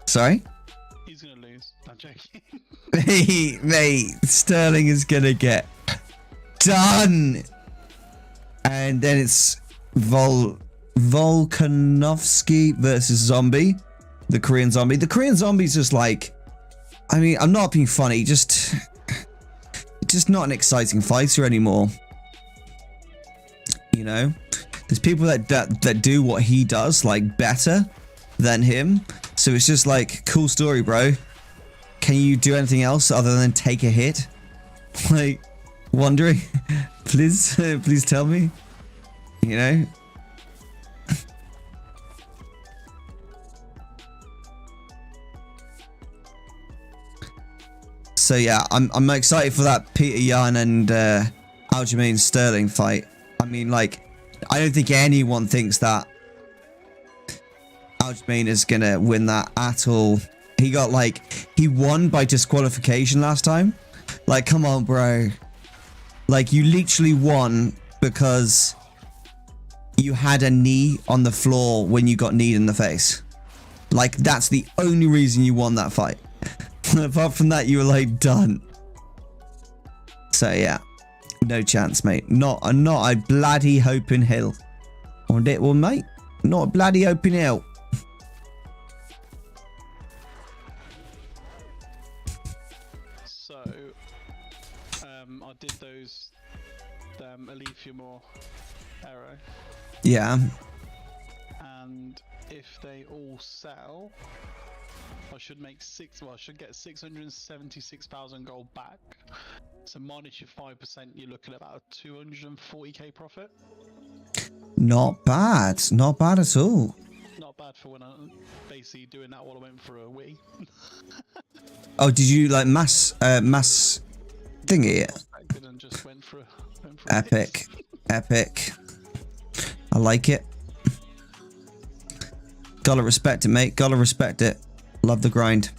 Sorry? He's gonna lose. I'm joking. Mate, Sterling is gonna get done. And then it's Volkanovski versus Zombie. The Korean Zombie. The Korean Zombie's just like, I mean, I'm not being funny, just not an exciting fighter anymore. You know? There's people that do what he does like better than him. So it's just like, cool story, bro. Can you do anything else other than take a hit? Like, wondering? Please, please tell me. You know? So yeah, I'm excited for that Peter Yan and Aljamain Sterling fight. I mean, like, I don't think anyone thinks that Aljamain is gonna win that at all. He got like, he won by disqualification last time. Like, come on, bro. Like, you literally won because you had a knee on the floor when you got kneed in the face. Like, that's the only reason you won that fight. Apart from that, you were like done. So yeah, no chance, mate. Not a bloody hope in hell. On that one, mate. Not a bloody hope in hell. So, I did those Elysium or Arrow, Yeah. and if they all sell, I should make I should get 676,000 gold back. So minus your 5%, you're looking at about a 240k profit. Not bad. Not bad at all. Not bad for when I'm basically doing that while I went for a Wii. Oh, did you like mass thingy it? And just went for a Epic. Epic. I like it. Gotta respect it, mate. Gotta respect it. Love the grind.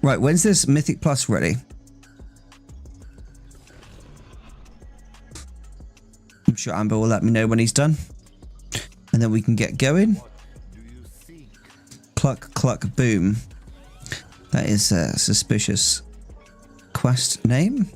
Right, when's this Mythic Plus ready? I'm sure Amber will let me know when he's done. And then we can get going. Cluck, cluck, boom. That is a suspicious quest name.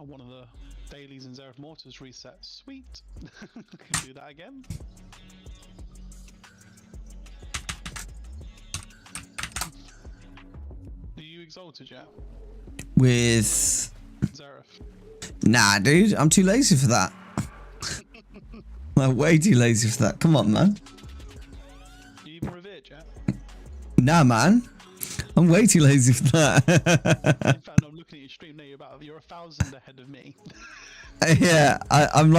One of the dailies in Zereth Mortis reset. Sweet. Can do that again. Are you exalted yet? With Zereth. nah, dude, I'm too lazy for that. I'm way too lazy for that. Come on, man. Nah, man. I'm way too lazy for that. In fact, I'm looking at your stream now. You're 1,000 ahead of me. Yeah, I'm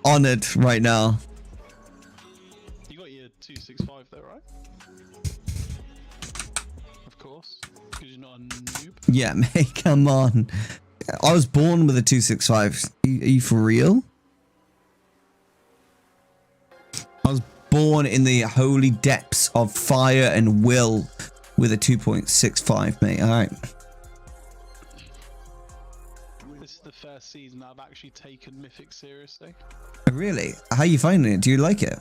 honored right now. You got your 265 though, right? Of course, because you're not a noob. Yeah, mate, come on. I was born with a 265. Are you for real? I was born in the holy depths of fire and will with a 2.65, mate. All right. This is the first season that I've actually taken Mythic seriously. Really? How are you finding it? Do you like it?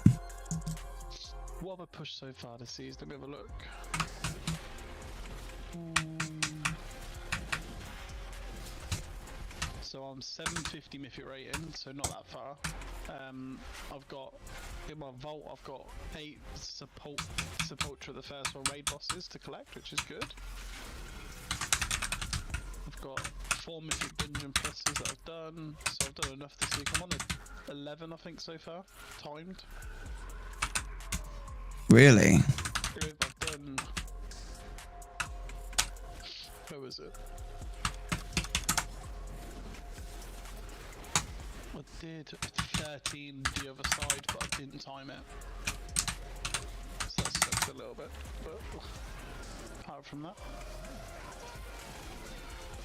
What have I pushed so far this season? Let me have a look. So I'm 750 Mythic rating, so not that far. I've got, in my vault, I've got 8 Sepultura, the first one, raid bosses to collect, which is good. I've got 4 Mythic Dungeon pluses that I've done, so I've done enough this week. I'm on the 11, I think, so far, timed. Really? I've done... Where was it? I did 13 the other side, but I didn't time it. So that sucked a little bit, but apart from that...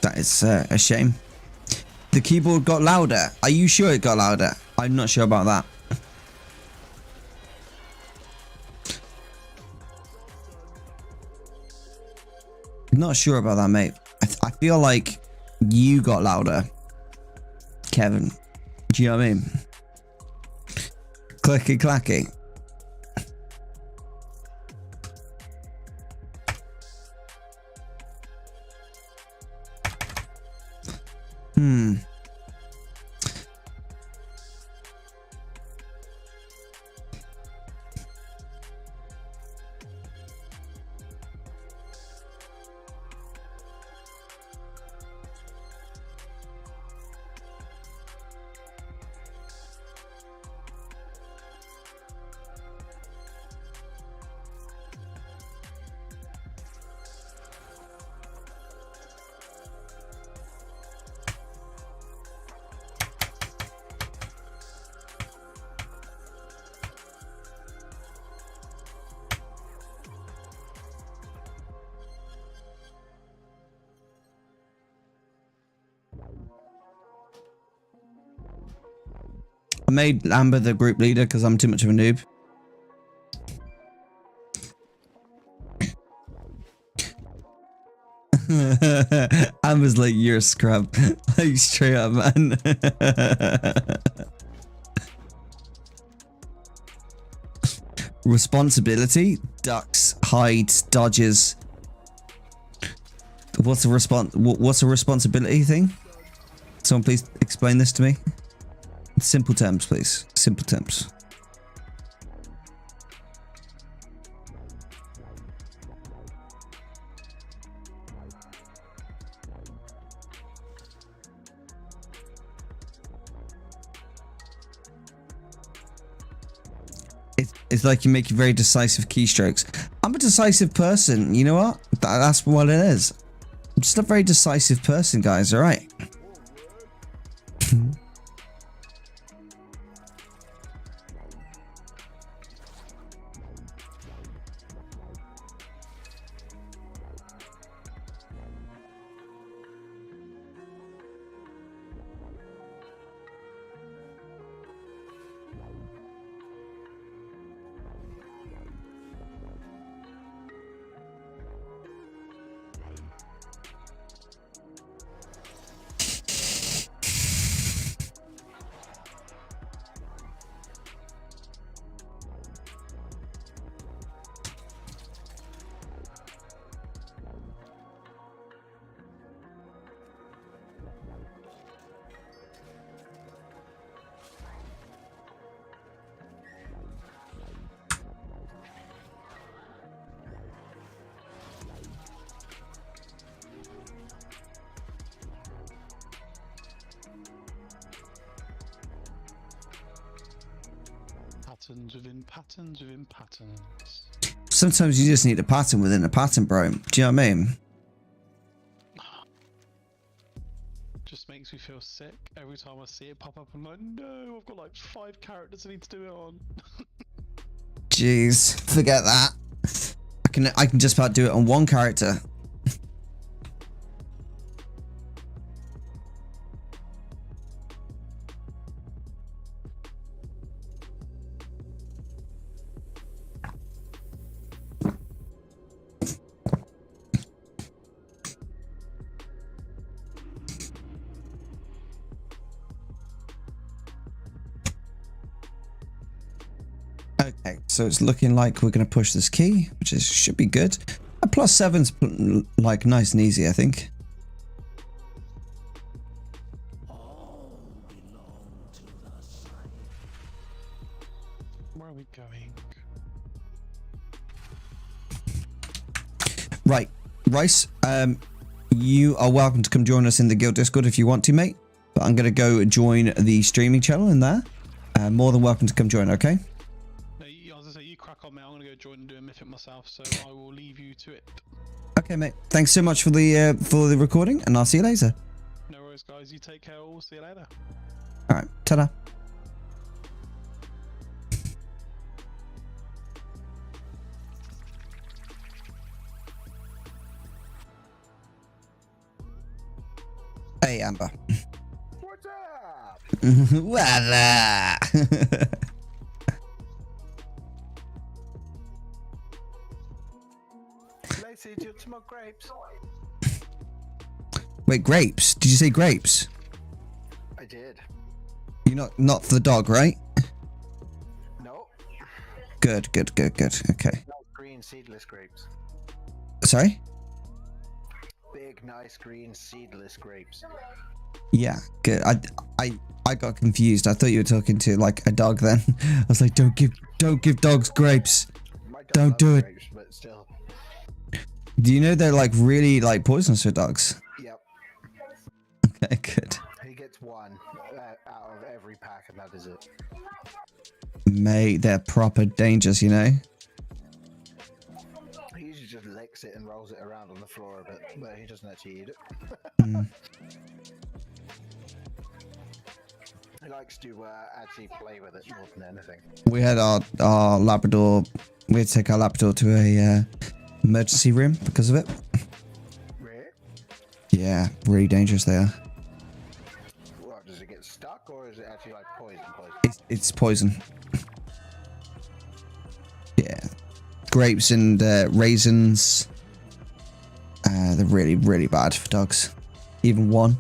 That is a shame. The keyboard got louder. Are you sure it got louder? I'm not sure about that. Not sure about that, mate. I feel like you got louder, Kevin. Do you know what I mean? Clicky clacky. I made Amber the group leader because I'm too much of a noob. Amber's like, you're a scrub. Like, straight up, man. Responsibility? Ducks, hides, dodges. What's a responsibility thing? Someone please explain this to me. Simple terms, please. Simple terms. It's like you make very decisive keystrokes. I'm a decisive person. You know what? That's what it is. I'm just a very decisive person, guys. All right. Patterns within patterns within patterns. Sometimes you just need a pattern within a pattern, bro. Do you know what I mean? Just makes me feel sick every time I see it pop up. I'm like, no, I've got like 5 characters I need to do it on. Jeez, forget that. I can just about do it on one character. Okay, so it's looking like we're going to push this key, which is should be good. A +7's like nice and easy, I think. Where are we going? Right, Rice, you are welcome to come join us in the guild Discord if you want to, mate. But I'm going to go join the streaming channel in there. More than welcome to come join, okay? No, I was gonna say, you crack on, mate. I'm gonna go join and do a mythic myself, so I will leave you to it. Okay, mate. Thanks so much for the recording, and I'll see you later. No worries, guys. You take care. We'll see you later. All right, ta-da. Hey, Amber. What's up? Voila. Lacey, do you want some more grapes? Wait, grapes? Did you say grapes? I did. You're not for the dog, right? No. Good. Okay. No green seedless grapes. Sorry? Big, nice green seedless grapes. Yeah, good. I got confused. I thought you were talking to like a dog then. I was like, don't give dogs grapes. My dog Don't loves do it. grapes, but still. Do you know they're like really like poisonous for dogs? Yep. Okay, good. He gets one out of every pack, and that is it. Mate, they're proper dangerous, you know? He usually just licks it and rolls it around on the floor a bit, but he doesn't actually eat it. Mm. He likes to actually play with it more than anything. We had our Labrador, we had to take our Labrador to a emergency room because of it. Really? Yeah, really dangerous they are. What, does it get stuck, or is it actually like poison? It's poison. Yeah. Grapes and raisins. They're really, really bad for dogs. Even one.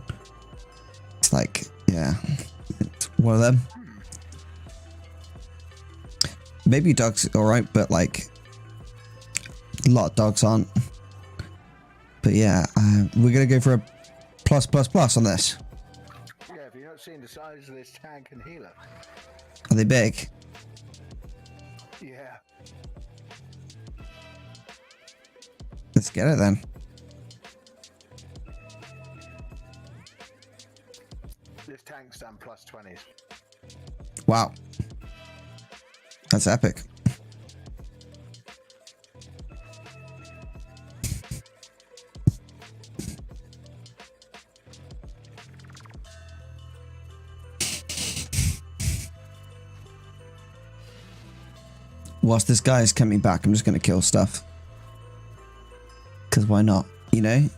It's like, yeah. It's one of them. Maybe dogs are alright, but like a lot of dogs aren't. But yeah, we're gonna go for a +++ on this. Yeah, have you not seen the size of this tank and healer? Are they big? Yeah. Let's get it then. This tank's done +20s. Wow. That's epic. Whilst this guy is coming back, I'm just going to kill stuff. Because why not? You know?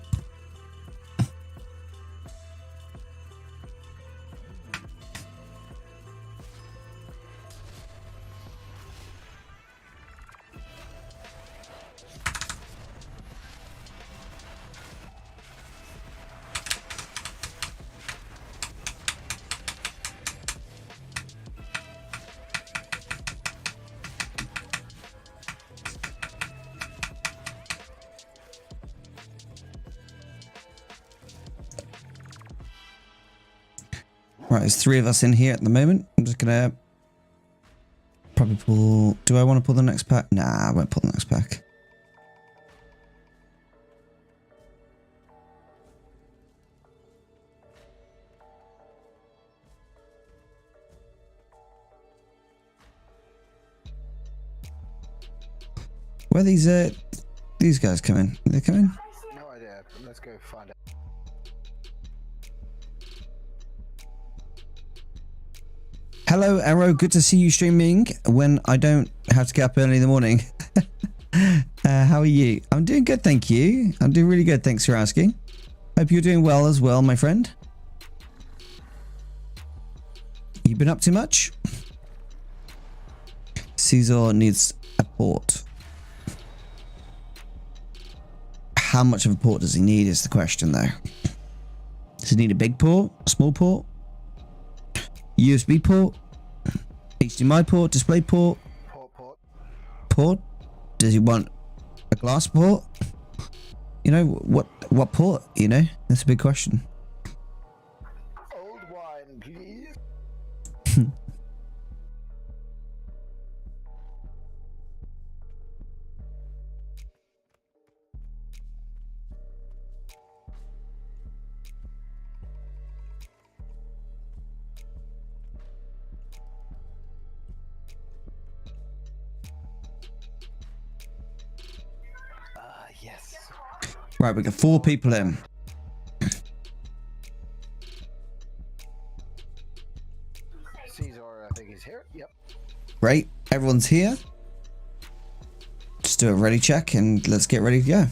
Right, there's 3 of us in here at the moment. I'm just gonna probably pull... Do I want to pull the next pack? Nah, I won't pull the next pack. Where are these guys coming? Are they coming? No idea. Let's go find out. Hello, Arrow. Good to see you streaming when I don't have to get up early in the morning. How are you? I'm doing good, thank you. I'm doing really good. Thanks for asking. Hope you're doing well as well, my friend. You been up too much? Caesar needs a port. How much of a port does he need is the question, though. Does he need a big port? A small port? USB port? HDMI port? Display port? Port? Does he want a glass port? You know, what port, you know? That's a big question. Old wine, please. Yes. Right, we got 4 people in. Caesar, I think he's here. Yep. Great, everyone's here. Just do a ready check and let's get ready to go.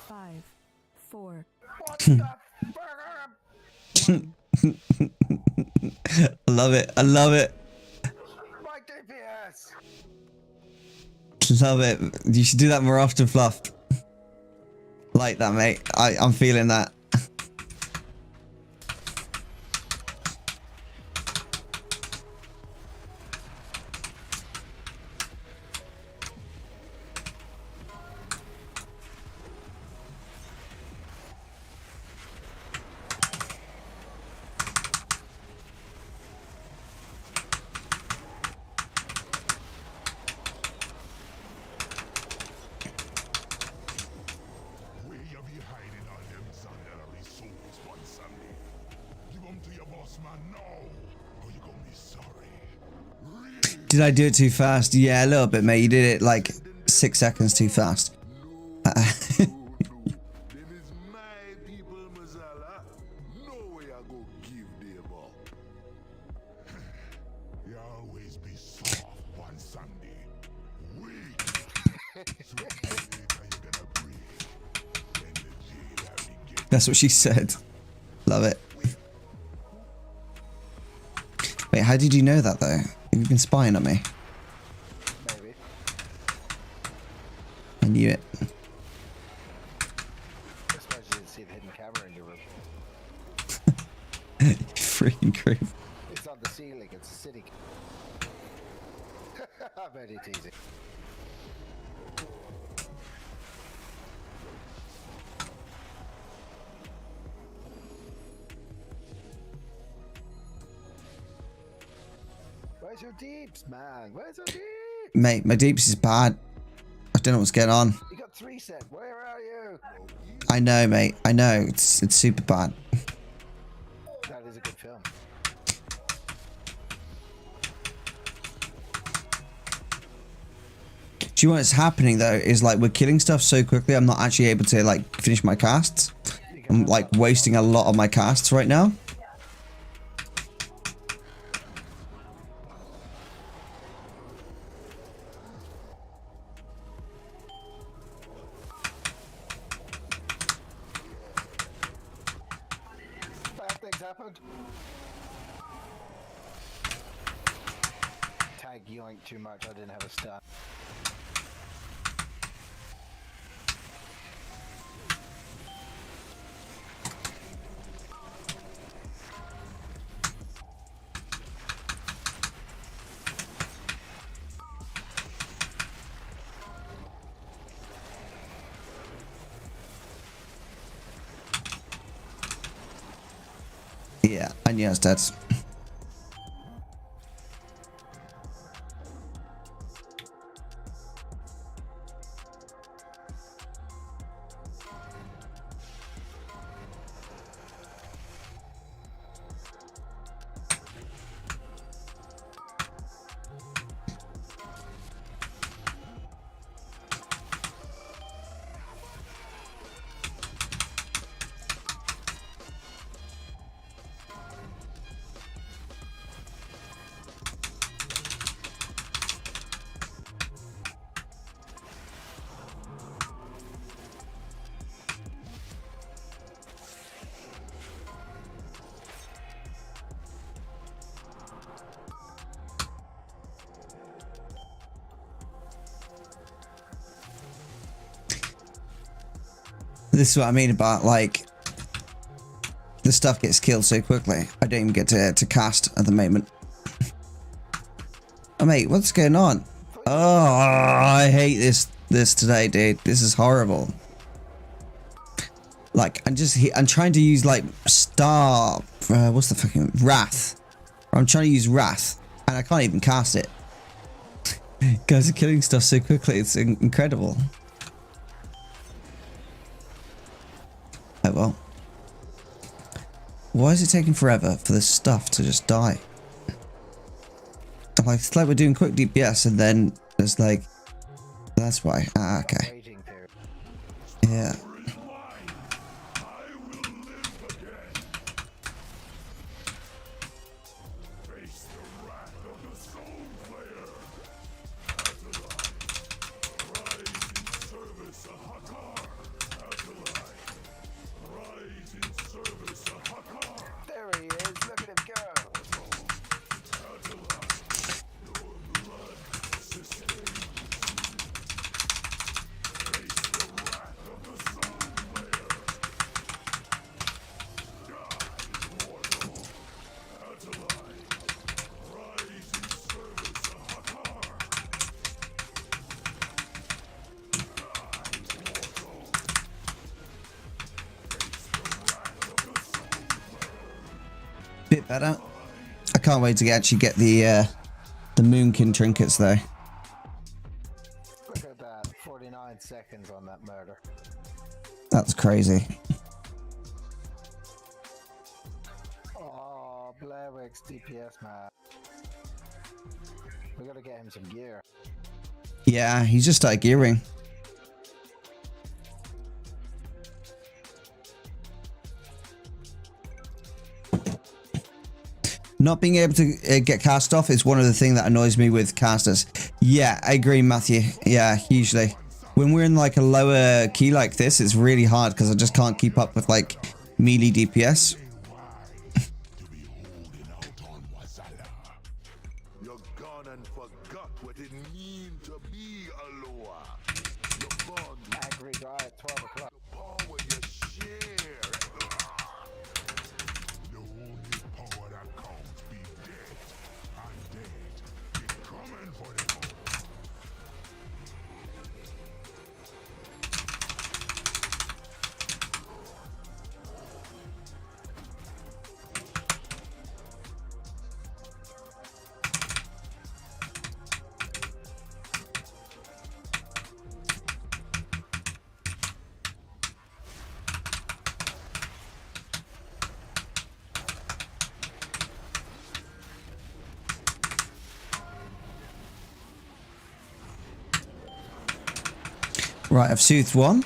Five, four. What the I love it. I love it. My DPS. Love it. You should do that more often, Fluff. Like that, mate. I'm feeling that. Did I do it too fast? Yeah, a little bit, mate. You did it like 6 seconds too fast. That's what she said. Love it. Wait, how did you know that though? You've been spying on me. Maybe. I knew it. I suppose you didn't see the hidden camera in your room. Freaking creep. It's on the ceiling. It's a city. I'm very teasing. Where's your deeps, man? Where's your deeps? Mate, my deeps is bad. I don't know what's going on. You got 3 set. Where are you? I know, mate. I know. It's super bad. That is a good film. Do you know what's happening though? Is like we're killing stuff so quickly. I'm not actually able to like finish my casts. I'm like wasting a lot of my casts right now. Bad things happened. Tag yoinked too much. I didn't have a stun. Yeah, I knew I was dead. This is what I mean about like the stuff gets killed so quickly. I don't even get to cast at the moment. Oh mate, what's going on? Oh, I hate this today, dude. This is horrible. Like I'm trying to use like what's the fucking Wrath? I'm trying to use Wrath and I can't even cast it. Guys are killing stuff so quickly. It's incredible. Oh well. Why is it taking forever for this stuff to just die? Like, it's like we're doing quick DPS and then it's like, that's why. Ah, okay. Waiting period. Yeah. There he is. Look at him go. Bit better. I can't wait to actually get the Moonkin trinkets though. Look at that. 49 seconds on that murder. That's crazy. Oh, Blairwick's DPS, man. We gotta get him some gear. Yeah, he just started gearing. Not being able to get cast off is one of the things that annoys me with casters. Yeah, I agree, Matthew. Yeah, hugely. When we're in like a lower key like this, it's really hard because I just can't keep up with like melee DPS. You're gone and forgot what it means to be a lower. You're gone. Angry guy at 12 o'clock. Power you share. The only power that counts be dead. And dead. Be coming for them all. Right, I've soothed one.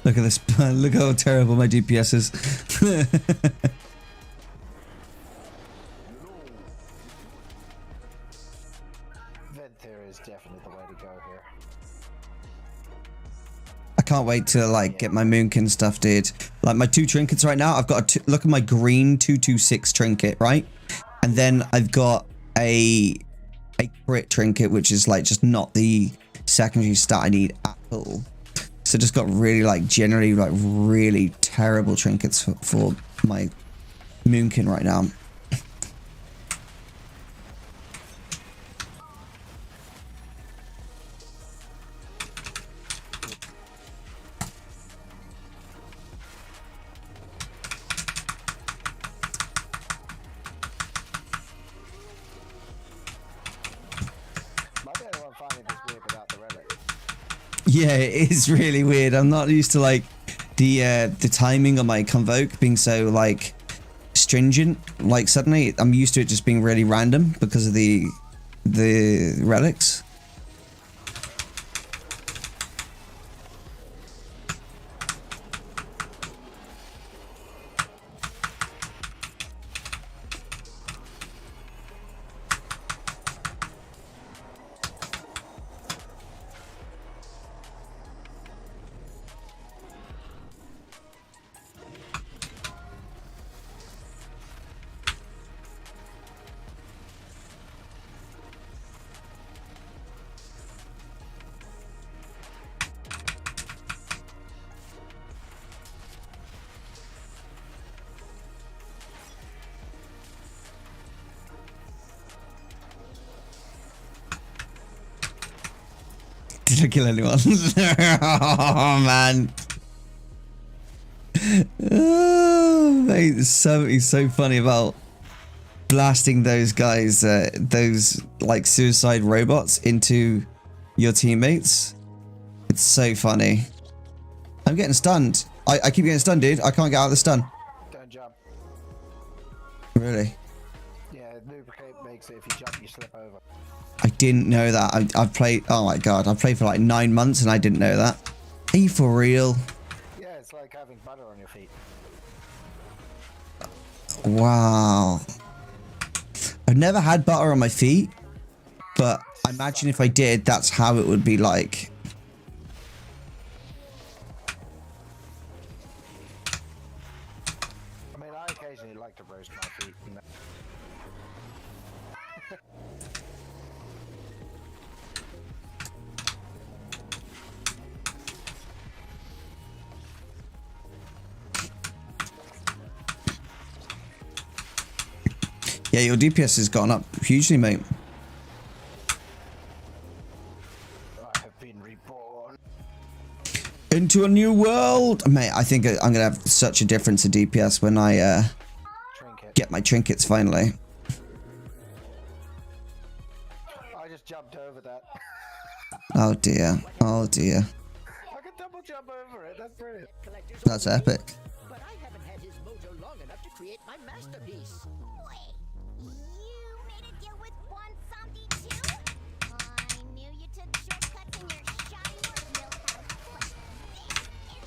Look at this. Look how terrible my DPS is. Venthyr is definitely the way to go here. I can't wait to like get my Moonkin stuff, dude. Like my 2 trinkets right now. I've got look at my green 226 trinket, right? And then I've got a crit trinket, which is like just not the secondary stat I need at all. So just got really like generally like really terrible trinkets for my Moonkin right now. Might be the one finding this weird without the relic. Yeah, it is really weird. I'm not used to like the timing on my convoke being so like stringent. Like suddenly I'm used to it just being really random because of the relics. did I kill anyone? Oh, man. Oh, mate, there's something so funny about blasting those guys, those like suicide robots into your teammates. It's so funny. I'm getting stunned. I keep getting stunned, dude. I can't get out of the stun. Don't jump. Really? Yeah, lubricate makes it if you jump, you slip over. I didn't know that. I've played. Oh my god, I've played for like 9 months and I didn't know that. Are you for real? Yeah, it's like having butter on your feet. Wow. I've never had butter on my feet, but I imagine if I did, that's how it would be like. I mean, I occasionally like to roast my feet. You know? Yeah, your DPS has gone up hugely, mate. I have been reborn. Into a new world, mate. I think I'm gonna have such a difference in DPS when I Trinket. get my trinkets finally. I just jumped over that. Oh dear. Oh dear. I can double jump over it. That's brilliant. That's epic. But I haven't had his mojo long enough to create my masterpiece. Wait, you made a deal with one zombie too? I knew you took shortcuts in your shoddy work, Milhouse. But this is a new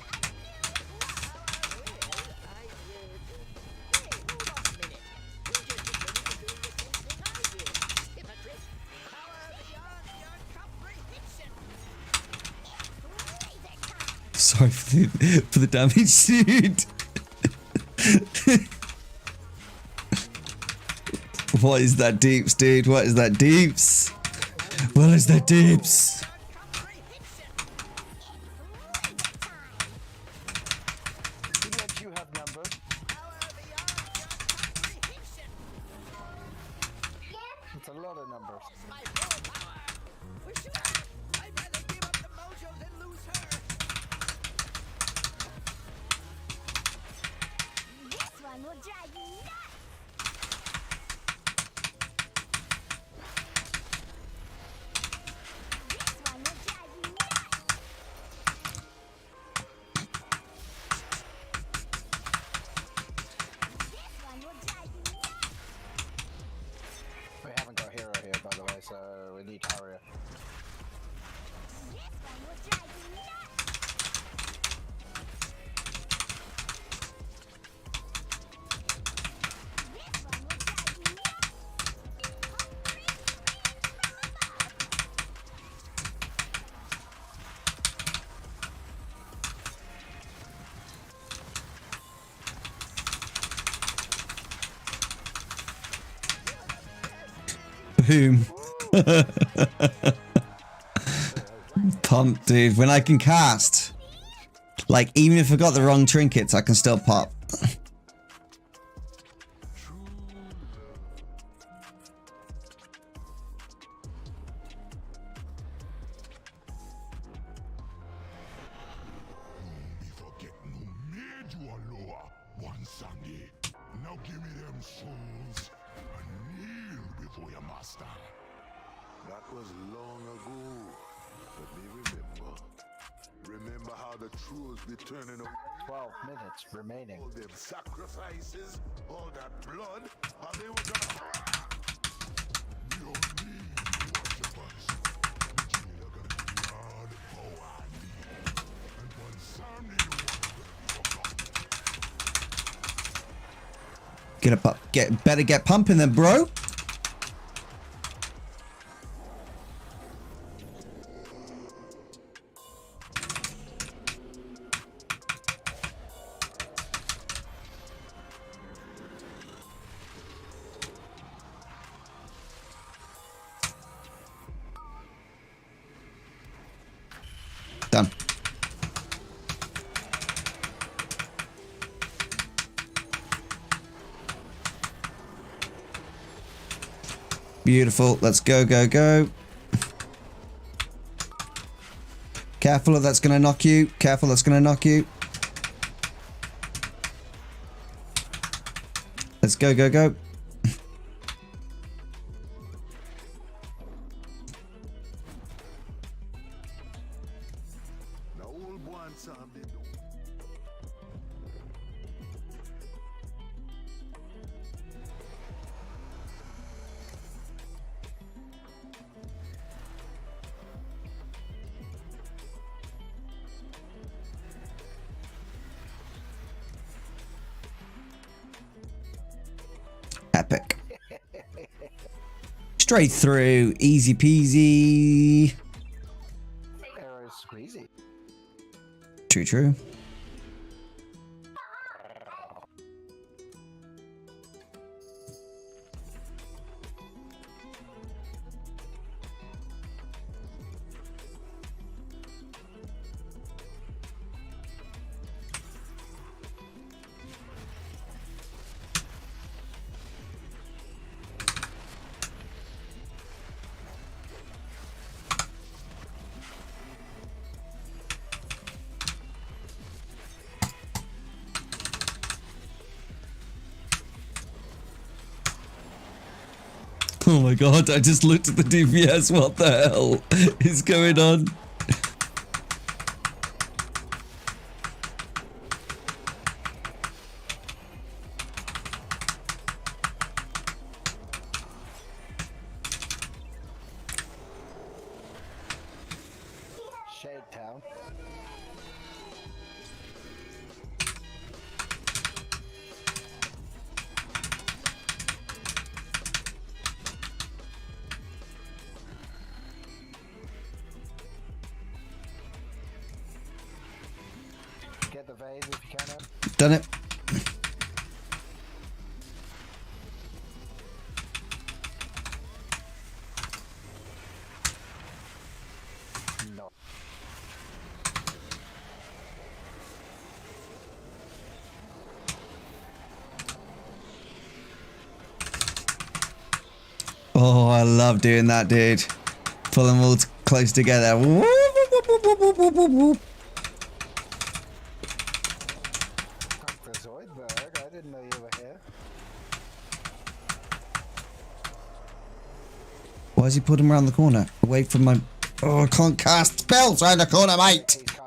Hey, hold on a minute. You just admitted to doing the same thing I did. Hypocrite. Power beyond your comprehension. laser time. Sorry for the damage, dude. What is that deeps, dude? What is that deeps? What is that deeps? He lets you have numbers. It's a lot of numbers. My full power. For sure. I'd rather give up the mojo than lose her. This one will drive you nuts. This one will drive you nuts. This one will drive you nuts. We haven't got hero here, by the way, so we need to hurry up. This one will drive you nuts. This one will drive you nuts. Boom. Pump, dude. When I can cast, like, even if I got the wrong trinkets, I can still pop. Me forgetting who made you a lower one Sunday. Now give me them souls and kneel before your master. That was long ago. Let me remember. Remember how the trolls be turning up 12 minutes remaining. all them sacrifices, all that blood, how they were gonna... You don't need worshippers. The jailer gonna give you all the power I need. And one Sunday you want to fuck up. Get a pump. Better get pumping then, bro. Done. Beautiful. Let's go, go, go. Careful, that's going to knock you. Careful, that's going to knock you. Let's go, go, go. Now old boy and Sam, they do. Epic. Straight through. Easy peasy. Arrow squeezy. True, true. Oh my god, I just looked at the DPS. What the hell is going on? Shade Town. Get the vase if you can. Done it. No. Oh, I love doing that, dude. Pull them all close together. Whoop, whoop, whoop, whoop, whoop, whoop, whoop, whoop. Dr. Zoidberg, I didn't know you were here. Why has he pulled him around the corner? Away from my... Oh, I can't cast spells around the corner, mate. He's Kai.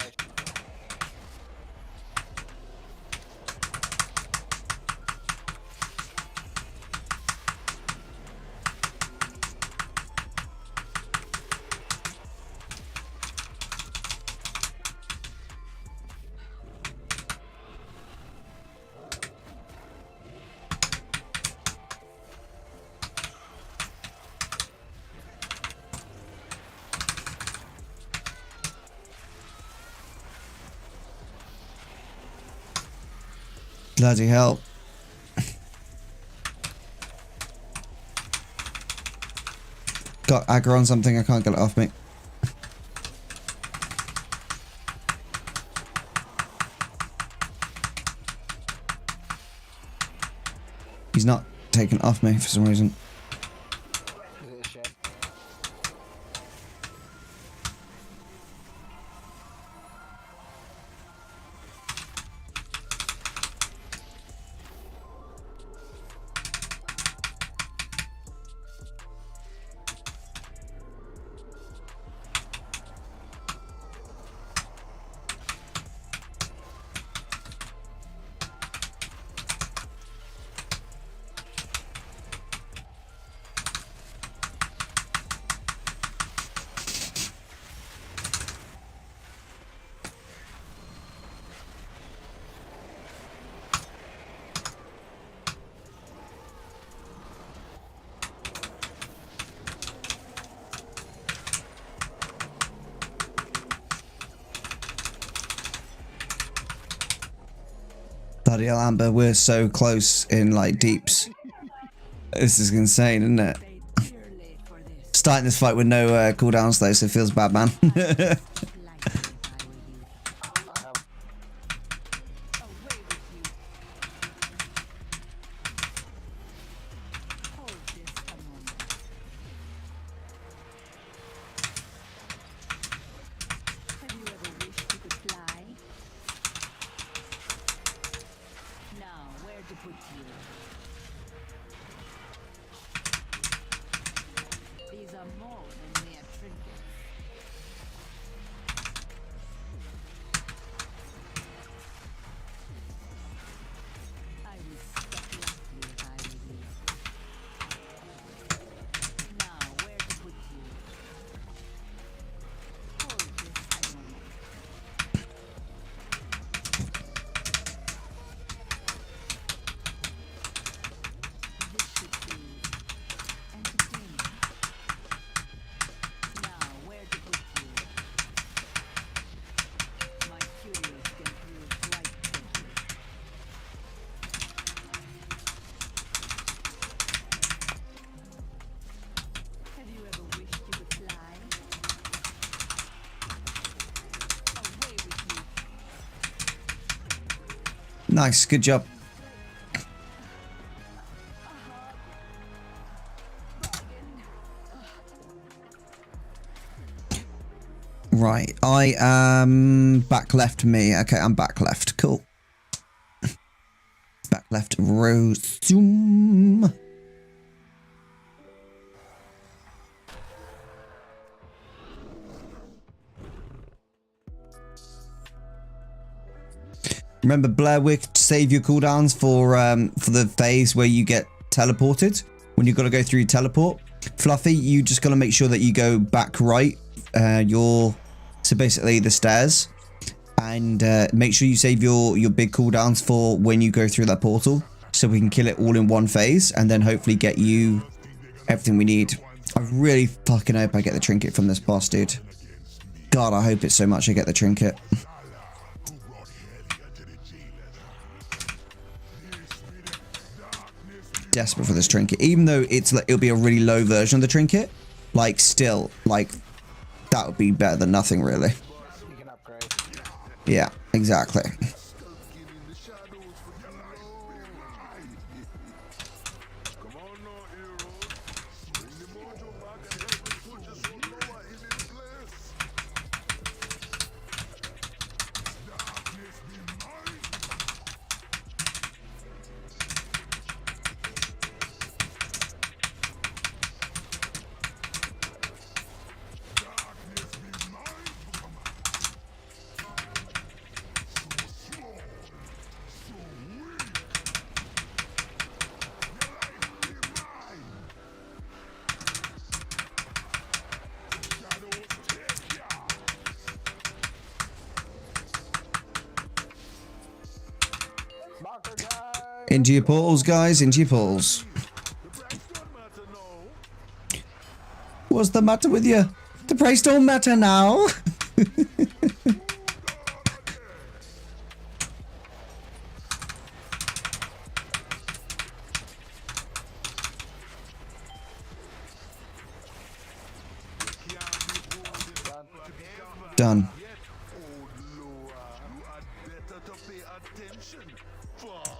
Bloody hell. Got aggro on something, I can't get it off me. He's not taking it off me for some reason. Is it a shed? Bloody hell, Amber, we're so close in like deeps. This is insane, isn't it? Starting this fight with no cooldowns though, so it feels bad, man. Nice, good job. Right, I am back left me. Okay, I'm back left. Cool. Back left, Erosium. Remember Blair Wick save your cooldowns for the phase where you get teleported when you've got to go through your teleport. Fluffy, you just got to make sure that you go back right. So basically the stairs, and make sure you save your big cooldowns for when you go through that portal, so we can kill it all in one phase and then hopefully get you everything we need. I really fucking hope I get the trinket from this boss, dude. God, I hope it so much I get the trinket. Desperate for this trinket, even though it'll be a really low version of the trinket. Like, still, like, that would be better than nothing, really. You can upgrade. Yeah, exactly. Come on now, heroes. Bring the mojo back and help me put your soul lower in its place. Darkness be mine. Darkness be mine. So small, so weak. Your life be mine. Shadows take ya. Marker time! Into your portals, guys, into your portals. The price don't matter now. What's the matter with you? The price don't matter now. Done.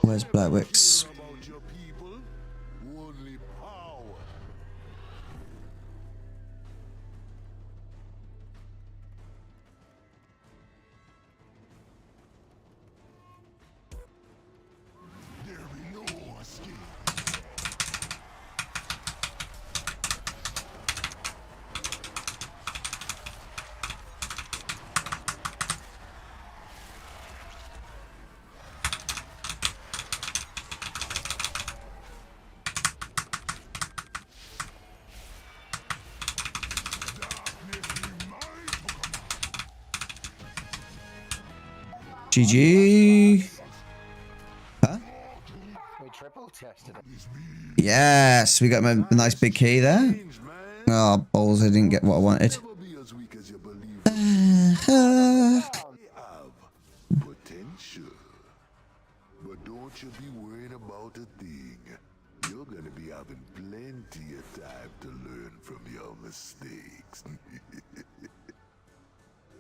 Where's Blackwick's? About your people, only power. There be no escape. GG. Huh? We triple tested it. Yes, we got a nice big key there. Change, man. Oh, balls, I didn't get what I wanted. Never be as weak as you believe. Uh, They have potential. But don't you be worrying about a thing. You're gonna be having plenty of time to learn from your mistakes.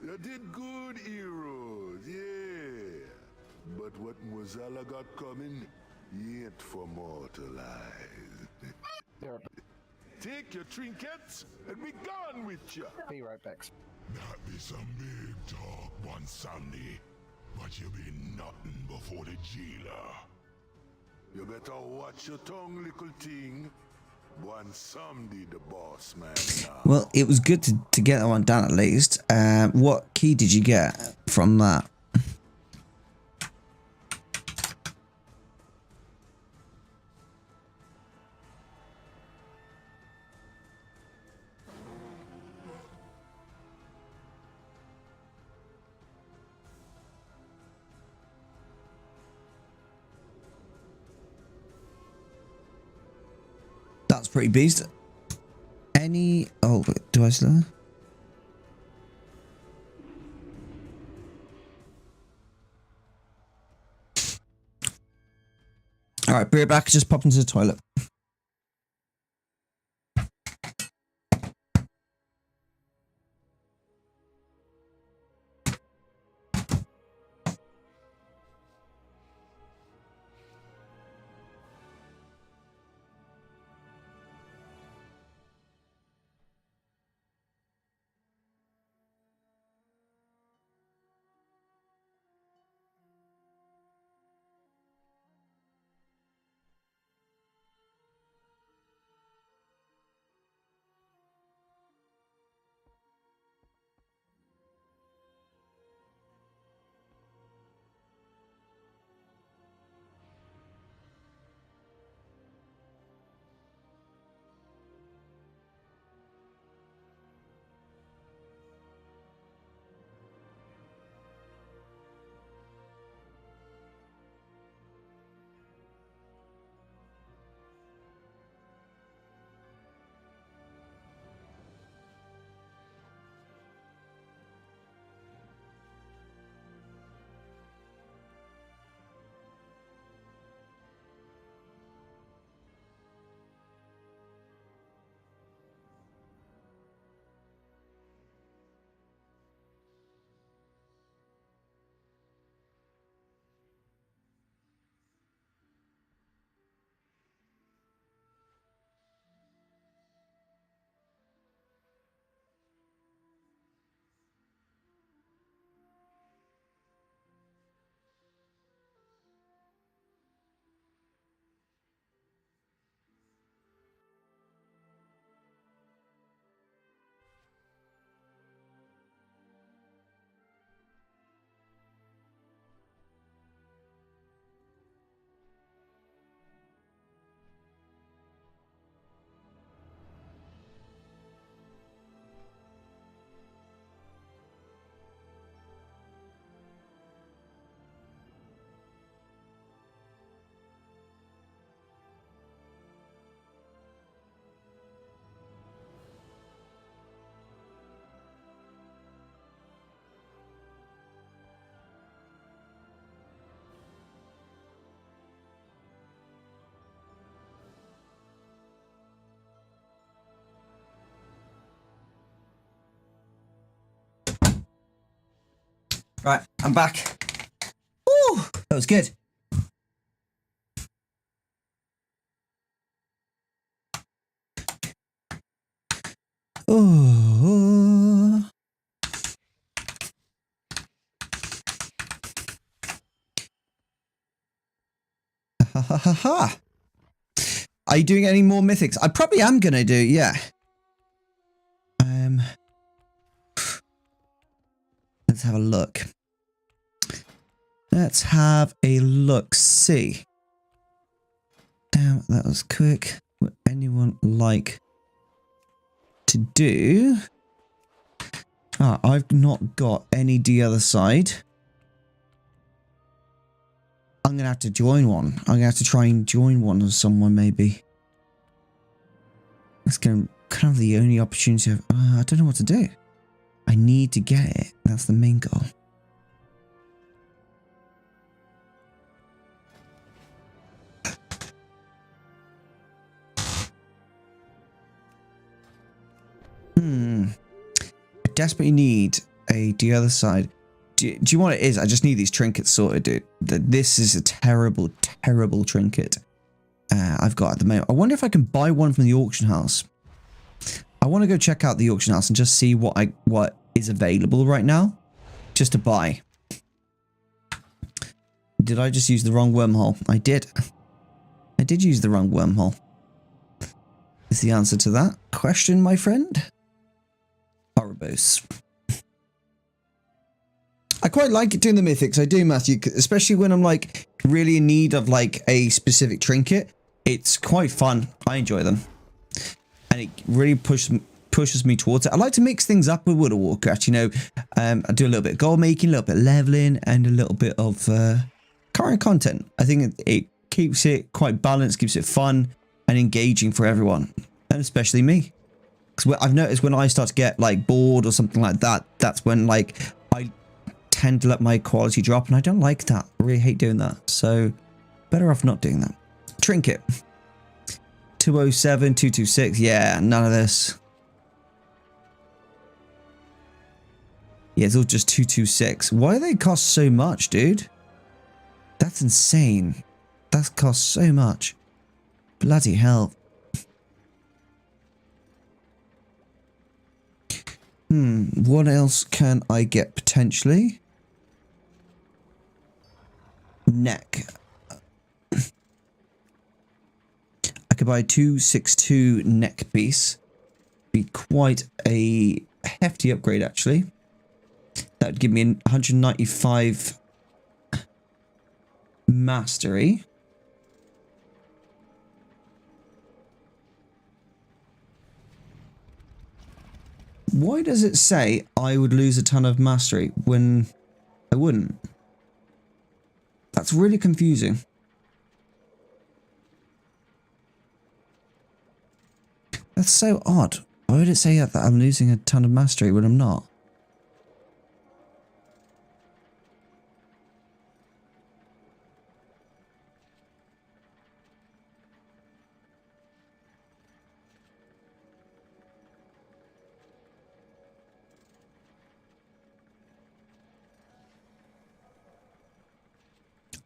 You did good, heroes, yeah. But what Mozilla got coming, ain't for mortal eyes. There, Take your trinkets and be gone with ya. be right back. That be some big talk one Sunday, but you be nothing before the jailer. You better watch your tongue, little thing. One someday the boss man now. well, it was good to get that one done at least. What key did you get from that? That's pretty beast. Any... Oh, wait, do I still... Alright, be right back. Just pop into the toilet. Right, I'm back. Woo! That was good. Oh. Ha ha ha ha. Are you doing any more mythics? I probably am gonna do, yeah. Let's have a look. Let's have a look. See. Damn, that was quick. Would anyone like to do? Ah, I've not got any the other side. I'm gonna have to join one. I'm gonna have to try and join one of someone maybe. That's gonna kind of the only opportunity. I don't know what to do. I need to get it. That's the main goal. I desperately need the other side. Do you know what it is? I just need these trinkets sorted, dude. This is a terrible, terrible trinket I've got at the moment. I wonder if I can buy one from the auction house. I want to go check out the auction house and just see what is available right now, just to buy. Did I just use the wrong wormhole? I did. I did use the wrong wormhole. Is the answer to that question, my friend? Horribos. I quite like doing the mythics. I do, Matthew, especially when I'm like really in need of like a specific trinket. It's quite fun. I enjoy them. And it really pushes me towards it. I like to mix things up with World of Warcraft. You know, I do a little bit of gold making, a little bit of leveling, and a little bit of current content. I think it keeps it quite balanced, keeps it fun and engaging for everyone, and especially me. Because I've noticed when I start to get like bored or something like that, that's when like I tend to let my quality drop, and I don't like that. I really hate doing that. So better off not doing that. Trinket. 207, 226. Yeah, none of this. Yeah, it's all just 226. Why do they cost so much, dude? That's insane. That costs so much. Bloody hell. What else can I get potentially? Neck. I could buy a 262 neck piece. Be quite a hefty upgrade, actually. That would give me 195 mastery. Why does it say I would lose a ton of mastery when I wouldn't? That's really confusing. That's so odd. Why would it say that I'm losing a ton of mastery when I'm not?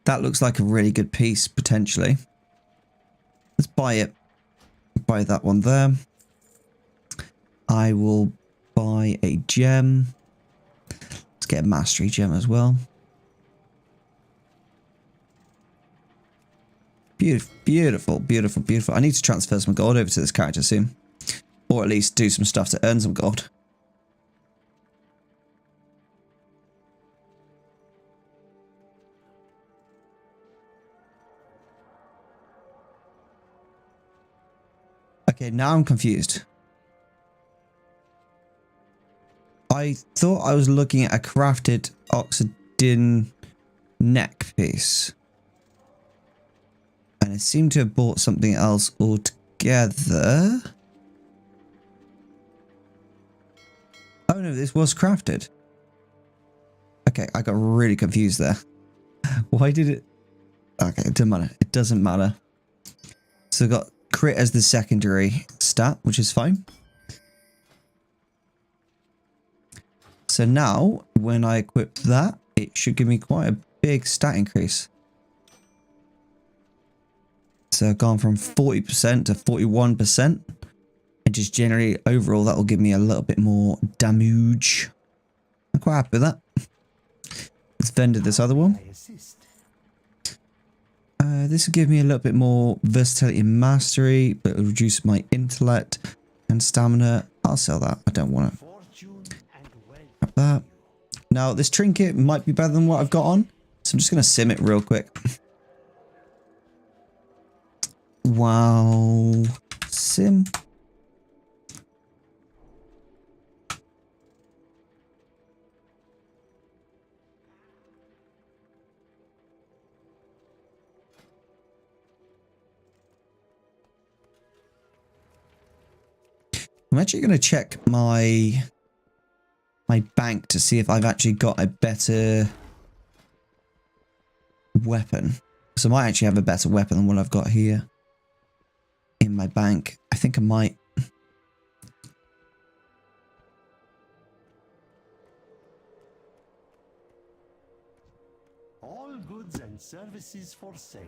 That looks like a really good piece, potentially. Let's buy it. Buy that one there. I will buy a gem. Let's get a mastery gem as well. Beautiful, beautiful, beautiful, beautiful. I need to transfer some gold over to this character soon. Or at least do some stuff to earn some gold. Okay, now I'm confused. I thought I was looking at a crafted oxidine neck piece. And I seem to have bought something else altogether. Oh no, this was crafted. Okay, I got really confused there. Why did it... Okay, it doesn't matter. It doesn't matter. So I got crit as the secondary stat, which is fine. So now, when I equip that, it should give me quite a big stat increase. So I've gone from 40% to 41%. And just generally overall, that will give me a little bit more damage. I'm quite happy with that. Let's vendor this other one. This will give me a little bit more versatility and mastery, but it will reduce my intellect and stamina. I'll sell that. I don't want to. Grab that. Now, this trinket might be better than what I've got on, so I'm just going to sim it real quick. Wow. Sim. I'm actually going to check my bank to see if I've actually got a better weapon. So I might actually have a better weapon than what I've got here in my bank. I think I might. All goods and services for sale.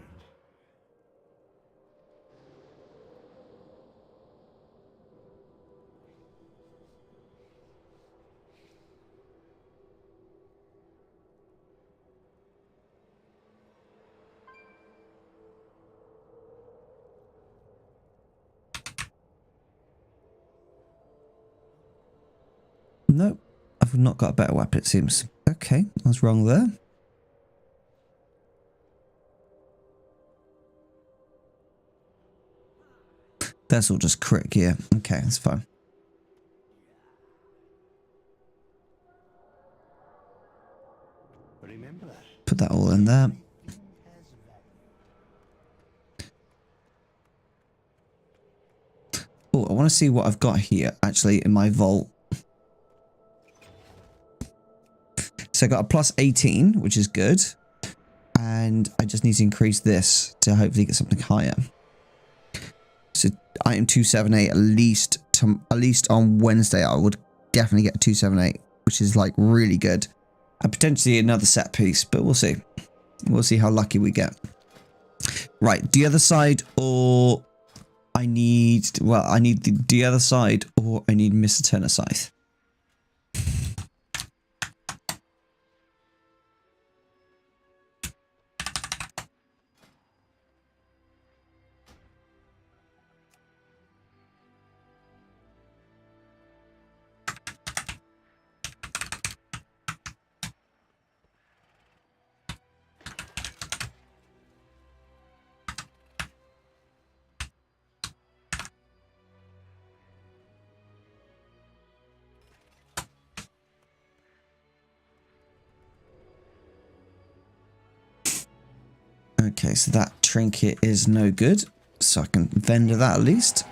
Nope, I've not got a better weapon, it seems. Okay, I was wrong there. That's all just crit gear. Okay, that's fine. Put that all in there. Oh, I want to see what I've got here, actually, in my vault. So I got a plus 18, which is good. And I just need to increase this to hopefully get something higher. So item 278, at least on Wednesday, I would definitely get a 278, which is like really good. And potentially another set piece, but we'll see. We'll see how lucky we get. Right, the other side, or I need the other side, or I need Mr. Turner Scythe. Okay, so that trinket is no good. So I can vendor that at least.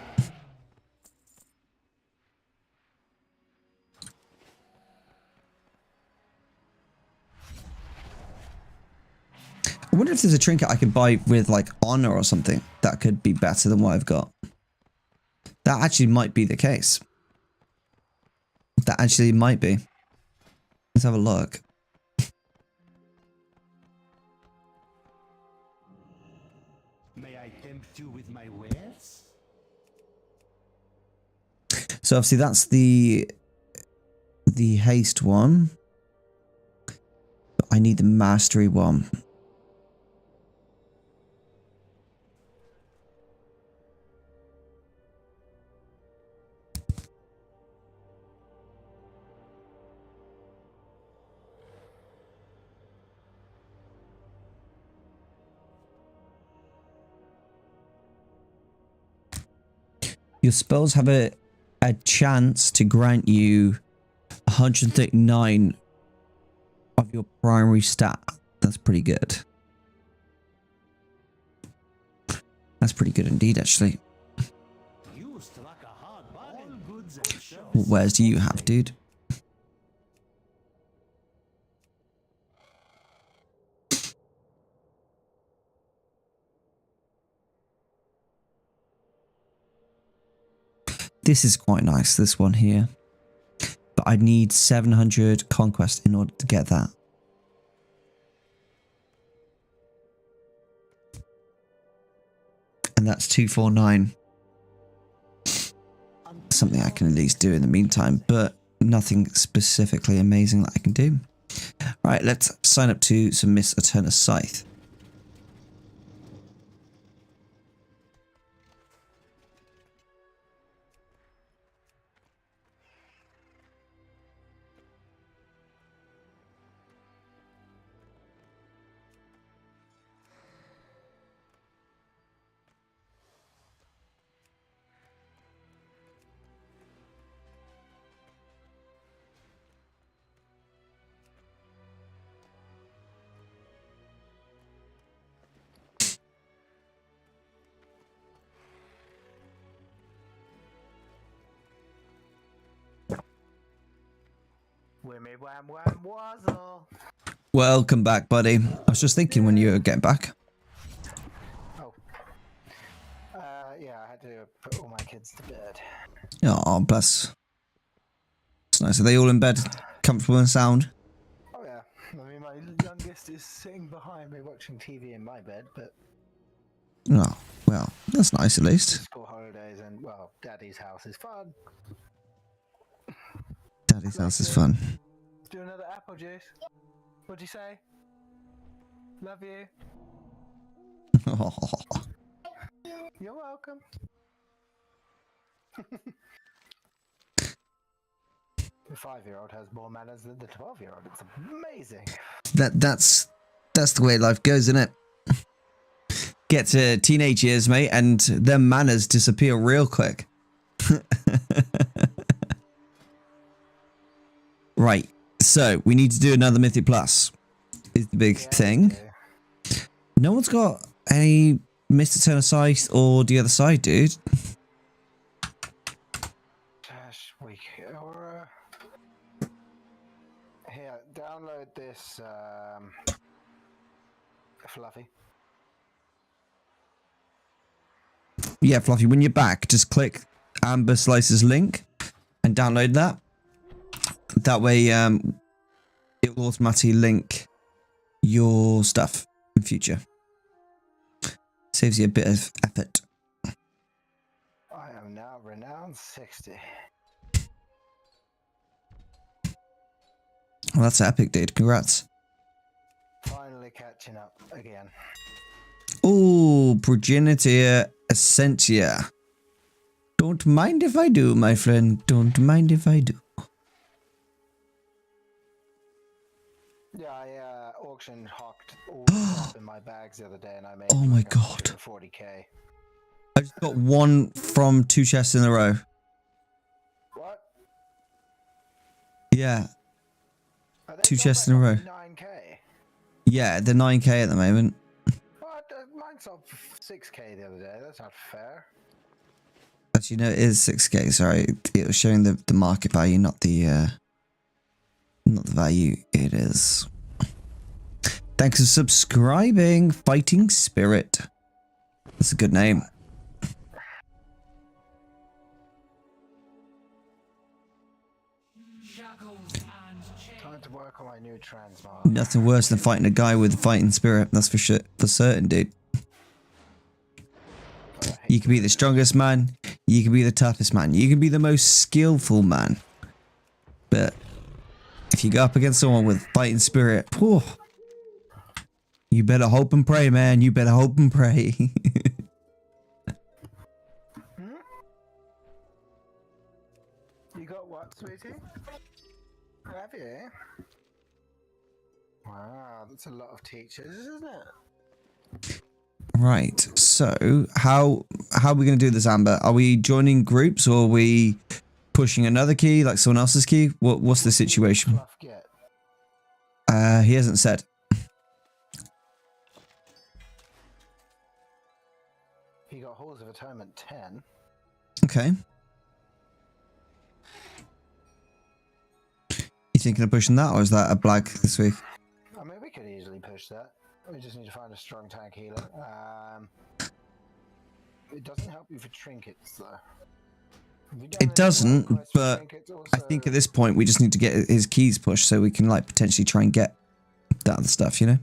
I wonder if there's a trinket I could buy with like honor or something that could be better than what I've got. That actually might be the case. That actually might be. Let's have a look. May I tempt you with my wares? So obviously that's the haste one. But I need the mastery one. Your spells have a chance to grant you 139 of your primary stat. That's pretty good. That's pretty good indeed, actually. You struck a hard bargain. All goods and services. What wares do you have, dude? This is quite nice, this one here. But I need 700 conquest in order to get that. And that's 249. Something I can at least do in the meantime, but nothing specifically amazing that I can do. Right, let's sign up to some Miss Eterna Scythe. Wimmy wham wham wazzle. Welcome back, buddy. I was just thinking when you were getting back. Oh. Yeah, I had to put all my kids to bed. Oh, bless. It's nice. Are they all in bed, comfortable and sound? Oh yeah. I mean, my youngest is sitting behind me watching TV in my bed, but Oh, well, that's nice at least. school holidays and, well, Daddy's house is fun. Daddy's house is fun. Let's do another apple juice. What'd you say? Love you. You're welcome. The 5-year-old has more manners than the 12-year-old. It's amazing. That's the way life goes, isn't it? Get to teenage years, mate, and their manners disappear real quick. Right, so we need to do another Mythic Plus. Is the big thing. No one's got any Mr. Turner Scythe or the other side, dude. Or, here, download this Fluffy. Yeah, Fluffy, when you're back, just click Amber Slice's link and download that. That way, it will automatically link your stuff in future. Saves you a bit of effort. I am now renowned 60. Well, that's epic, dude. Congrats. Finally catching up again. Oh, Progenitor Essentia. Don't mind if I do, my friend. Don't mind if I do. Yeah, I auction hawked all up in my bags the other day, and I made. Oh my like god. 40k. I just got one from 2 chests in a row. What? Yeah. Are they 2 not chests in a row. 9k. Yeah, they're 9k at the moment. What? Mine sold 6k the other day. That's not fair. Actually, no, it is 6k. Sorry, it was showing the market value, not the value. It is. Thanks for subscribing, Fighting Spirit. That's a good name. Time to work on my new transmog. Nothing worse than fighting a guy with a fighting spirit. That's for sure, for certain, dude. You can be the strongest man. You can be the toughest man. You can be the most skillful man. But if you go up against someone with fighting spirit, whew, you better hope and pray, man. You better hope and pray. You got what, sweetie? Have you? Wow, that's a lot of teachers, isn't it? Right. So how are we going to do this, Amber? Are we joining groups or are we pushing another key like someone else's key? What's the situation? Fluff get? He hasn't said. He got Halls of Atonement 10. Okay. You thinking of pushing that, or is that a blag this week? I mean, we could easily push that. We just need to find a strong tank healer. It doesn't help you for trinkets, though. It doesn't, but I think at this point we just need to get his keys pushed so we can like potentially try and get that other stuff, you know?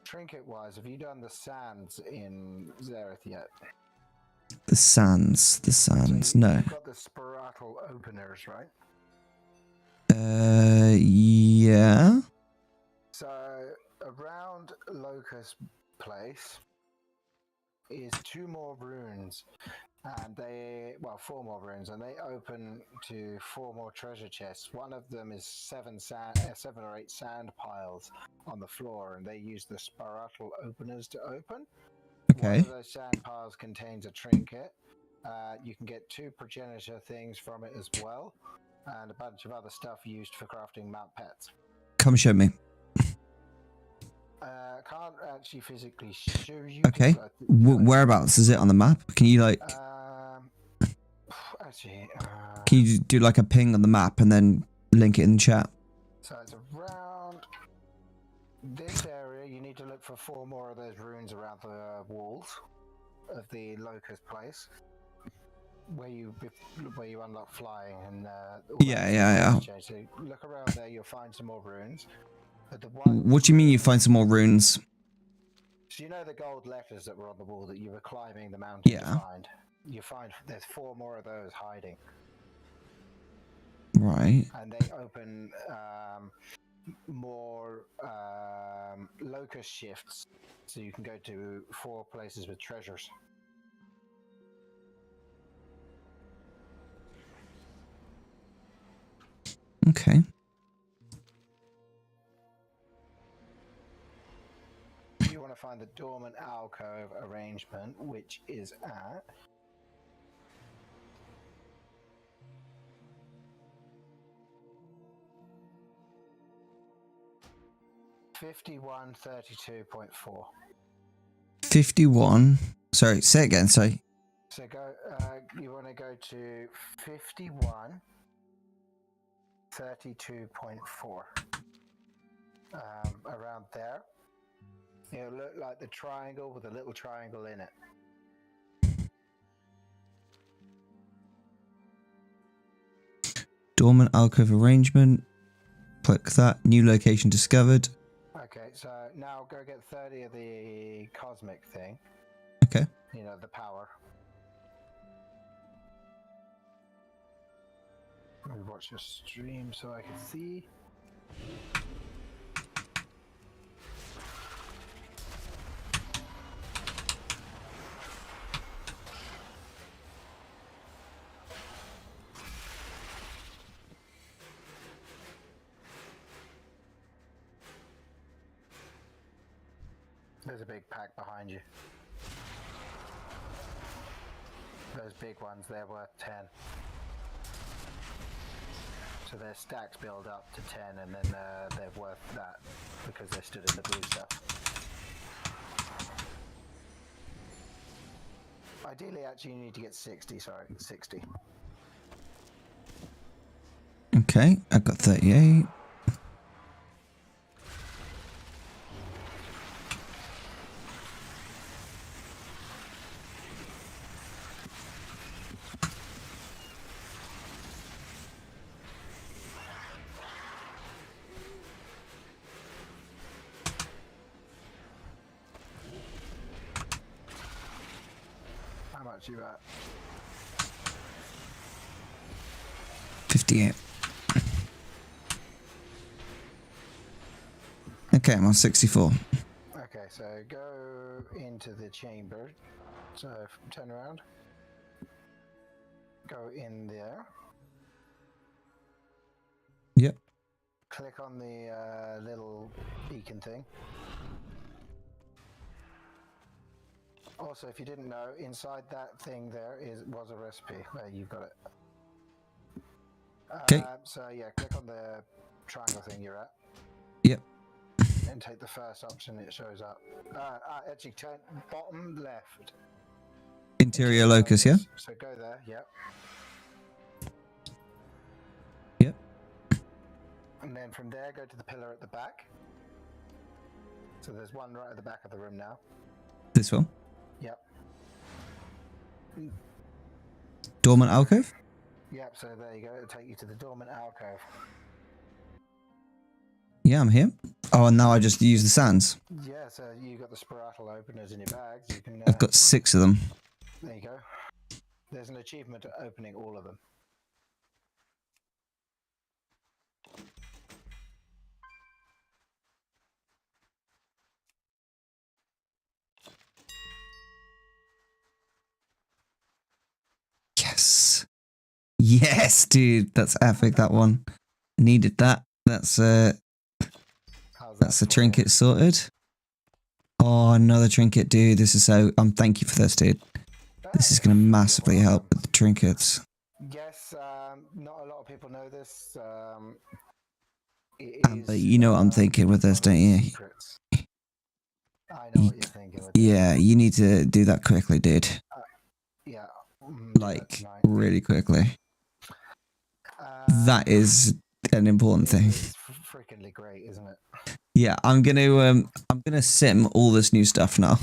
Trinket-wise, have you done the sands in Xerath yet? The sands. The sands. So No. You've got the spiral openers, right? Yeah. So around Locust Place is 2 more runes, and well, 4 more runes, and they open to 4 more treasure chests. One of them is 7 or 8 sand piles on the floor, and they use the spiral openers to open. One Okay. of those sand piles contains a trinket. You can get 2 progenitor things from it as well, and a bunch of other stuff used for crafting mount pets. Come show me. Can't actually physically show you. Okay. 'cause Whereabouts is it on the map? Can you like? Actually, Can you do like a ping on the map and then link it in the chat? so it's around this area. You need to look for 4 more of those runes around the walls of the Locust Place, where you unlock flying and all that Yeah. change. So look around there. You'll find some more runes. But the one, What do you mean you find some more runes? so you know the gold letters that were on the wall that you were climbing the mountain Yeah. to find. You find there's 4 more of those hiding, Right. and they open more locust shifts, so you can go to 4 places with treasures. Okay. You want to find the dormant alcove arrangement, which is at 5132.4. 51. Sorry, say it again. Sorry. So you want to go to 5132.4. Around there. It'll look like the triangle with a little triangle in it. Dormant alcove arrangement. Click that. New location discovered. Okay, so now go get 30 of the cosmic thing. Okay. You know, the power. Let me watch your stream so I can see. There's a big pack behind you. Those big ones, they're worth 10. So their stacks build up to 10, and then they're worth that because they stood in the blue stuff. Ideally, actually, you need to get 60. Sorry, 60. Okay. I've got 38. How much you at? 58. Okay, I'm on 64. Okay, so go into the chamber. So turn around. Go in there. Yep. Click on the little beacon thing. Also, if you didn't know, inside that thing there was a recipe. There, you've got it. Okay. So yeah, click on the triangle thing you're at. Yep. And take the first option, it shows up. Actually, turn bottom left. Interior locus, yeah? So go there, yep. Yep. And then from there, go to the pillar at the back. So there's one right at the back of the room now. This one. Yep. Dormant alcove? Yep, so there you go. It'll take you to the dormant alcove. Yeah, I'm here. Oh, and now I just use the sands. Yeah, so you got the spiral openers in your bags. You can. I've got 6 of them. There you go. There's an achievement opening all of them. Yes. Yes, dude. That's epic, that one. Needed that. That's How's that's the for you? trinket sorted. Oh, another trinket, dude. This is so thank you for this, dude. This is gonna massively You're help welcome. with the trinkets. Yes, not a lot of people know this. But you know what I'm thinking with this, don't you? Secrets. I know what you're thinking with this. Yeah, you need to do that quickly, dude. Yeah. do that Like tonight. really quickly. That is an important thing. It's freakingly great, isn't it? Yeah, I'm gonna sim all this new stuff now.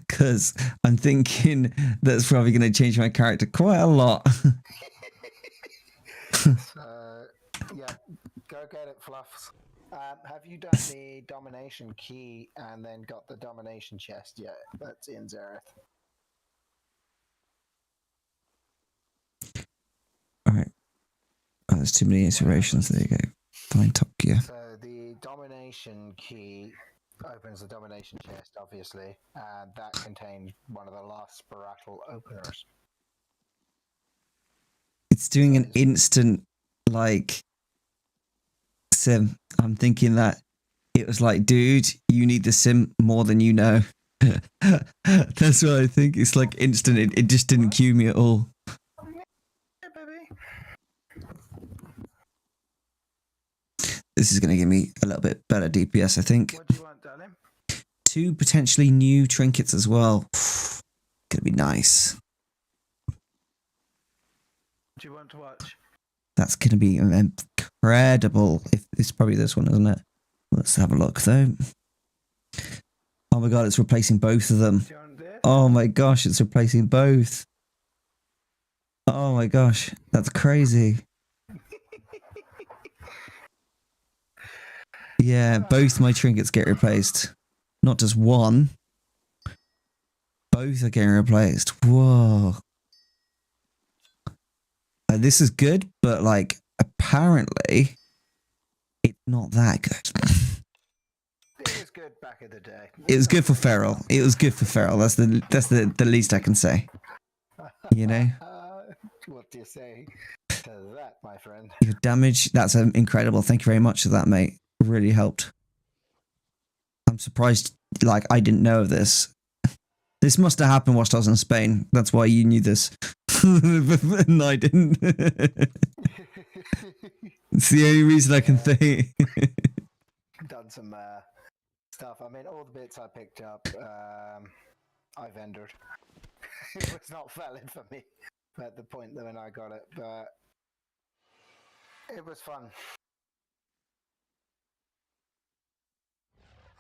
Cause I'm thinking that's probably gonna change my character quite a lot. So, yeah, go get it, Fluffs. Have you done the domination key and then got the domination chest yet? That's in Zareth. Alright. Oh, there's too many iterations. There you go. Find top gear. So the domination key opens the domination chest, obviously, and that contains one of the last Spiratal openers. It's doing an instant like sim. I'm thinking that it was like, dude, you need the sim more than you know. That's what I think. It's like instant. It just didn't cue me at all. Yeah, baby. This is going to give me a little bit better DPS, I think. What do you want, darling? 2 potentially new trinkets as well. Gonna be nice. Do you want to watch? That's gonna be incredible. If it's probably this one, isn't it? Let's have a look though. Oh my god, it's replacing both of them. Do you want this? Oh my gosh, it's replacing both. Oh my gosh, that's crazy. Yeah, both my trinkets get replaced. Not just one. Both are getting replaced. Whoa. This is good, but like apparently it's not that good. It was good back in the day. It was good for Feral. It was good for Feral. That's the least I can say. You know? What do you say to that, my friend? Your damage, that's incredible. Thank you very much for that, mate. Really helped. I'm surprised, like, I didn't know of this. This must have happened whilst I was in Spain. That's why you knew this. No, I didn't. It's the only reason I can think. Done some stuff. I mean, all the bits I picked up, I vendored. It was not valid for me at the point when I got it, but it was fun.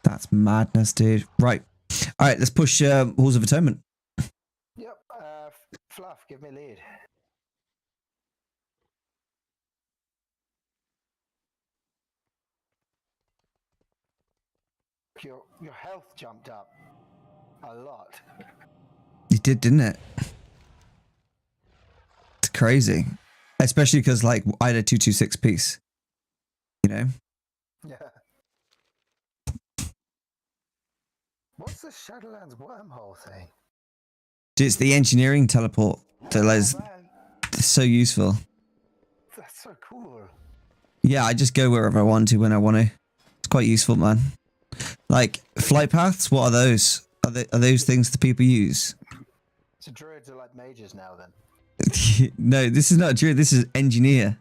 That's madness, dude. Right. All right, let's push Halls of Atonement. Yep. Fluff, give me lead. Your health jumped up a lot. You did, didn't it? It's crazy. Especially because, like, I had a 226 piece. You know? Yeah. What's the Shadowlands wormhole thing? It's the engineering teleport that is man, so useful. that's so cool. Yeah, I just go wherever I want to when I want to. It's quite useful, man. Like, flight paths, what are those? Are those things that people use? So druids are like mages now then. No, this is not druid, this is engineer.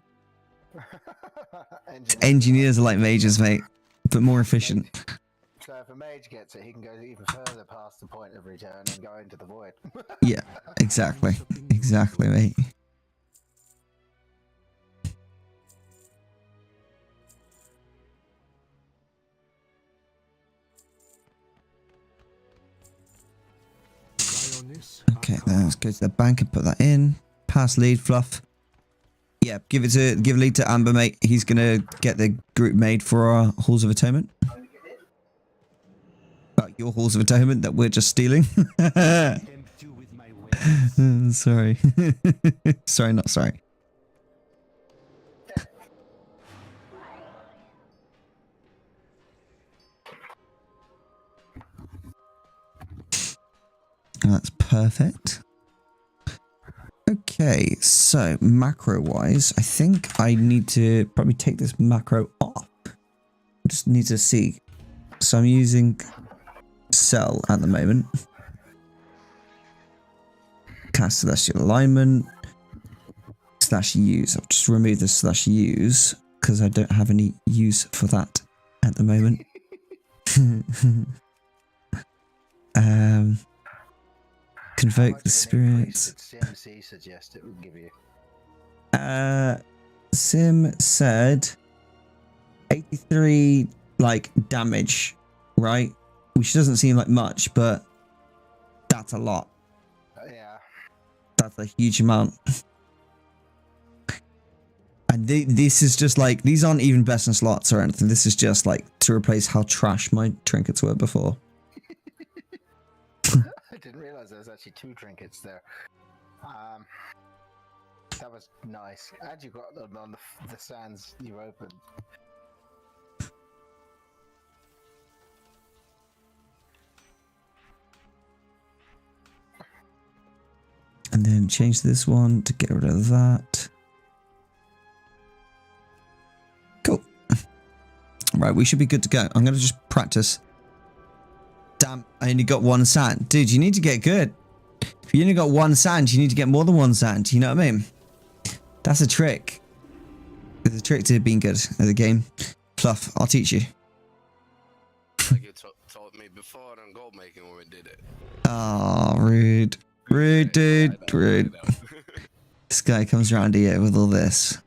Engineers are like mages, mate. But more efficient. So if a mage gets it, he can go even further past the point of return and go into the void. Yeah, exactly. Exactly, mate. Okay, then let's go to the bank and put that in. Pass lead, Fluff. Yeah, give lead to Amber, mate. He's gonna get the group made for our Halls of Atonement. Your Halls of Atonement that we're just stealing. Tempt you with my weapon. Sorry. Sorry, not sorry. That's perfect. Okay, so macro wise, I think I need to probably take this macro off. I just need to see. So I'm using cell at the moment. Cast celestial alignment. /use. I'll just remove the /use because I don't have any use for that at the moment. Convoke the spirits. CMC suggest it would give you? Sim said 83 like damage, right? Which doesn't seem like much, but that's a lot. Yeah. That's a huge amount. And this is just like, these aren't even best in slots or anything. This is just like to replace how trash my trinkets were before. I didn't realize there was actually 2 trinkets there. That was nice. And you got them on the sands you opened. And then change this one to get rid of that. Cool. Right, we should be good to go. I'm going to just practice. Damn, I only got 1 sand. Dude, you need to get good. If you only got 1 sand, you need to get more than 1 sand. You know what I mean? That's a trick. There's a trick to being good at the game. Fluff, I'll teach you. Like you told me before on gold making when we did it. Oh, rude. Rude, dude. Rude. This guy comes around here with all this.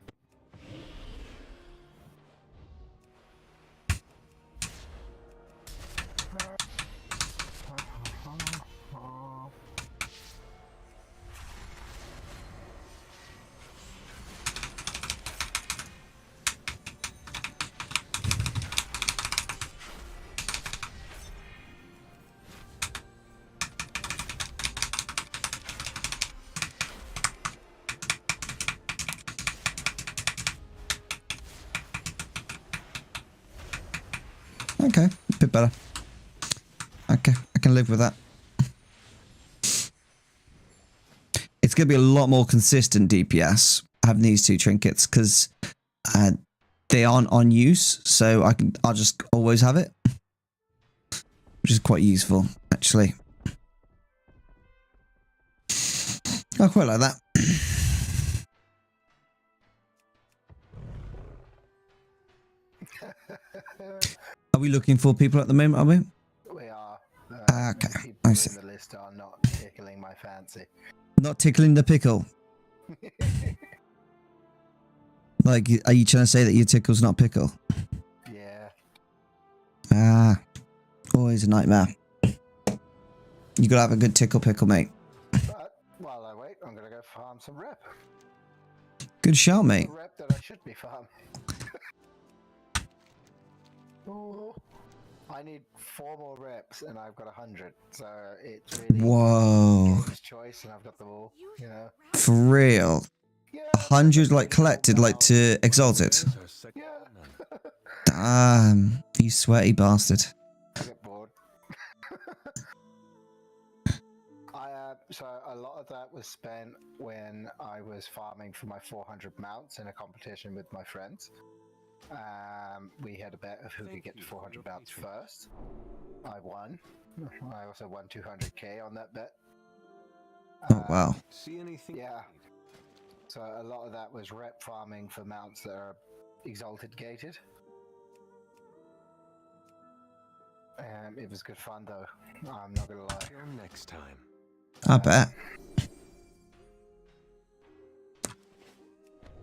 Okay, a bit better. Okay, I can live with that. It's going to be a lot more consistent DPS having these 2 trinkets because they aren't on use, so I'll just always have it, which is quite useful actually. I quite like that. Are we looking for people at the moment, are we? We are. Okay, People I in see. the list are not tickling my fancy. Not tickling the pickle. Like, are you trying to say that your tickle's not pickle? Yeah. Ah, always a nightmare. You gotta have a good tickle pickle, mate. But while I wait, I'm gonna go farm some rep. Good shout, mate. The rep that I should be farming. Oh, I need 4 more reps and I've got 100. So it's really Whoa. game's choice and I've got them all, you know. For real. Yeah, 100 like collected, like to exalted. yeah. Damn, you sweaty bastard. I get bored. So a lot of that was spent when I was farming for my 400 mounts in a competition with my friends. We had a bet of who could get to 400 mounts first. I won. I also won 200k on that bet. Oh, wow. See anything? Yeah. So a lot of that was rep farming for mounts that are exalted gated. It was good fun though. I'm not gonna lie. Till next time. I bet.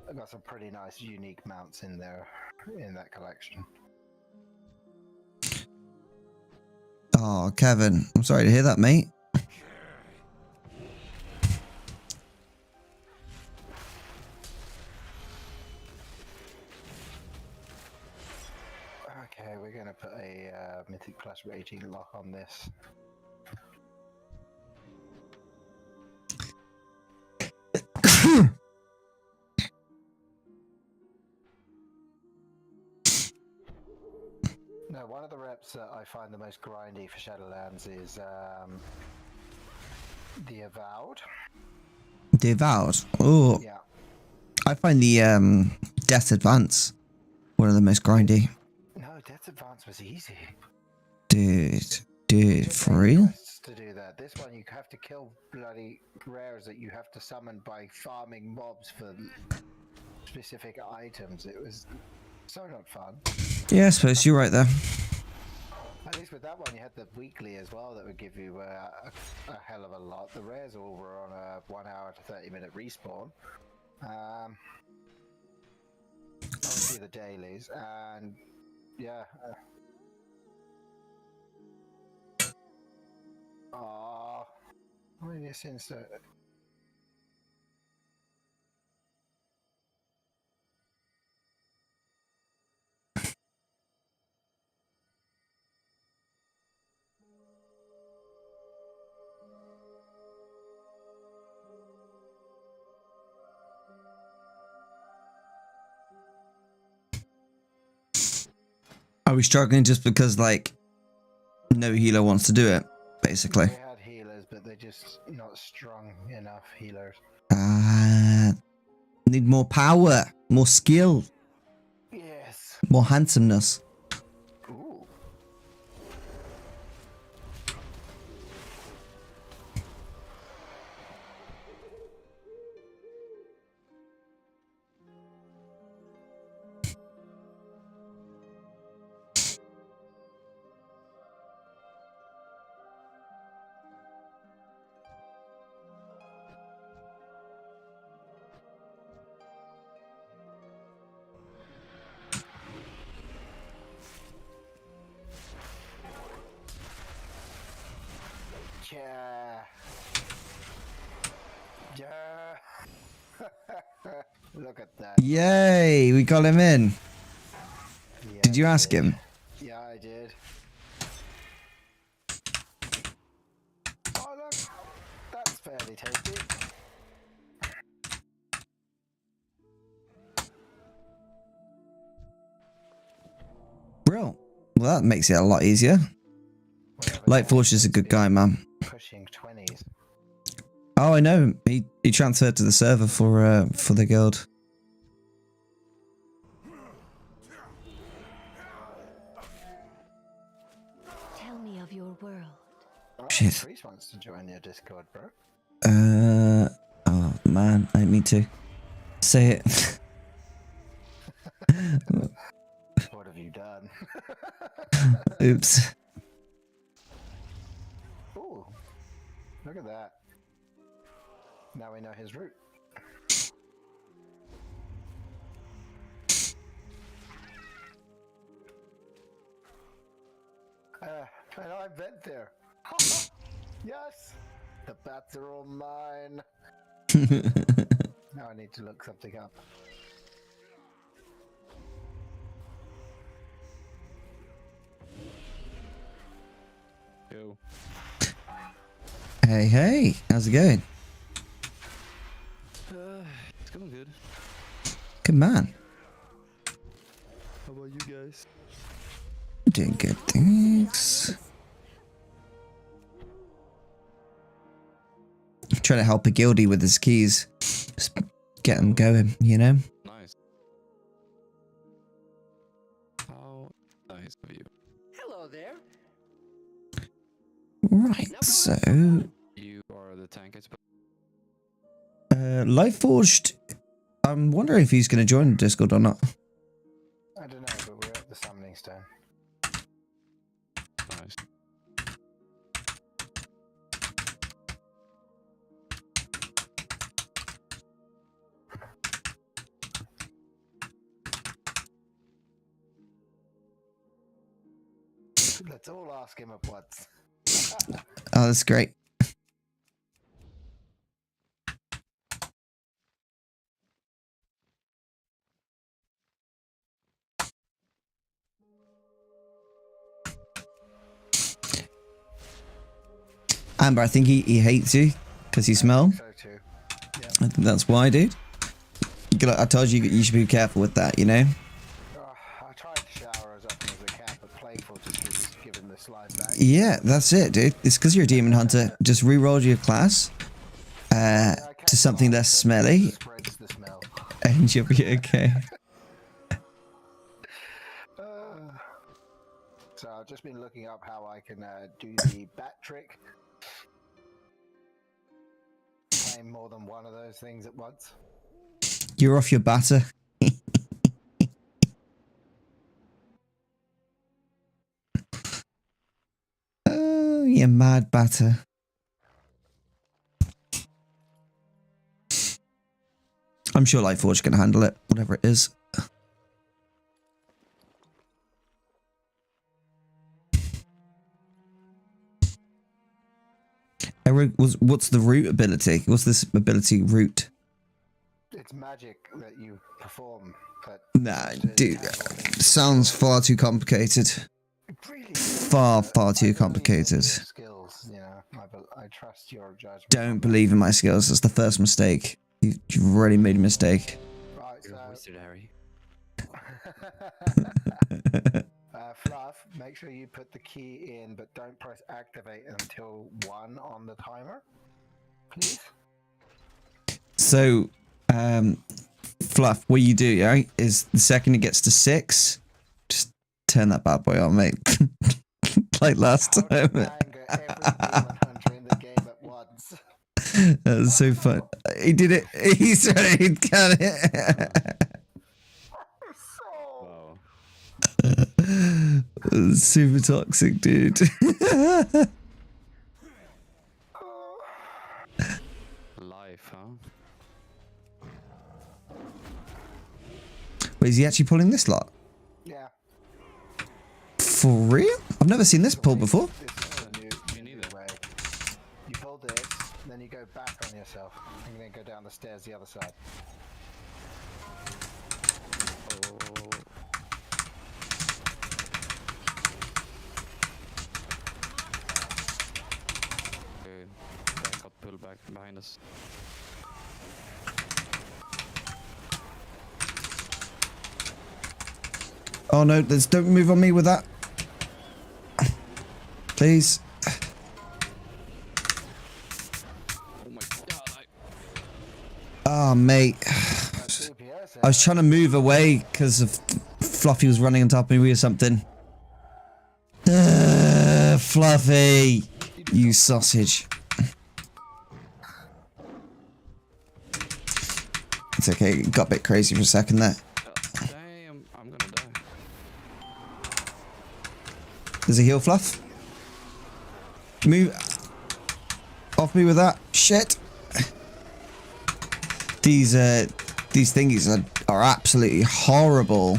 I got some pretty nice unique mounts in there in that collection. Oh, Kevin, I'm sorry to hear that, mate. Okay, we're gonna put a Mythic Plus rating lock on this. No, one of the reps that I find the most grindy for Shadowlands is the Avowed. Devoured. Oh, Yeah. I find the Death Advance one of the most grindy. No, Death Advance was easy. Dude, Took for 8 real? quests to do that. This one you have to kill bloody rares that you have to summon by farming mobs for specific items. It was so not fun. Yeah, I suppose you're right there. At least with that one, you had the weekly as well that would give you a hell of a lot. The rares all were on a 1 hour to 30-minute respawn. Obviously the dailies, and yeah. I mean, since Are we struggling just because, like, no healer wants to do it, basically? they had healers, but they're just not strong enough healers. Need more power, more skill, Yes. more handsomeness. Ooh. Yeah. Yeah. Look at that. Yay, we got him in. Yeah, Did you I ask did. him? Yeah, I did. Oh, look. That's fairly tasty. Brilliant. Well, that makes it a lot easier. Lightforge is a good guy, man. Pushing 20s. Oh, I know. He transferred to the server for the guild. Tell me of your world. Oh, Shit. Priest wants to join your Discord, bro. Oh man, I didn't mean to say it. What have you done? Oops. Ooh, look at that. Now we know his route. And I went there. Yes! The bats are all mine. Now I need to look something up. Yo. Hey, how's it going? It's going good. Good man. How about you guys? Doing good things. Trying to help a guildie with his keys. Just get him going, you know? Nice. How nice of you. Hello there. Right, so... You are the tank, I suppose. Lightforged, I'm wondering if he's going to join the Discord or not. I don't know, but we're at the summoning stone. Nice. Let's all ask him at once. Oh, that's great. Amber, I think he hates you because you smell. So too. I think that's why, dude. I told you you should be careful with that, you know? I tried to shower as often as I can, but Playful just keeps giving the slide back. Yeah, that's it, dude. It's because you're a demon hunter. Just re-roll your class to something less smelly, Spreads the smell. and you'll be okay. So I've just been looking up how I can do the bat trick. Claim more than one of those things at once. You're off your batter. Oh, you mad batter. I'm sure Lightforge can handle it, whatever it is. What's the root ability? What's this ability root? It's magic that you perform. But Nah, dude, sounds far too complicated. really, Far too complicated. skills, you know. I trust your judgment. Don't believe in my skills. That's the first mistake. You've already made a mistake. Right, You're a so wizard, Harry. Fluff, make sure you put the key in, but don't press activate until 1 on the timer, please. So, Fluff, what you do, right, is the second it gets to 6, just turn that bad boy on, mate. Like last How to time. anger every demon hunter in the game at once. That was so fun. He did it. He's ready. He got it. Wow. Super toxic, dude. Life, huh? Wait, is he actually pulling this lot? Yeah. For real? I've never seen this pull before. This is a new neither. way. You pull this, then you go back on yourself, and then go down the stairs the other side. Oh. Okay, that got pulled back behind us. Oh no, don't move on me with that. Please. Oh my god, Oh, mate. DPS, I was trying to move away because of Fluffy was running on top of me or something. Fluffy. You sausage. It's okay, it got a bit crazy for a second there. damn, I'm gonna die. There's a heal, Fluff. Move off me with that. Shit. These thingies are absolutely horrible.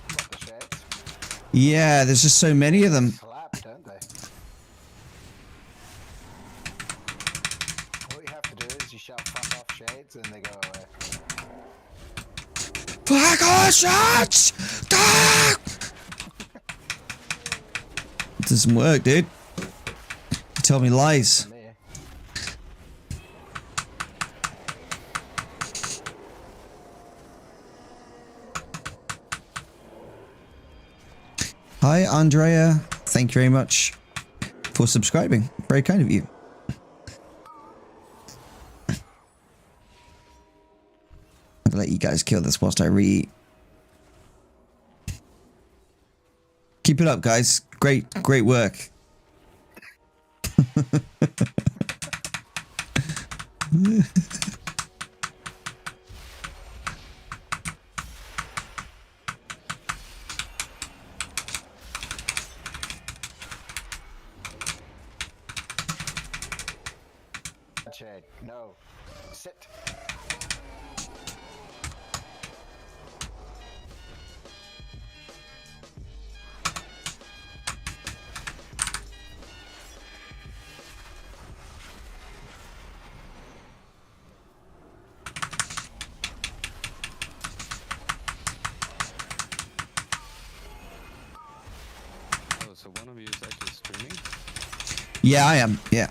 What the shit? Yeah, there's just so many of them. Slap, don't they? What you have to do is you shout fuck off shades and they go away. Fuck off, shots! It doesn't work, dude. You tell me lies. Me. Hi, Andrea. Thank you very much for subscribing. Very kind of you. I'll let you guys kill this whilst I re-eat. Keep it up, guys. Great work. Shade, no. Sit. Oh, so one of you is actually streaming? Yeah, I am. Yeah.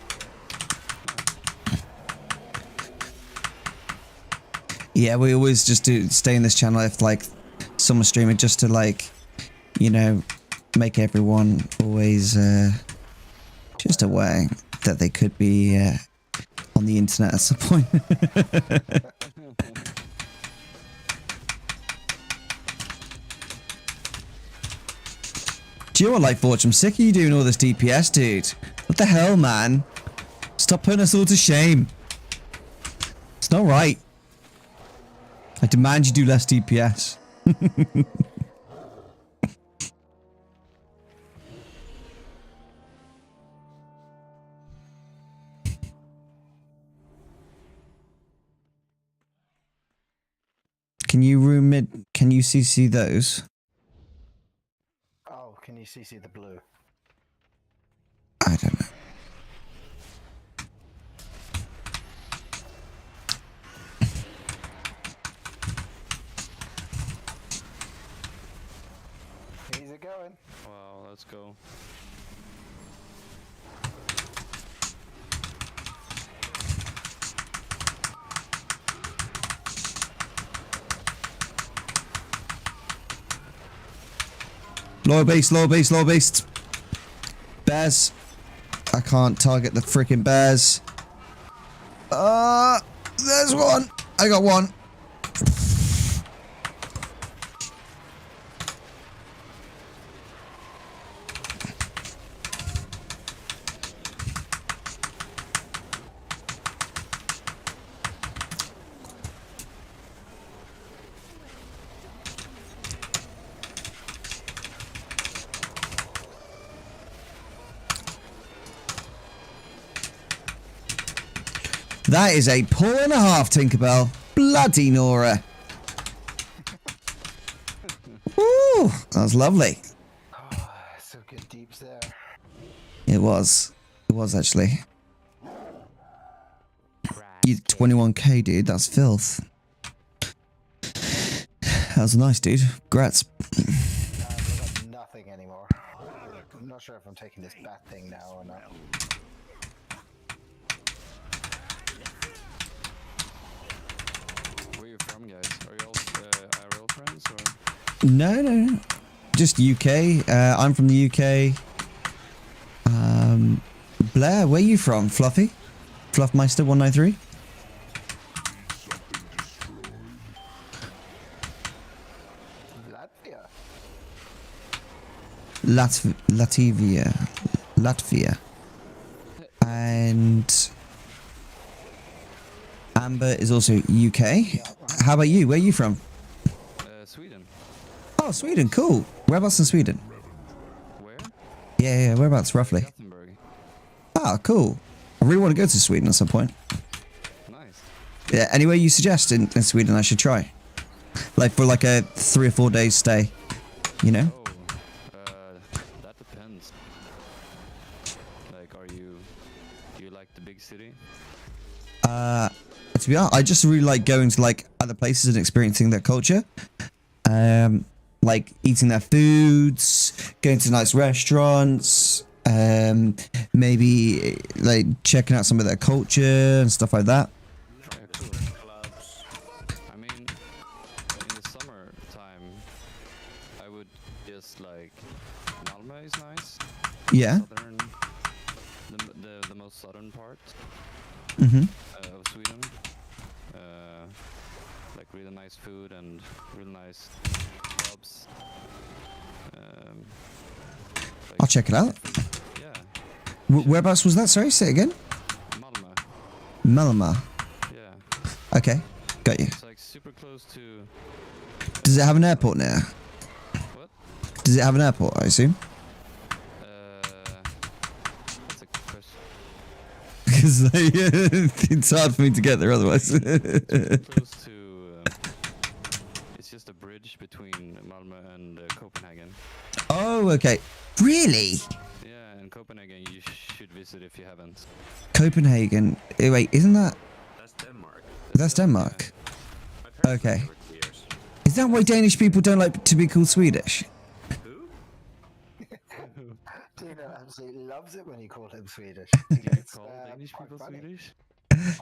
Yeah, we always just do stay in this channel if like someone's streaming, just to like, you know, make everyone always just aware that they could be on the internet at some point. Do you know what, like, Forge? I'm sick of you doing all this DPS, dude. What the hell, man? Stop putting us all to shame. It's not right. I demand you do less DPS. Can you room it? Can you CC those? Oh, can you CC the blue? I don't know. He's it going. Wow, let's go. Lower base, lower base, lower base. Bears. I can't target the freaking bears. There's one. I got one. That is a paw and a half, Tinkerbell. Bloody Nora. Woo, that was lovely. Oh, so good deeps there. It was. It was actually. You 21k, dude. That's filth. That was nice, dude. Grats. I've got nothing anymore. I'm not sure if I'm taking this bat thing now or not. Where are you from, guys? Are you all IRL friends or? No, no, no. Just UK. I'm from the UK. Blair, where are you from? Fluffy? Fluffmeister193? Latvia. Latvia. And Amber is also UK. How about you? Where are you from? Sweden. Oh, Sweden. Cool. Whereabouts in Sweden? Where? Yeah, whereabouts roughly? Gothenburg. Ah, cool. I really want to go to Sweden at some point. Nice. Yeah, anywhere you suggest in Sweden I should try? Like for like a 3 or 4 days stay, you know? Oh, that depends. Like, do you like the big city? To be honest, I just really like going to like other places and experiencing their culture. Like eating their foods, going to nice restaurants, maybe like checking out some of their culture and stuff like that. Yeah, cool. I mean, in the summertime, I would just like Malmö is nice. Yeah. Southern, the most southern part Mm-hmm. of Sweden. Like really nice food and really nice pubs. Like I'll check it out. Yeah, Whereabouts was that? Sorry, say it again. Malmö. Malmö. Yeah, Okay, got you. it's like super close to. Does it have an airport near? What? Does it have an airport, I assume? That's a good question. Because it's hard for me to get there otherwise. Close to. It's just a bridge between Malmö and Copenhagen. Oh, okay. Really? Yeah, and Copenhagen you should visit if you haven't. Copenhagen. Wait, isn't that... That's Denmark. That's Denmark. My parents Okay. lived there for years. Is that why Danish people don't like to be called Swedish? Who? Tina absolutely loves it when you call him Swedish. Do you It's, call Danish quite people funny. Swedish?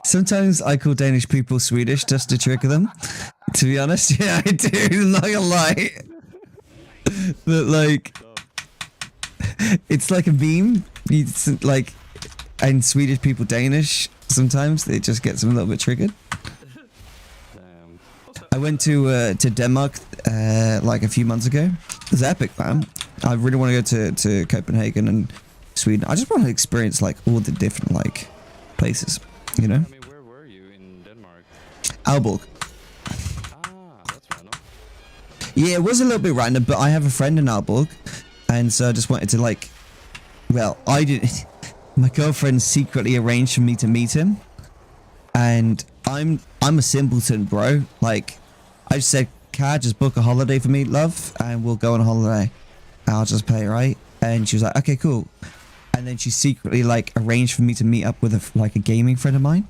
Sometimes I call Danish people Swedish just to trigger them. To be honest, yeah, I do. I'm not gonna lie. But like, it's like a meme. It's like, and Swedish people Danish. Sometimes it just gets them a little bit triggered. Damn. I went to Denmark like a few months ago. It was epic, man. I really want to go to Copenhagen and Sweden. I just want to experience like all the different like places, you know. I mean, where were you in Denmark? Aalborg. Ah, that's random. Yeah, it was a little bit random, but I have a friend in Aalborg, and so I just wanted to like, well, I did. My girlfriend secretly arranged for me to meet him, and I'm a simpleton, bro. Like, I just said, "Kat, just book a holiday for me, love, and we'll go on a holiday. I'll just pay, right?" And she was like, "Okay, cool." And then she secretly like arranged for me to meet up with a gaming friend of mine,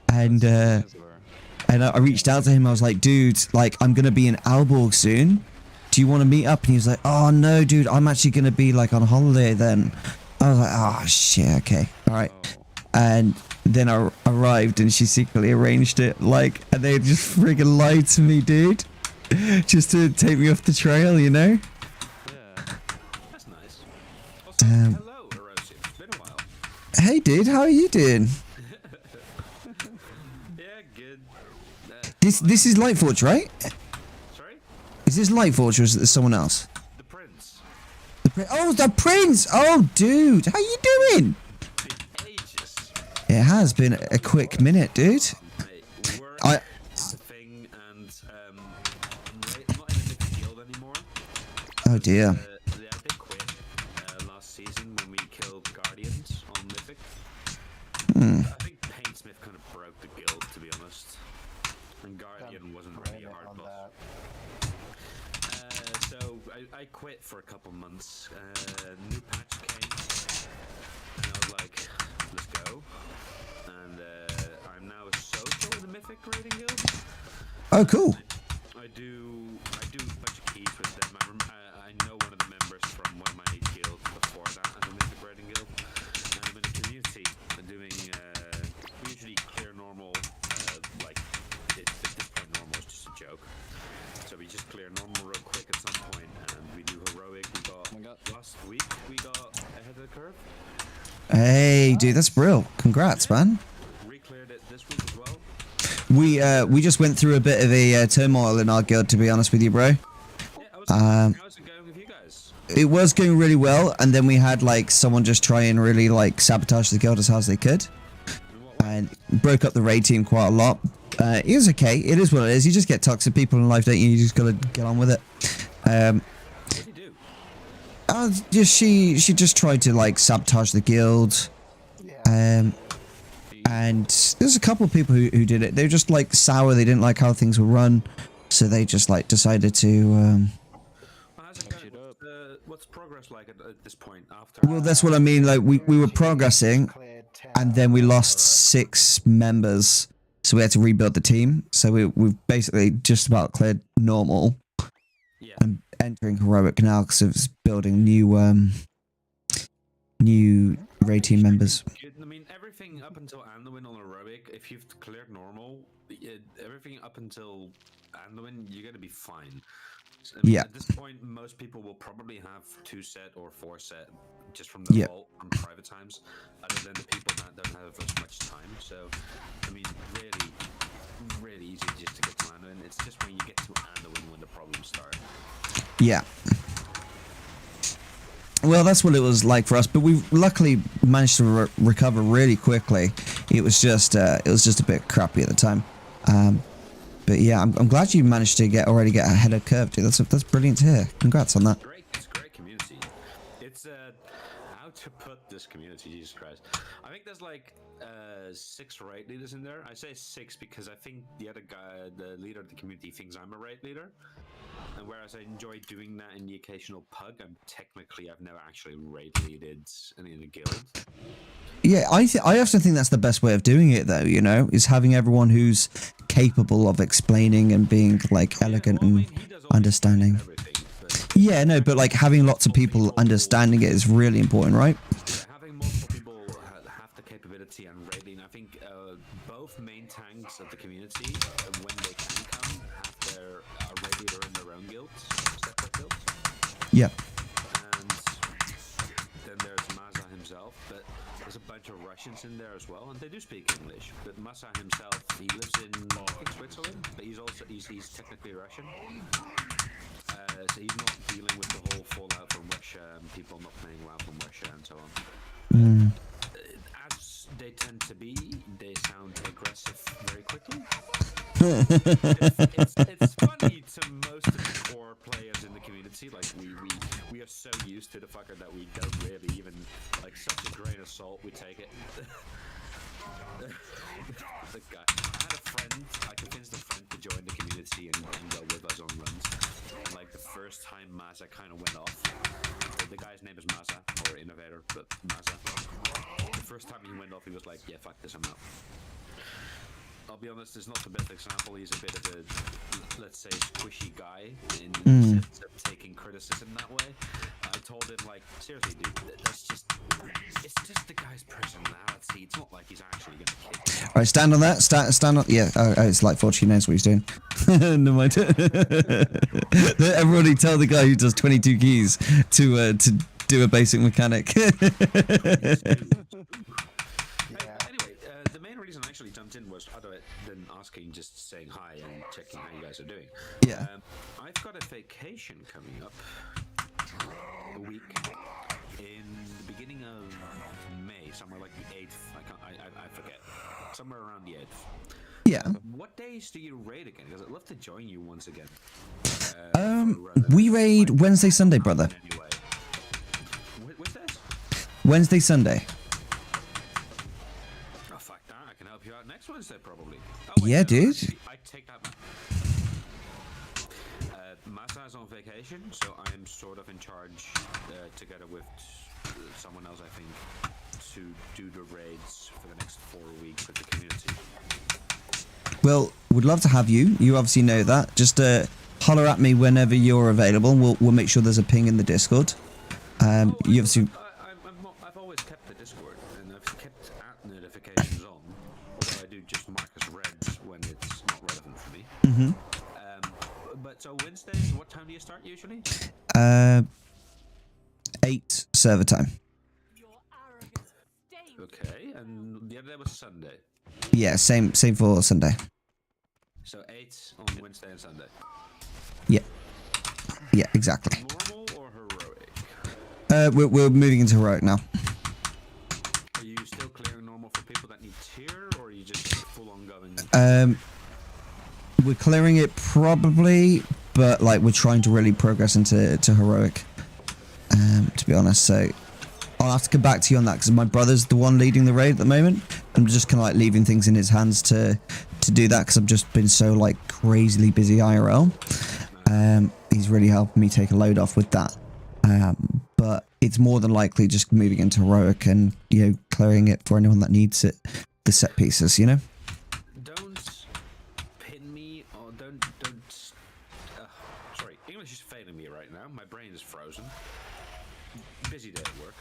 and I reached out to him. I was like, "Dude, like I'm gonna be in Aalborg soon. Do you want to meet up?" And he was like, "Oh no, dude, I'm actually gonna be like on holiday then." I was like, "Oh shit, okay, all right." And then I arrived, and she secretly arranged it. Like, and they just friggin' lied to me, dude, just to take me off the trail, you know. Yeah. That's nice. Also, hello, Erosium. It's been a while. Hey, dude, how are you doing? Yeah, good. This is Lightforge, right? Sorry? Is this Lightforge or is it someone else? The Prince. Oh, the Prince! Oh, dude, how you doing? Been ages. It has been a quick minute, dude. Work I is a thing, and I'm not in a Mythic guild anymore. oh dear. Yeah, I did quit last season when we killed Guardians on Mythic. I think Paintsmith kind of broke the guild, to be honest. And Guardian wasn't really a hard boss. So I quit for a couple months. New patch came, and I was like, let's go. And I'm now a social in the Mythic raiding guild. Oh, cool. I do a bunch of keys with them. I know one of the members from one of my guilds before that in the Mythic raiding guild. And I'm in a community doing usually clear normal, like at this point normal is just a joke. So we just clear normal real quick at some point, and we do heroic. We got last week we got ahead of the curve. Hey, dude, that's real. Congrats, man. Re-cleared it this week as well. We just went through a bit of a turmoil in our guild, to be honest with you, bro. Yeah, how's it going with you guys? It was going really well, and then we had like someone just try and really like sabotage the guild as hard as they could, and broke up the raid team quite a lot. It was okay. It is what it is. You just get toxic people in life, don't you? You just gotta get on with it. What did you do? Just she just tried to like sabotage the guild. And there's a couple of people who did it. They were just like sour. They didn't like how things were run, so they just like decided to. How's it going? What's progress like at this point? After Well, that's what I mean. Like we were progressing, and then we lost 6 members, so we had to rebuild the team. So we've basically just about cleared normal, and entering heroic now because it's building new raid team members. I mean, everything up until Anduin on heroic, if you've cleared normal, everything up until Anduin, you're gonna be fine. I mean, Yeah. At this point, most people will probably have 2 set or 4 set just from the vault from private times, other than the people that don't have as much time. So, I mean, really easy just to get to Anduin. It's just when you get to Anduin when the problems start. Yeah. Well, that's what it was like for us, but we luckily managed to recover really quickly. It was just a bit crappy at the time. But yeah, I'm glad you managed to already get ahead of curve, dude. That's brilliant to hear. Congrats on that. It's a great community. It's how to put this community, Jesus Christ. I think there's like 6 raid leaders in there. I say 6 because I think the other guy, the leader of the community, thinks I'm a raid leader. And whereas I enjoy doing that in the occasional pug, I've never actually raid leaded in a guild. Yeah, I often think that's the best way of doing it, though. You know, is having everyone who's capable of explaining and being like elegant and understanding. Yeah, no, but like having lots of people understanding it is really important, right? Having multiple people have the capability and rating. I think both main tanks of the community, when they can come, have their radiator in their own guilds, separate guilds. Yeah. And then there's Maza himself, but there's a bunch of Russians in there as well, and they do speak English. But Maza himself, he lives in I think Switzerland, but he's technically Russian. So he's not dealing with the whole fallout from Russia and people not playing WoW from Russia and so on. As they tend to be, they sound aggressive very quickly. it's funny to most of the core players in the community. Like we are so used to the fucker that we don't really even like such a grain of salt. We take it. The guy, I had a friend. I convinced a friend to join the community and go with us on runs. And like the first time Maza kind of went off. The guy's name is Maza, or Innovator, but Maza. The first time he went off, he was like, "Yeah, fuck this, I'm out." I'll be honest, it's not the best example. He's a bit of a, let's say, squishy guy in the sense of taking criticism that way. I told him, like, seriously, dude, it's just the guy's personality. It's not like he's actually going to kick you. All right, stand on that. Stand on. Yeah, it's like Fortune knows what he's doing. Never mind. Everybody tell the guy who does 22 keys to do a basic mechanic. I actually jumped in was other than asking, just saying hi and checking how you guys are doing. Yeah. I've got a vacation coming up a week in the beginning of May, somewhere like the 8th. I forget. Somewhere around the 8th. Yeah. What days do you raid again? Because I'd love to join you once again. We raid Wednesday, Sunday, brother. Anyway. What's that? Wednesday, Sunday. You out next Wednesday, probably. Yeah, dude. I take that back. Masa's on vacation, so I'm sort of in charge, together with someone else, I think, to do the raids for the next 4 weeks with the community. Well, would love to have you. You obviously know that. Just holler at me whenever you're available. We'll make sure there's a ping in the Discord. You obviously. I've always kept the Discord, and I've kept notifications on. I do just mark as red when it's not relevant for me. But so Wednesdays, what time do you start usually? 8 server time. Okay, and the other day was Sunday. Yeah, same for Sunday. So 8 on Wednesday and Sunday. Yeah. Yeah, exactly. Normal or heroic? We're moving into heroic now. Are you still clearing normal for people that need tier, or are you just full on going? We're clearing it probably, but like we're trying to really progress into heroic. To be honest, so I'll have to come back to you on that because my brother's the one leading the raid at the moment. I'm just kind of like leaving things in his hands to do that because I've just been so like crazily busy IRL. He's really helping me take a load off with that. But it's more than likely just moving into heroic and, you know, clearing it for anyone that needs it, the set pieces, you know? Don't pin me or don't sorry, English is failing me right now. My brain is frozen. Busy day at work.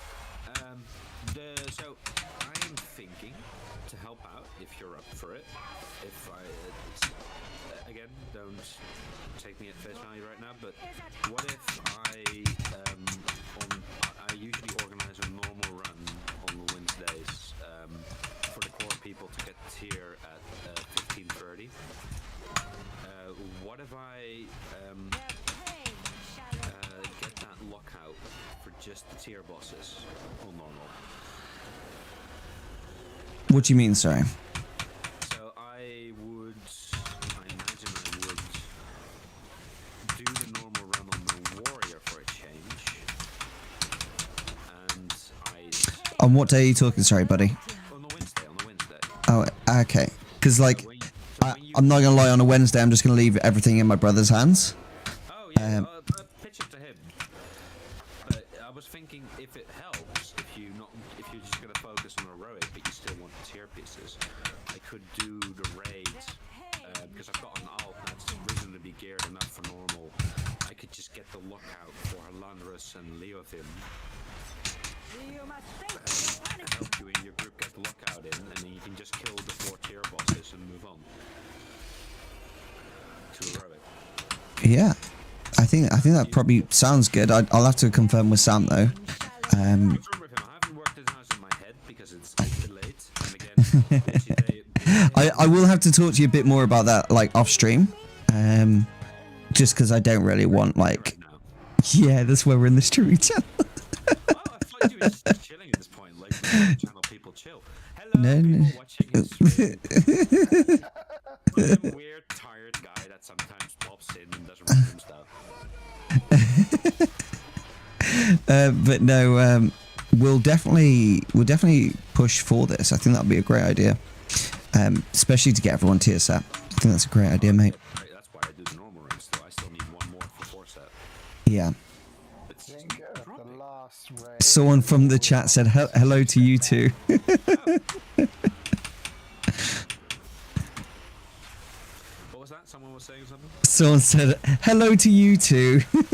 So I am thinking to help out if you're up for it. If I again, don't take me at face value right now, but what if I usually organize a normal run on the Wednesdays for the core people to get tier at 15:30. What if I get that lockout for just the tier bosses on normal? What do you mean, sorry? So I imagine I would do the normal run on the warrior for a change. And On what day are you talking, sorry, buddy? on the Wednesday. Oh, okay. Because, like, I'm not going to lie, on a Wednesday, I'm just going to leave everything in my brother's hands. Oh, yeah, pitch it to him. But I was thinking if it helps, if you're just going to focus on heroic, but you still want tier pieces, I could do the raid, because I've got an alt that's reasonably geared enough for normal, I could just get the lookout for Landrus and Leofim. Help you and your group get the lookout in, and then you can just kill the 4 tier bosses and move on to heroic. Yeah, I think that probably sounds good. I'll have to confirm with Sam though. I haven't worked it out in my head because it's delayed. And again, I will have to talk to you a bit more about that, like off stream. Just because I don't really want like. Yeah, that's where we're in the streaming channel. Well, I thought you were just chilling at this point, like the channel people chill. Hello, No, people no. watching his stream. I'm a weird, tired guy that sometimes pops in and does random stuff. But no, we'll definitely push for this. I think that'd be a great idea, especially to get everyone tier set. I think that's a great idea, mate. Right, that's why I do the normal rings, though. I still need one more for 4 set. Yeah. It's I just think the last raid. Someone from the chat said hello to you too. What was that? Someone was saying something? Someone said hello to you too. No,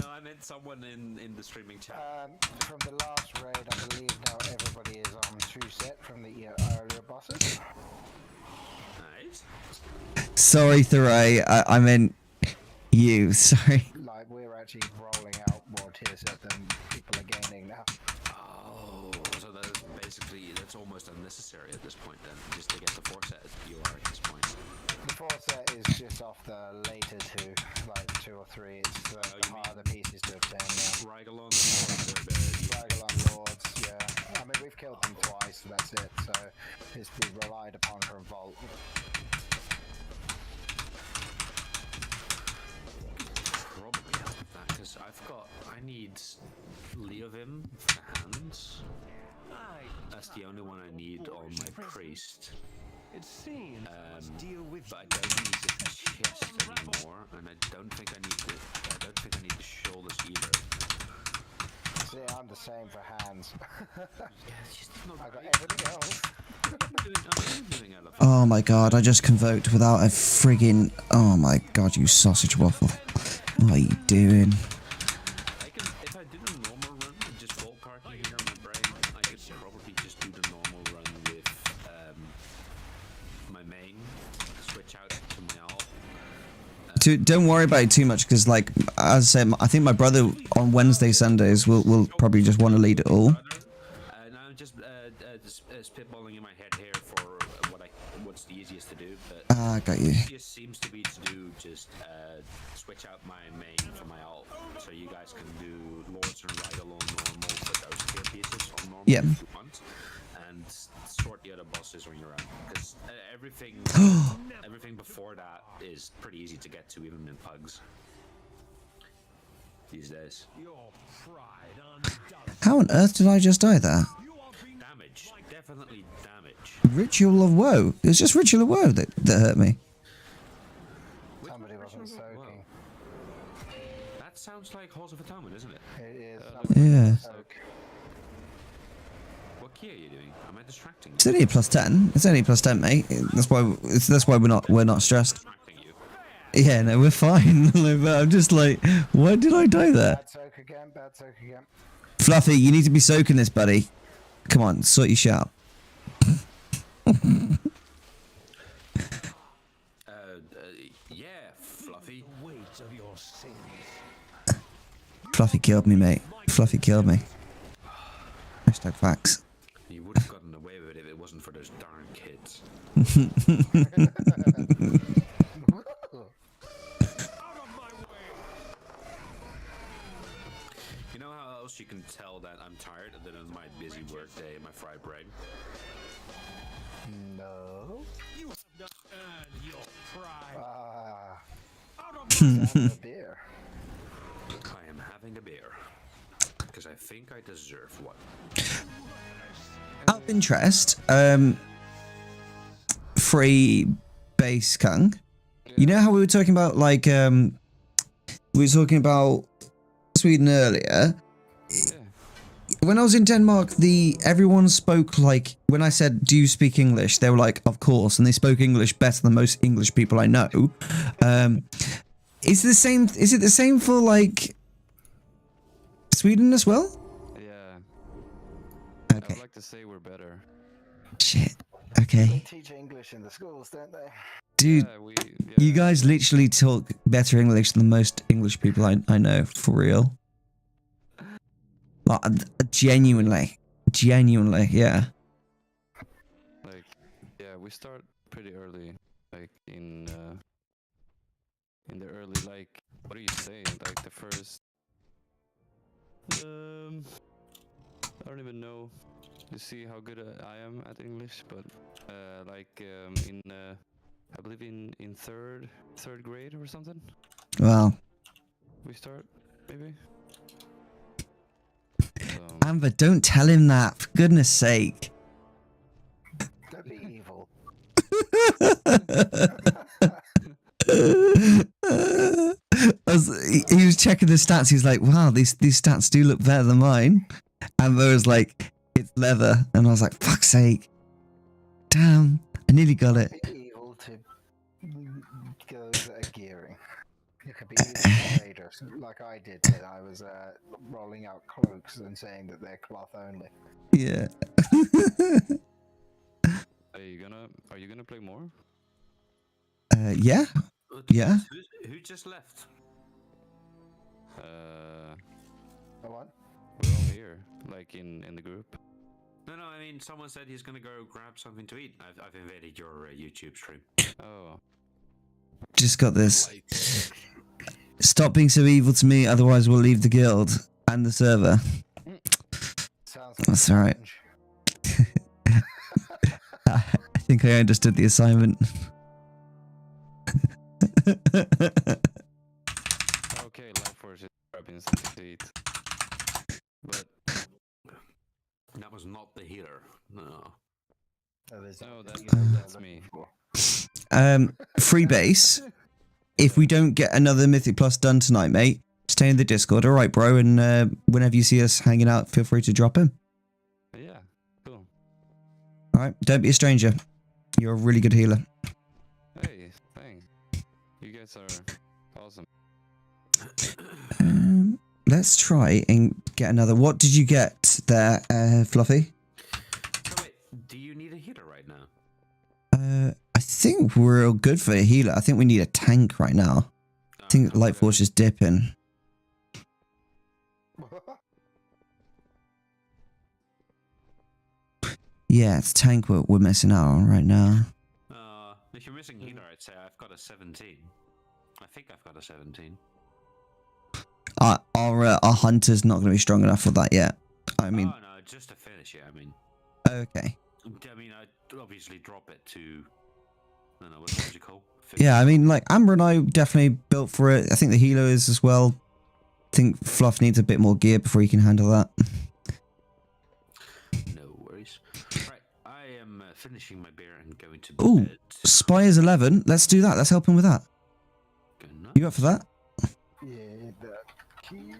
I meant someone in the streaming chat. From the last raid, I believe now everybody is on 2 set from the earlier bosses. Nice. Sorry, Thuray. I meant you. Sorry. Like, we're actually rolling out more tier set than people are gaining now. Oh, so that's almost unnecessary at this point then, just to get the 4 set you are at this point. The 4 set is just off the later 2, like 2 or 3. It's the harder pieces to obtain now. Rigalon Rigalon Lords, yeah. I mean, we've killed them twice, so that's it. So it's been relied upon from Vault. Probably help with that, because I need Leovim for the hands. That's the only one I need on my priest. It seems But I don't need the chest anymore, and I don't think I need the shoulders either. See, I'm the same for hands. Yeah, it's just not I got right. everything else. I'm doing elephant. Oh my god! I just convoked without a friggin'. Oh my god! You sausage waffle. What are you doing? If I did a normal run with just vault parking here on my brain, I could probably just do the normal run with my main, switch out to my alt. Don't worry about it too much, because like as I said, I think my brother on Wednesday, Sundays will probably just want to lead it all. And I'm just spitballing in my head here for what's the easiest to do. But I got you. the easiest seems to be to do just switch out my main for my alt, so you guys can do Lords and Ride Along normal for those tier pieces on normal Yeah. if you want, and sort the other bosses on your own. Because everything before that is pretty easy to get to, even in pugs these days. How on earth did I just die there? Damage, definitely damage. Ritual of Woe. It was just Ritual of Woe that hurt me. Somebody wasn't soaking. That sounds like Halls of Atonement, isn't it? It is. Yeah. Soak. What key are you doing? Am I distracting you? It's only a +10. It's only a +10, mate. That's why we're not stressed. Distracting you. Yeah, no, we're fine. Like, but I'm just like, why did I die there? Bad soak again, bad soak again. Fluffy, you need to be soaking this, buddy. Come on, sort your shit out. Yeah, Fluffy. Fluffy killed me, mate. Fluffy killed me. Hashtag facts. You would have gotten away with it if it wasn't for those darn kids. You know how else you can tell that I'm tired other than my busy work day and my fried brain? No. you have not earned your pride. Have a beer. I am having a beer. Because I think I deserve one. Out of interest, free base Kung. You know how we were talking about like we were talking about Sweden earlier. When I was in Denmark, everyone spoke like, when I said, "Do you speak English?" They were like, "Of course," and they spoke English better than most English people I know. Is the same? Is it the same for like Sweden as well? Yeah. I Okay. would like to say we're better. Shit. They Okay. teach English in the schools, don't they? Dude, you guys literally talk better English than most English people I know, for real. Like, genuinely, yeah. Like, yeah, we start pretty early, like in the early, like, what do you say? Like the first, I don't even know. You see how good I am at English, but in I believe in third grade or something. Wow. We start maybe. Amber, don't tell him that, for goodness sake. Don't be evil. He was checking the stats. He's like, wow, these stats do look better than mine. Amber was like, it's leather. And I was like, fuck's sake. Damn, I nearly got it. Be evil to those that are gearing. You could be evil to traders, like I did when I was rolling out cloaks and saying that they're cloth only. Yeah. Are you gonna play more? Yeah. Yeah. Who just left? Go on. We're all here, like in the group. No, I mean, someone said he's gonna go grab something to eat. I've invaded your YouTube stream. Oh. Just got this. Stop being so evil to me, otherwise we'll leave the guild and the server. Sounds That's alright. I think I understood the assignment. Okay, Life Force is grabbing something to eat. But that was not the healer. No. No, that's me. Free base. If we don't get another Mythic Plus done tonight, mate, stay in the Discord. All right, bro. And whenever you see us hanging out, feel free to drop in. Yeah, cool. All right, don't be a stranger. You're a really good healer. Hey, thanks. You guys are awesome. Let's try and get another. What did you get there, Fluffy? So wait, do you need a healer right now? I think we're all good for a healer. I think we need a tank right now. I think Light Force is dipping. Yeah, it's tank we're missing out on right now. If you're missing healer, I'd say I've got a 17. I think I've got a 17. Our hunter's not going to be strong enough for that yet. I mean... Oh, no, just to finish it, I mean. Okay. I mean, I'd obviously drop it to... I don't know, what would you call? Yeah, I mean, like, Amber and I definitely built for it. I think the healer is as well. I think Fluff needs a bit more gear before he can handle that. No worries. Right, I am finishing my beer and going to Ooh, bed. Spires 11. Let's do that. Let's help him with that. You up for that? Yeah, that key.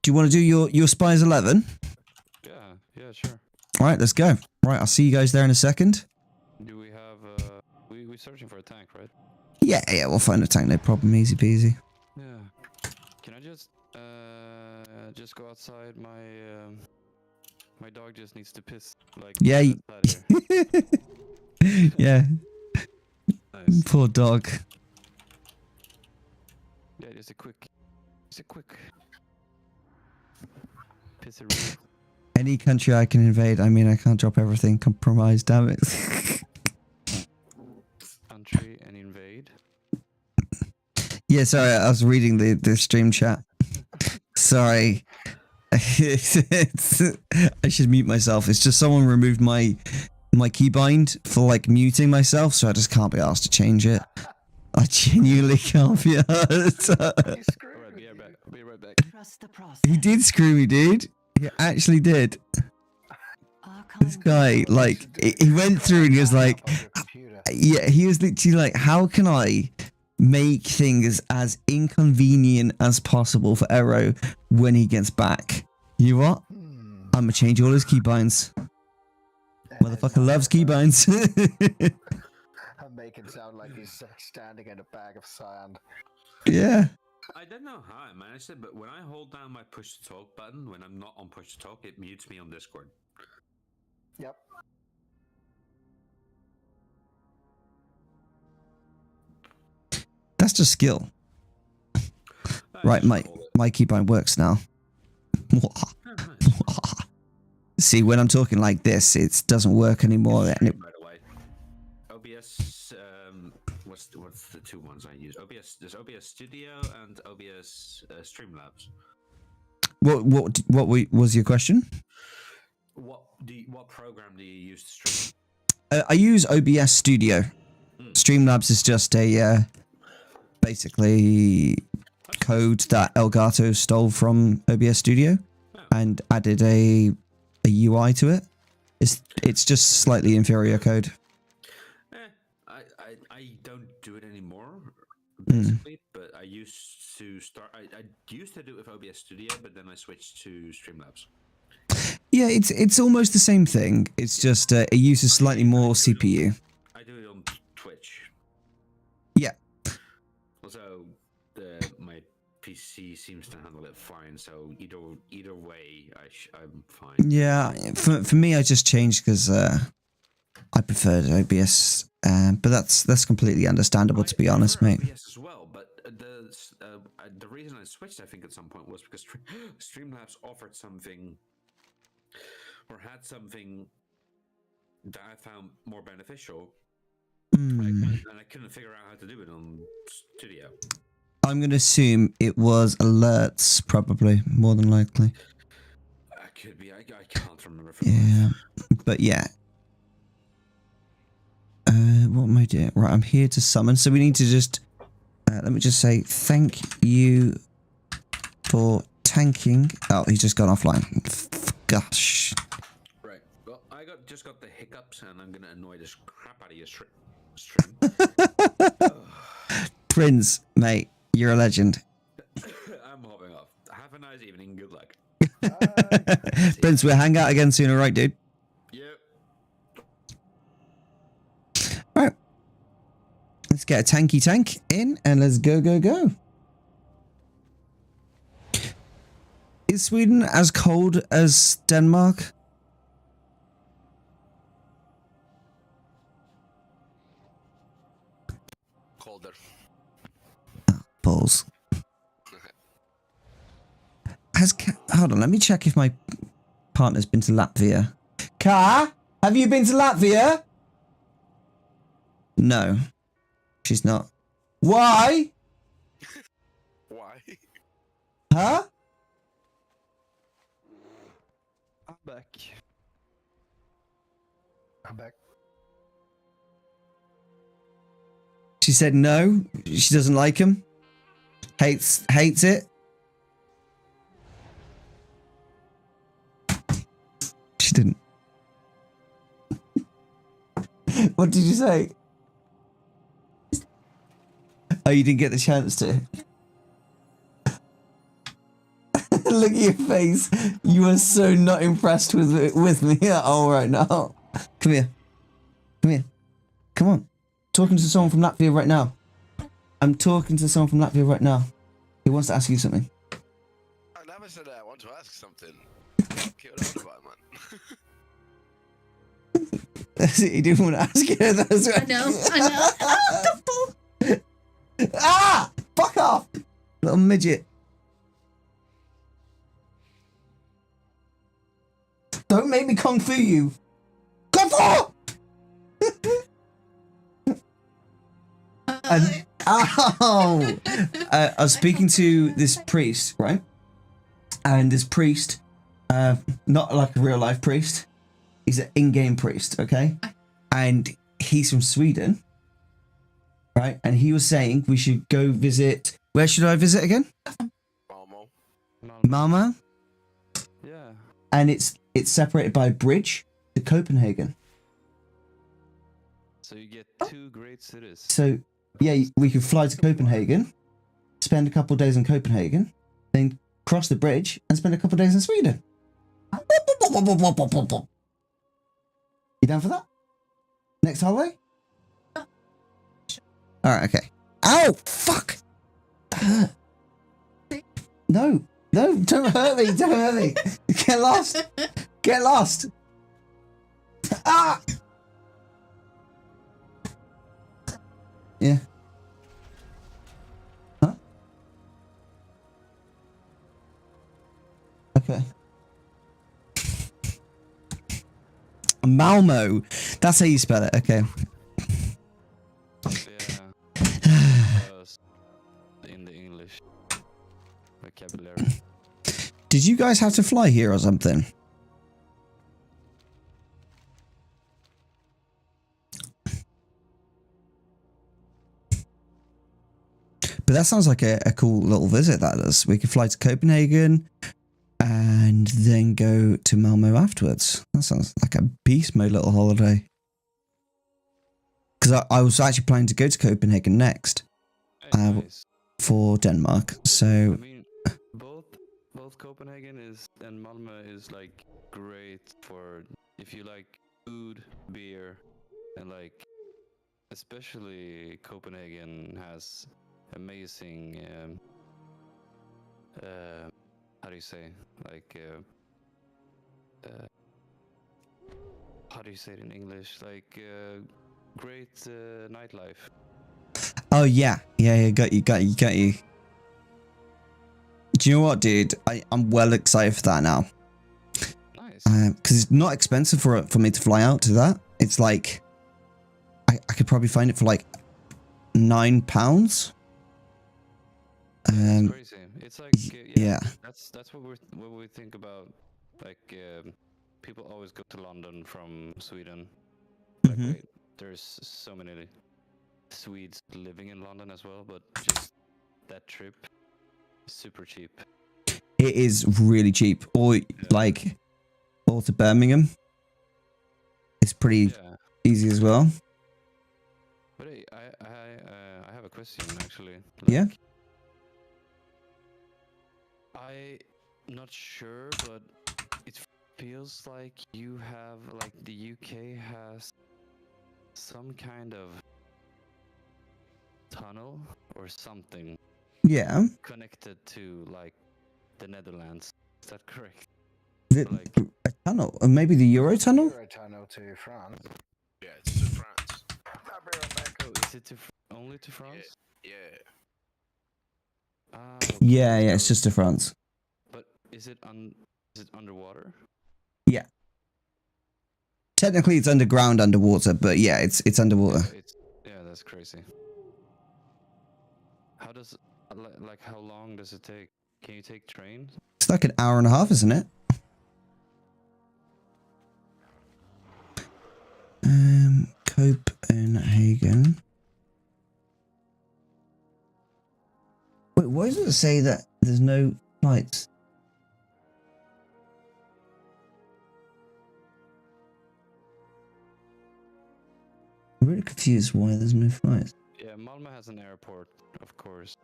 Do you want to do your Spires 11? Yeah, sure. All right, let's go. Right, I'll see you guys there in a second. Do we have we're searching for a tank, right? Yeah, we'll find a tank, no problem. Easy peasy. Yeah. Can I just go outside? My dog just needs to piss. Like Yeah. Yeah. Nice. Poor dog. Yeah, just a quick pissaroo. Any country I can invade. I mean, I can't drop everything. Compromise, damn it. Country and invade. Yeah, sorry, I was reading the stream chat. Sorry. I should mute myself. It's just someone removed my keybind for like muting myself, so I just can't be asked to change it. I genuinely can't be asked. Alright, be right back. Trust the process. He did screw me, dude. He actually did. This guy, like, he went through and he was like, yeah, he was literally like, how can I make things as inconvenient as possible for Ero when he gets back? You what? I'm gonna change all his keybinds. Motherfucker loves keybinds. And make it sound like he's standing in a bag of sand. Yeah. I don't know how I managed it, but when I hold down my push to talk button, when I'm not on push to talk, it mutes me on Discord. Yep. That's just skill. Right, my keybind works now. See, when I'm talking like this, it doesn't work anymore. And it, By the way, OBS. What's the two ones I use? OBS. There's OBS Studio and OBS Streamlabs. what was your question? What program do you use to stream? I use OBS Studio. Streamlabs is just a basically code that Elgato stole from OBS Studio and added a UI to it. It's just slightly inferior code. I don't do it anymore, basically. But I used to start. I used to do it with OBS Studio, but then I switched to Streamlabs. Yeah, it's almost the same thing. It's just it uses slightly more CPU. I do it on Twitch. Yeah. Also, my PC seems to handle it fine. So either way, I'm fine. Yeah, for me, I just changed because I preferred OBS, but that's completely understandable, to be honest, mate. OBS as well, but the reason I switched, I think, at some point was because Streamlabs offered something, or had something that I found more beneficial, and I couldn't figure out how to do it on Studio. I'm going to assume it was alerts, probably, more than likely. Could be. I can't remember. Yeah, but yeah. What am I doing? Right, I'm here to summon. So we need to just... let me just say thank you for tanking. Oh, he's just gone offline. Gosh. Right. Well, I just got the hiccups, and I'm going to annoy this crap out of your stream. Prince, mate, you're a legend. I'm hopping off. Have a nice evening. Good luck. Prince, we'll hang out again sooner, right, dude? Yep. Right. Let's get a tanky tank in and let's go. Is Sweden as cold as Denmark? Colder. Balls. Hold on, let me check if my partner's been to Latvia. Car, have you been to Latvia? No, she's not. Why? Why? Huh? I'm back. I'm back. She said no. She doesn't like him. Hates it. She didn't. What did you say? Oh, you didn't get the chance to. Look at your face. You are so not impressed with me at all right now. Come here. Come on. Talking to someone from Latvia right now. I'm talking to someone from Latvia right now. He wants to ask you something. I never said I want to ask something. Okay, what about man? He didn't want to ask you. That's right. I know. Ah! Fuck off! Little midget. Don't make me kung fu you. Kung fu! And, I was speaking to this priest, right? And this priest, not like a real life priest, he's an in-game priest, okay? And he's from Sweden, right? And he was saying we should go visit. Where should I visit again? Malmo. Yeah. And it's separated by a bridge to Copenhagen. So you get two great cities. So yeah, we could fly to Copenhagen, spend a couple of days in Copenhagen, then cross the bridge and spend a couple of days in Sweden. You down for that? Next holiday? Alright, okay. Ow! Fuck! That hurt. No, don't hurt me, don't hurt me. Get lost. Get lost. Ah! Yeah. Huh? Okay. Malmo. That's how you spell it. Okay. In the English vocabulary. Did you guys have to fly here or something? But that sounds like a cool little visit, that does. We could fly to Copenhagen and then go to Malmo afterwards. That sounds like a beast mode little holiday. Because I was actually planning to go to Copenhagen next for Denmark. So I mean, both Copenhagen and Malmö is like great for if you like food, beer, and like especially Copenhagen has amazing how do you say, like how do you say it in English, like great nightlife. oh yeah, got you. Do you know what, dude? I'm well excited for that now. Nice. Because it's not expensive for me to fly out to that. It's like I could probably find it for like £9. It's crazy. It's like yeah. That's what we think about. Like people always go to London from Sweden. Like wait, there's so many Swedes living in London as well, but just that trip, super cheap. It is really cheap. Or like, or to Birmingham. It's pretty easy as well. But hey, I have a question actually. Like, Yeah. I'm not sure, but it feels like you have, like, the UK has some kind of tunnel or something. Yeah. Connected to like the Netherlands. Is that correct? Like a tunnel, or maybe the Euro tunnel. Eurotunnel to France. Yeah, it's to France. Oh, is it only to France? Yeah. Yeah, it's just to France. But is it underwater? Yeah. Technically, it's underground, underwater, but yeah, it's underwater. Yeah, that's crazy. How does like how long does it take? Can you take trains? It's like an hour and a half, isn't it? Copenhagen. Wait, why does it say that there's no flights? I'm really confused why there's no flights. Yeah, Malmö has an airport, of course,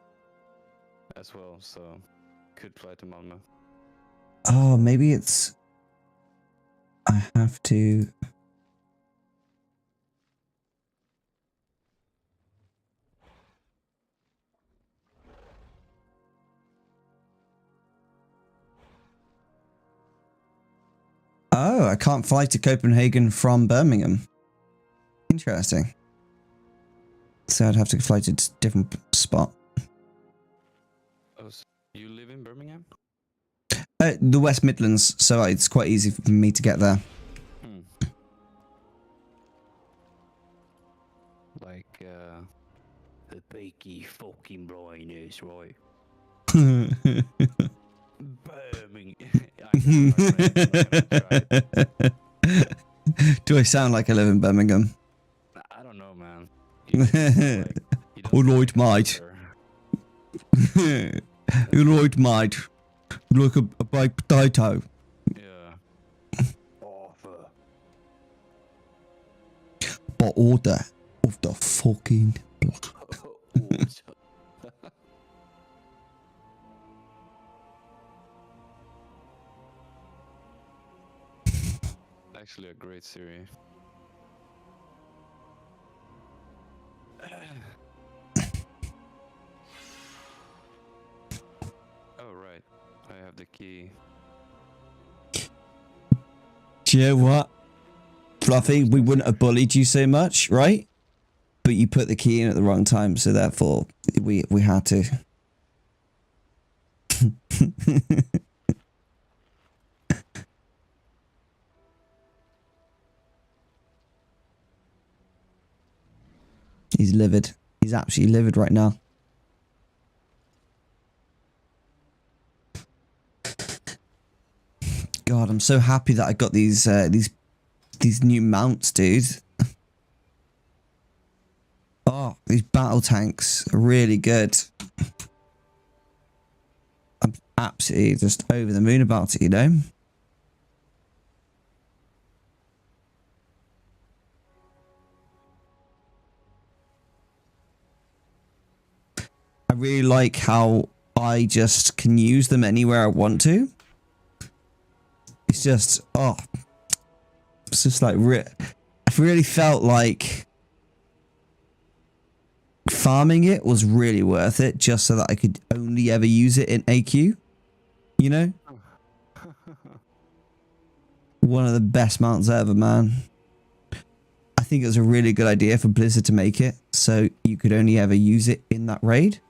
as well, so could fly to Malmö. Oh, maybe it's... I have to... Oh, I can't fly to Copenhagen from Birmingham. Interesting. So I'd have to fly to a different spot. Oh, so you live in Birmingham? The West Midlands, so it's quite easy for me to get there. Like, the Peaky fucking blinders, right? Do I sound like I live in Birmingham? I don't know, man. Alright, mate. Alright, mate. Like a baked potato. Yeah. By order of the fucking blood. Actually, a great series. key. Do you know what? Fluffy, we wouldn't have bullied you so much, right? But you put the key in at the wrong time, so therefore we had to. He's livid. He's absolutely livid right now. God, I'm so happy that I got these new mounts, dude. Oh, these battle tanks are really good. I'm absolutely just over the moon about it, you know? I really like how I just can use them anywhere I want to. It's just, oh, it's just like, I really felt like farming it was really worth it just so that I could only ever use it in AQ, you know? One of the best mounts ever, man. I think it was a really good idea for Blizzard to make it so you could only ever use it in that raid.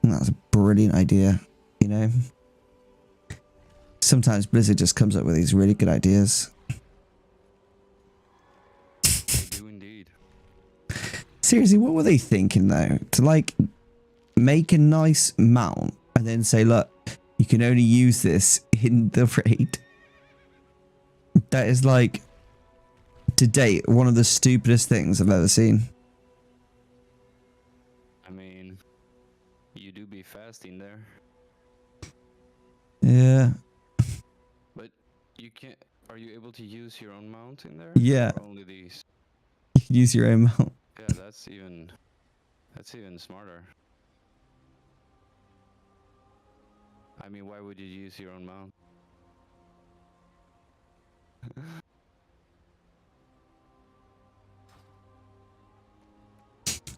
And that's a brilliant idea, you know? Sometimes Blizzard just comes up with these really good ideas. They do indeed. Seriously, what were they thinking though? To like make a nice mount and then say, look, you can only use this in the raid. That is like, to date, one of the stupidest things I've ever seen. I mean, you do be fasting there. Yeah. But you can't. Are you able to use your own mount in there? Yeah. Or only these? You can use your own mount. Yeah, that's even smarter. I mean, why would you use your own mount?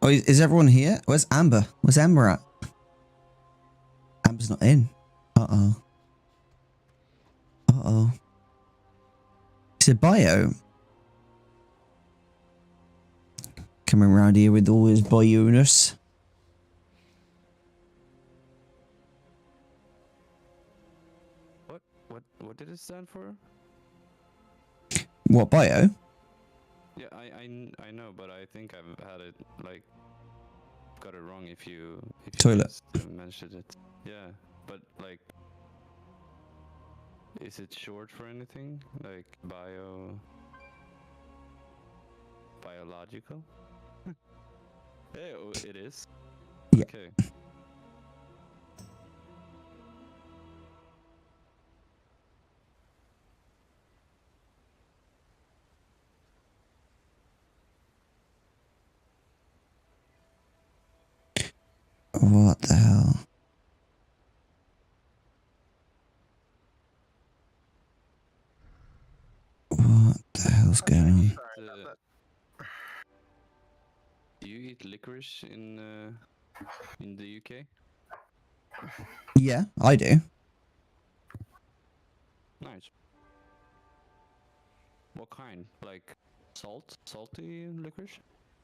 Oh, is everyone here? Where's Amber? Where's Amber at? Amber's not in. Uh-oh. Uh-oh. It's a bio. Coming around here with all his bio-ness. What did it stand for? What, bio? Yeah, I know, but I think I've had it like got it wrong if you Toilet. just mentioned it. Yeah, but like, is it short for anything? Like biological? Yeah, it is. Yeah. Okay. What the hell? What the hell's going on? Do you eat licorice in the UK? Yeah, I do. Nice. What kind? Like salty licorice?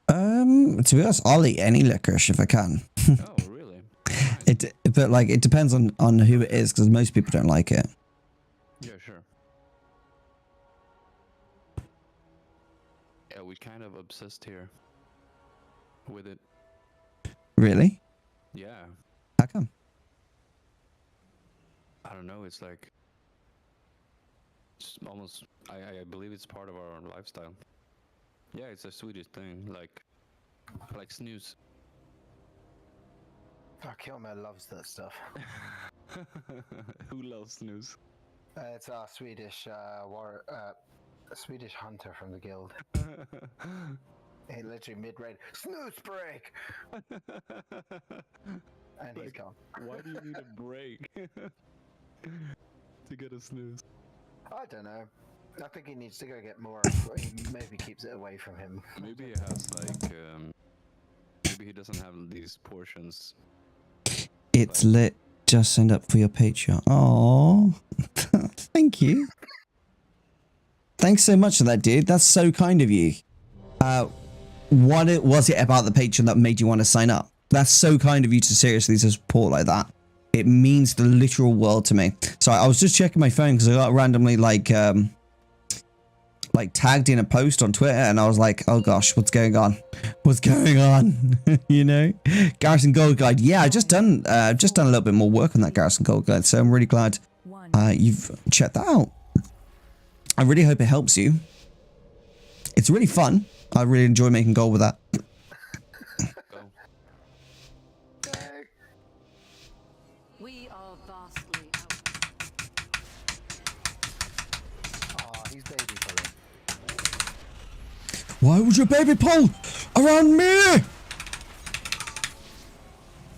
To be honest, I'll eat any licorice if I can. Oh, really? Nice. But like, it depends on who it is, because most people don't like it. Yeah, sure. Yeah, we kind of obsessed here with it. Really? Yeah. How come? I don't know. It's like it's almost. I believe it's part of our lifestyle. Yeah, it's a Swedish thing. Like snooze. Oh, Kilmer loves that stuff. Who loves snooze? It's our Swedish Swedish hunter from the guild. He literally mid-raid, snooze break, and he's gone. Why do you need a break to get a snooze? I don't know. I think he needs to go get more. He maybe keeps it away from him. Maybe he has like maybe he doesn't have these portions. It's lit. just signed up for your Patreon. Oh, thank you. Thanks so much for that, dude. That's so kind of you. What was it about the Patreon that made you want to sign up? That's so kind of you to seriously support like that. It means the literal world to me. So I was just checking my phone because I got randomly like tagged in a post on Twitter, and I was like, oh gosh, what's going on? What's going on? You know, Garrison Gold Guide. Yeah, I just done a little bit more work on that Garrison Gold Guide, so I'm really glad you've checked that out. I really hope it helps you. It's really fun. I really enjoy making gold with that. We are vastly Oh, he's baby pulling. Why would your baby pull around me?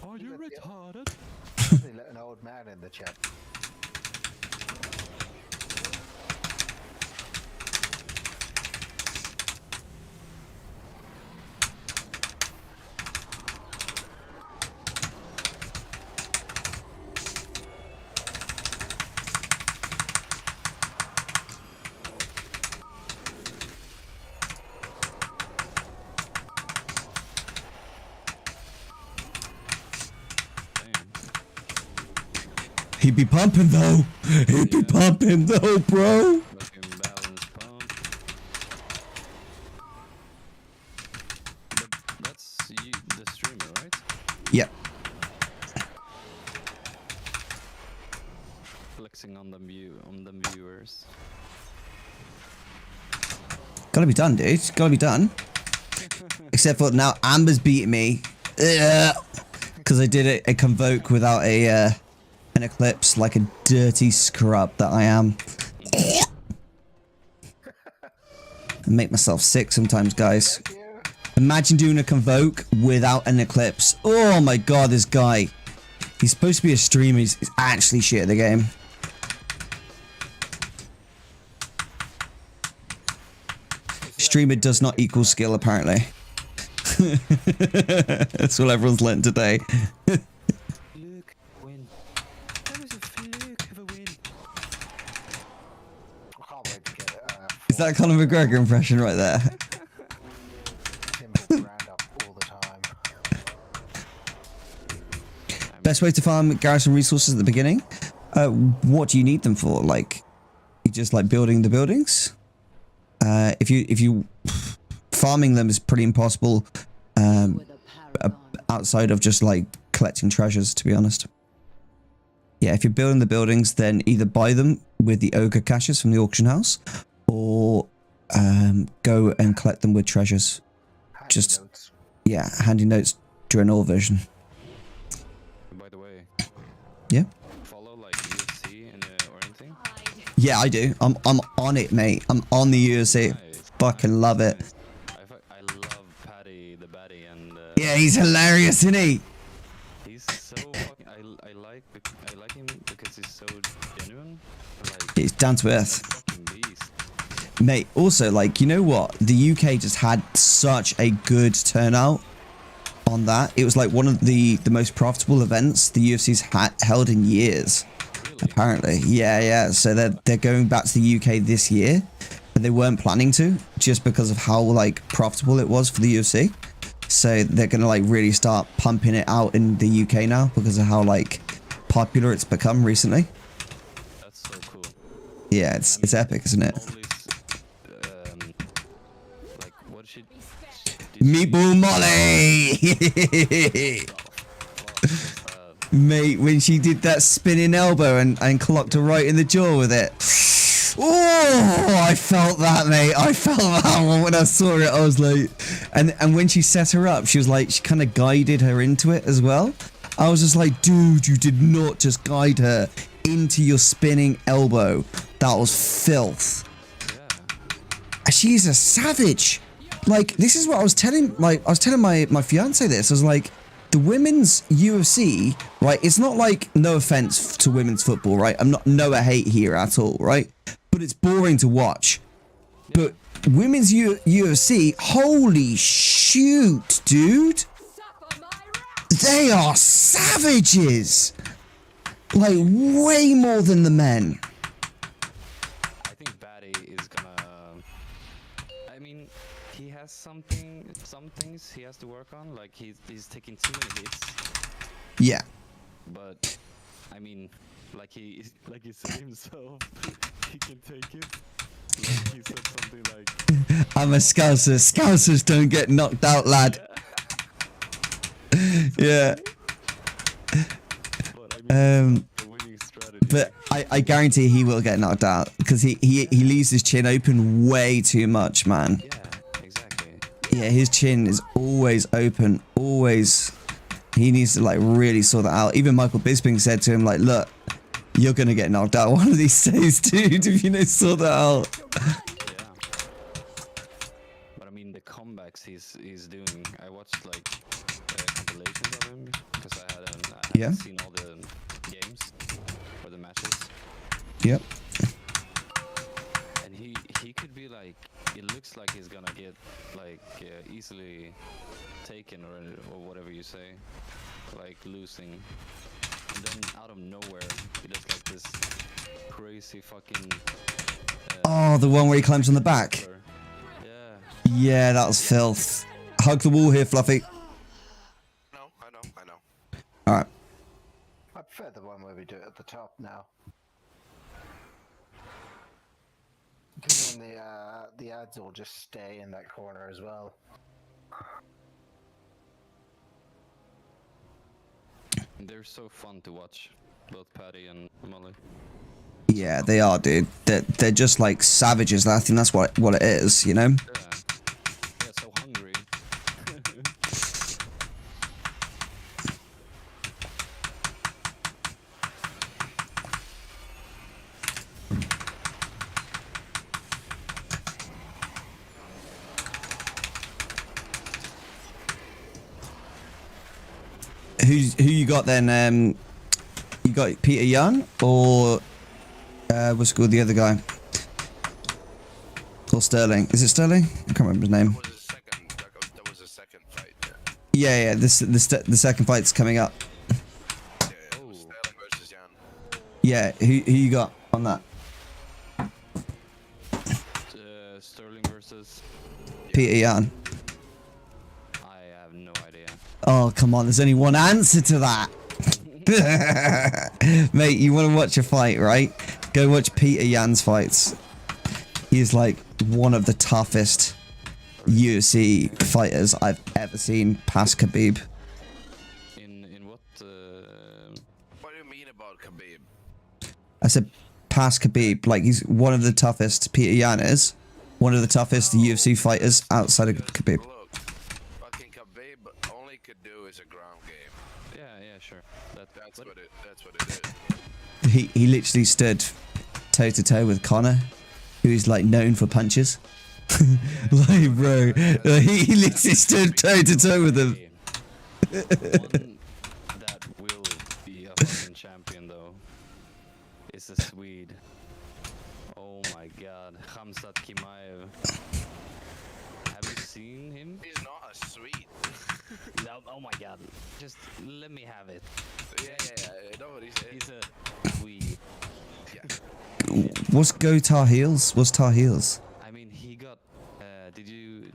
Are you retarded? They let an old man in the chat. He'd be pumping though. He'd be pumping though, bro. That's you, the streamer, right? Yep. Flexing on the viewers. Gotta be done, dude. Gotta be done. Except for now, Amber's beating me. Because I did a convoke without an eclipse, like a dirty scrub that I am. I make myself sick sometimes, guys. Imagine doing a convoke without an eclipse. Oh my god, this guy. He's supposed to be a streamer. He's actually shit at the game. Streamer does not equal skill, apparently. That's what everyone's learned today. Fluke win. That was a fluke of a win. I can't wait to get it. Is that Conor McGregor impression right there? Timber brand up all the time. Best way to farm garrison resources at the beginning? What do you need them for? Like, you just like building the buildings? If you farming them is pretty impossible outside of just like collecting treasures, to be honest. Yeah, if you're building the buildings, then either buy them with the ogre caches from the auction house, or go and collect them with treasures. Just Notes. yeah, handy notes during all version. By the way, Yeah. follow like UFC or anything? Yeah, I do. I'm on it, mate. I'm on the UFC. Nice, Fucking love it. I love Paddy the Batty, and Yeah, he's hilarious, isn't he? he's so fucking. I like him because he's so genuine. Like, He's down to earth. fucking beast. Mate, also, like, you know what? The UK just had such a good turnout on that. It was like one of the most profitable events the UFC's held in years, apparently. Yeah. So they're going back to the UK this year, but they weren't planning to, just because of how like profitable it was for the UFC. So they're gonna like really start pumping it out in the UK now because of how like popular it's become recently. That's so cool. Yeah, it's epic, isn't it? Only, like, what did she? Meatball Molly! Mate, when she did that spinning elbow and clocked her right in the jaw with it. Oh, I felt that, mate. I felt that one when I saw it. I was like, and when she set her up, she was like, she kind of guided her into it as well. I was just like, dude, you did not just guide her into your spinning elbow. That was filth. She's a savage. Like, this is what I was telling, like, I was telling my fiance this. I was like, the women's UFC, right? It's not like, no offense to women's football, right? I'm not no hate here at all, right? But it's boring to watch. But women's UFC, holy shoot, dude. They are savages. Like, way more than the men. I think Batty is gonna. I mean, he has some things he has to work on. Like he's taking too many hits. Yeah. But I mean, like he said himself, he can take it. Like he said something like, I'm a Scouser. Scousers don't get knocked out, lad. Yeah. But I guarantee he will get knocked out because he leaves his chin open way too much, man. yeah, exactly. Yeah, his chin is always open, always. He needs to like really sort that out. Even Michael Bisping said to him like, look, you're gonna get knocked out one of these days, dude, if you don't sort that out. Yeah. But I mean, the comebacks he's doing. I watched like compilations of him because I hadn't seen all the games or the matches. Yep. And he could be like, it looks like he's gonna get like easily taken or whatever you say, like losing. And then out of nowhere, he does like this crazy fucking. Oh, the one where he climbs on the back. Yeah. Yeah, that was filth. Hug the wall here, Fluffy. No, I know. All right. I prefer the one where we do it at the top now. Because then the ads will just stay in that corner as well. They're so fun to watch, both Patty and Molly. Yeah, they are, dude. They're just like savages. I think that's what it is, you know? Yeah. Yeah, so hungry. Who you got then? You got Peter Yan or what's it called, the other guy? Or Sterling? Is it Sterling? I can't remember his name. That was a second fight. Yeah. The second fight's coming up. Yeah, it was Sterling versus Jan. Yeah. Who you got on that? Sterling versus. Peter Yan. I have no idea. Oh, come on. There's only one answer to that. Mate, you want to watch a fight, right? Go watch Peter Yan's fights. He's like one of the toughest UFC fighters I've ever seen past Khabib. In what? What do you mean about Khabib? I said past Khabib. Like, he's one of the toughest. Peter Yan is one of the toughest UFC fighters outside of Khabib. Look, fucking Khabib only could do is a ground game. Yeah, sure. That's what it is. He literally stood toe to toe with Connor, who's like known for punches. Like, bro, he literally stood toe to toe with him. One that will be a fucking champion though is a Swede. Oh my god, Khamzat Chimaev. Have you seen him? He's not a Swede. No, oh my god, just let me have it. Yeah. No, He's a Swede. Yeah. What's Go Tar Heels? What's Tar Heels? I mean, he got. Did you?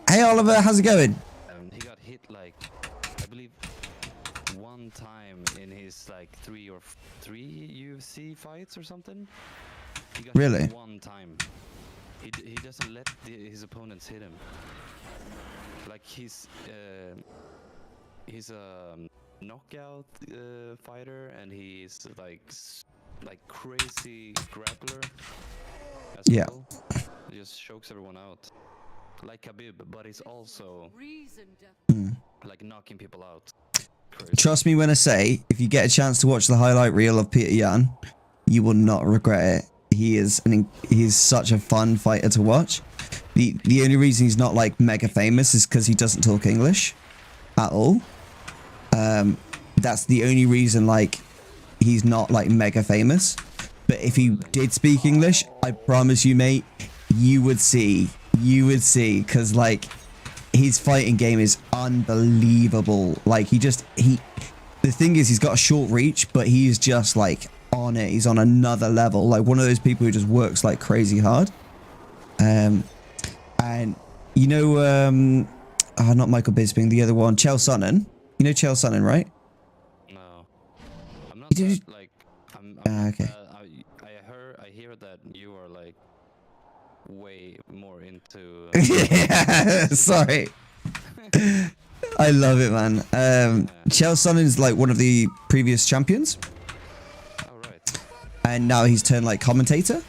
Hey Oliver, how's it going? He got hit like, I believe, one time in his like three UFC fights or something. He got Really? hit one time. He doesn't let his opponents hit him. Like he's a knockout fighter, and he's like crazy grappler as Yeah. well. He just chokes everyone out, like Khabib, but he's also like knocking people out. Crazy. Trust me when I say, if you get a chance to watch the highlight reel of Peter Yan, you will not regret it. He is such a fun fighter to watch. The only reason he's not like mega famous is because he doesn't talk English at all. That's the only reason like he's not like mega famous. But if he did speak English, I promise you, mate, you would see, because like his fighting game is unbelievable. Like the thing is, he's got a short reach, but he's just like on it. He's on another level. Like one of those people who just works like crazy hard. And you know, not Michael Bisping, the other one, Chael Sonnen. You know Chael Sonnen, right? No, I'm not that, like. Okay. I hear that you are like way more into. Yeah, sorry. I love it, man. Chael Sonnen is like one of the previous champions. Oh, right. And now he's turned like commentator.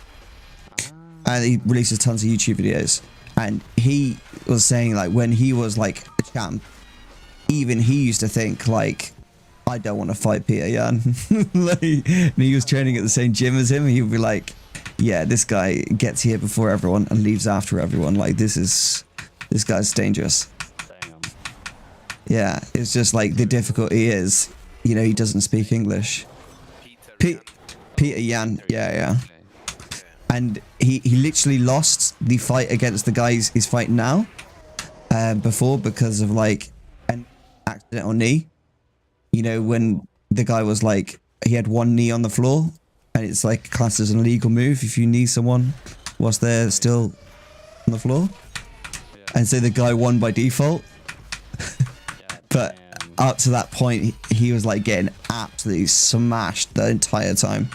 And he releases tons of YouTube videos. And he was saying like when he was like a champ, even he used to think like, I don't want to fight Peter Yan. Like, and he was training at the same gym as him. And he would be like, yeah, this guy gets here before everyone and leaves after everyone. Like this guy's dangerous. Damn. Yeah, it's just like the difficulty is, you know, he doesn't speak English. Peter Yan. Yeah. And he literally lost the fight against the guy he's fighting now before because of like an accidental knee. You know, when the guy was like, he had one knee on the floor and it's like classed as an illegal move if you knee someone whilst they're still on the floor. Yeah. And so the guy won by default. But up to that point, he was like getting absolutely smashed the entire time.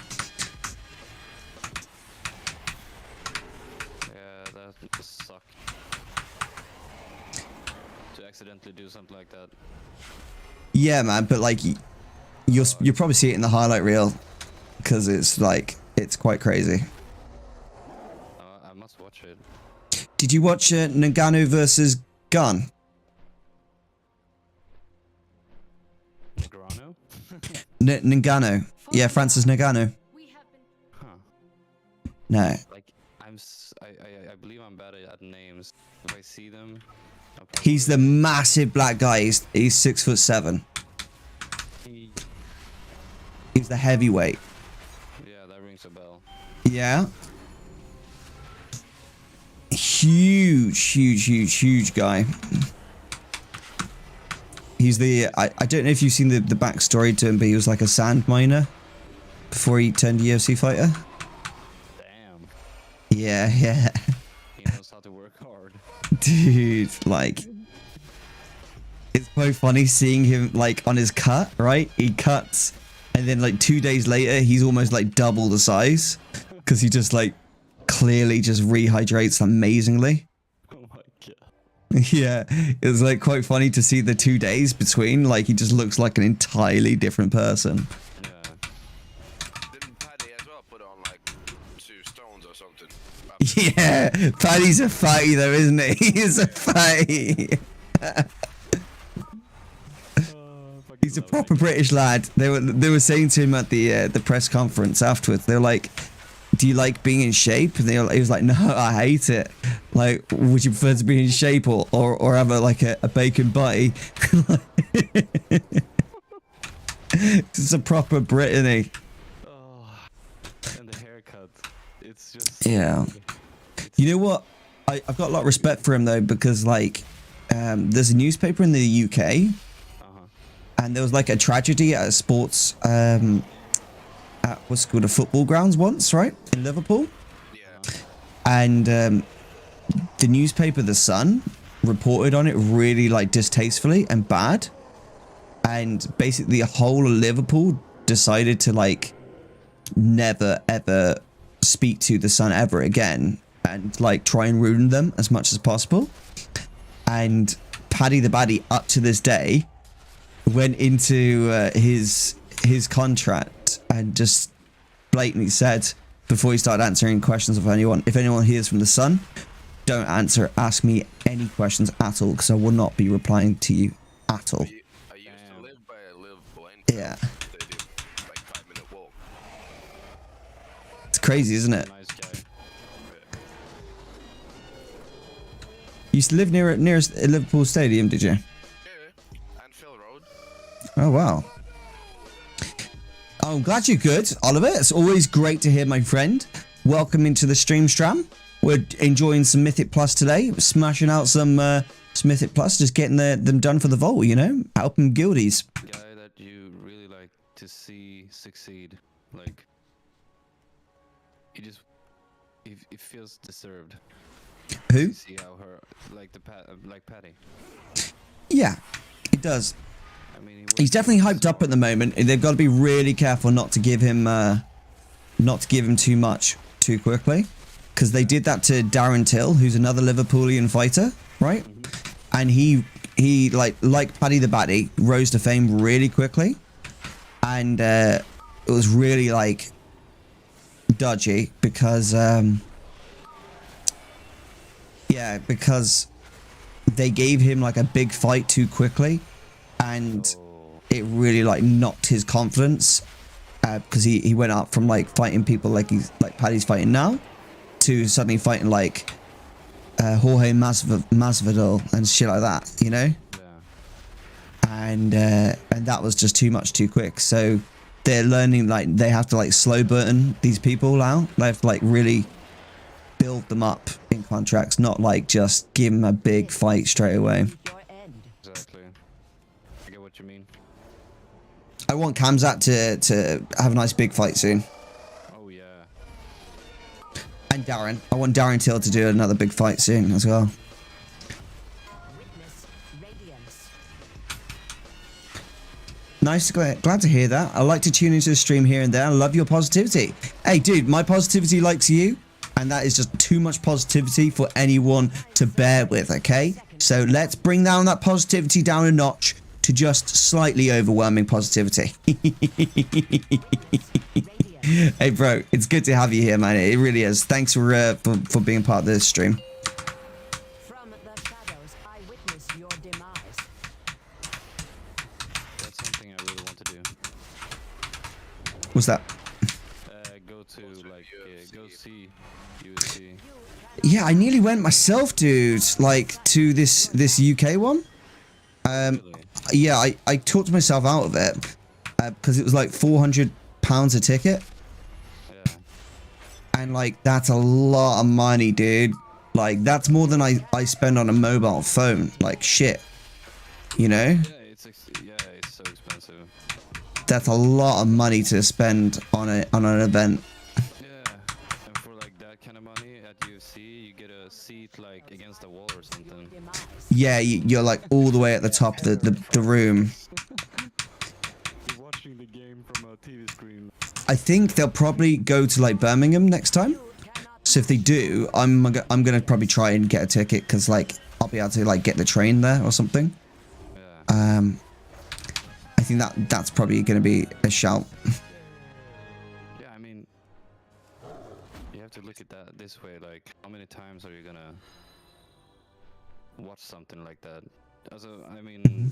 That just sucked. To accidentally do something like that. Yeah, man, but like you'll probably see it in the highlight reel because it's like it's quite crazy. I must watch it. Did you watch Nagano versus Gun? Negrano? Nagano. Yeah, Francis Nagano. Huh. No. Like I believe I'm bad at names. If I see them, He's the massive black guy. He's 6'7". He's the heavyweight. Yeah, that rings a bell. Yeah. Huge guy. He's the I don't know if you've seen the backstory to him, but he was like a sand miner before he turned UFC fighter. Damn. Yeah. He knows how to work hard. Dude, like it's so funny seeing him like on his cut, right? He cuts and then like 2 days later he's almost like double the size because he just like clearly just rehydrates amazingly. Oh my god. Yeah, it was like quite funny to see the 2 days between. Like he just looks like an entirely different person. Yeah. Didn't Paddy as well put on like 2 stones or something? Yeah, Paddy's a fatty though, isn't he? He's a fatty. He's a proper British lad. They were saying to him at the press conference afterwards. They were like, "Do you like being in shape?" And he was like, "No, I hate it. Like, would you prefer to be in shape or have a bacon butty?" It's a proper Brit, isn't he? Oh, and the haircut. It's just Yeah. You know what? I've got a lot of respect for him though, because like there's a newspaper in the UK, and there was like a tragedy at a sports at what's it called, a football grounds once, right, in Liverpool. Yeah. And the newspaper The Sun reported on it really like distastefully and bad, and basically the whole of Liverpool decided to like never ever speak to The Sun ever again and like try and ruin them as much as possible. And Paddy the Baddy up to this day went into his contract and just blatantly said before he started answering questions of anyone, if anyone hears from The Sun, don't ask me any questions at all, because I will not be replying to you at all. I used to live by a Liverpool end. Yeah. They did like 5-minute walk. It's crazy, isn't it? nice guy. You used to live near Liverpool Stadium, did you? Yeah. And Phil Road. Oh, wow. I'm glad you're good, Oliver. It's always great to hear, my friend. Welcome into the stream stram. We're enjoying some Mythic Plus today. We're smashing out some Smith It Plus, just getting them done for the vault, you know, helping guildies. Guy that you really like to see succeed, like it feels deserved. Who? You see how her like Patty. Yeah, it does. I mean, He's definitely hyped up at the moment. They've got to be really careful not to give him too much too quickly, because they did that to Darren Till, who's another Liverpoolian fighter, right? And he like Paddy the Batty rose to fame really quickly, and it was really like dodgy because because they gave him like a big fight too quickly, and it really like knocked his confidence, because he went up from like fighting people like Paddy's fighting now to suddenly fighting like Jorge Masvidal and shit like that, you know. And that was just too much too quick. So they're learning, like, they have to like slow burn these people out. They have to like really build them up in contracts, not like just give them a big fight straight away. Exactly. I get what you mean. I want Kamzat to have a nice big fight soon. Oh yeah. And Darren. I want Darren Till to do another big fight soon as well. Nice, glad to hear that. I like to tune into the stream here and there. I love your positivity. Hey, dude, my positivity likes you, and that is just too much positivity for anyone to bear with, okay? So let's bring down that positivity down a notch to just slightly overwhelming positivity. Hey, bro, it's good to have you here, man. It really is. Thanks for being part of this stream. From the shadows, I witness your demise. That's something I really want to do. What's that? Go to like go see UFC. Yeah, I nearly went myself, dude. Like to this UK one. Yeah, I talked myself out of it because it was like £400 a ticket. Yeah. And like that's a lot of money, dude. Like that's more than I spend on a mobile phone. Like shit, you know. Yeah, it's so expensive. That's a lot of money to spend on an event. Yeah, and for like that kind of money at UFC, you get a seat like against the wall or something. Yeah, you're like all the way at the top of the room. You're watching the game from a TV screen. I think they'll probably go to like Birmingham next time. So if they do, I'm gonna probably try and get a ticket because like I'll be able to like get the train there or something. Yeah. I think that's probably gonna be a shout. Yeah, I mean, you have to look at that this way. Like, how many times are you gonna watch something like that? Also, I mean,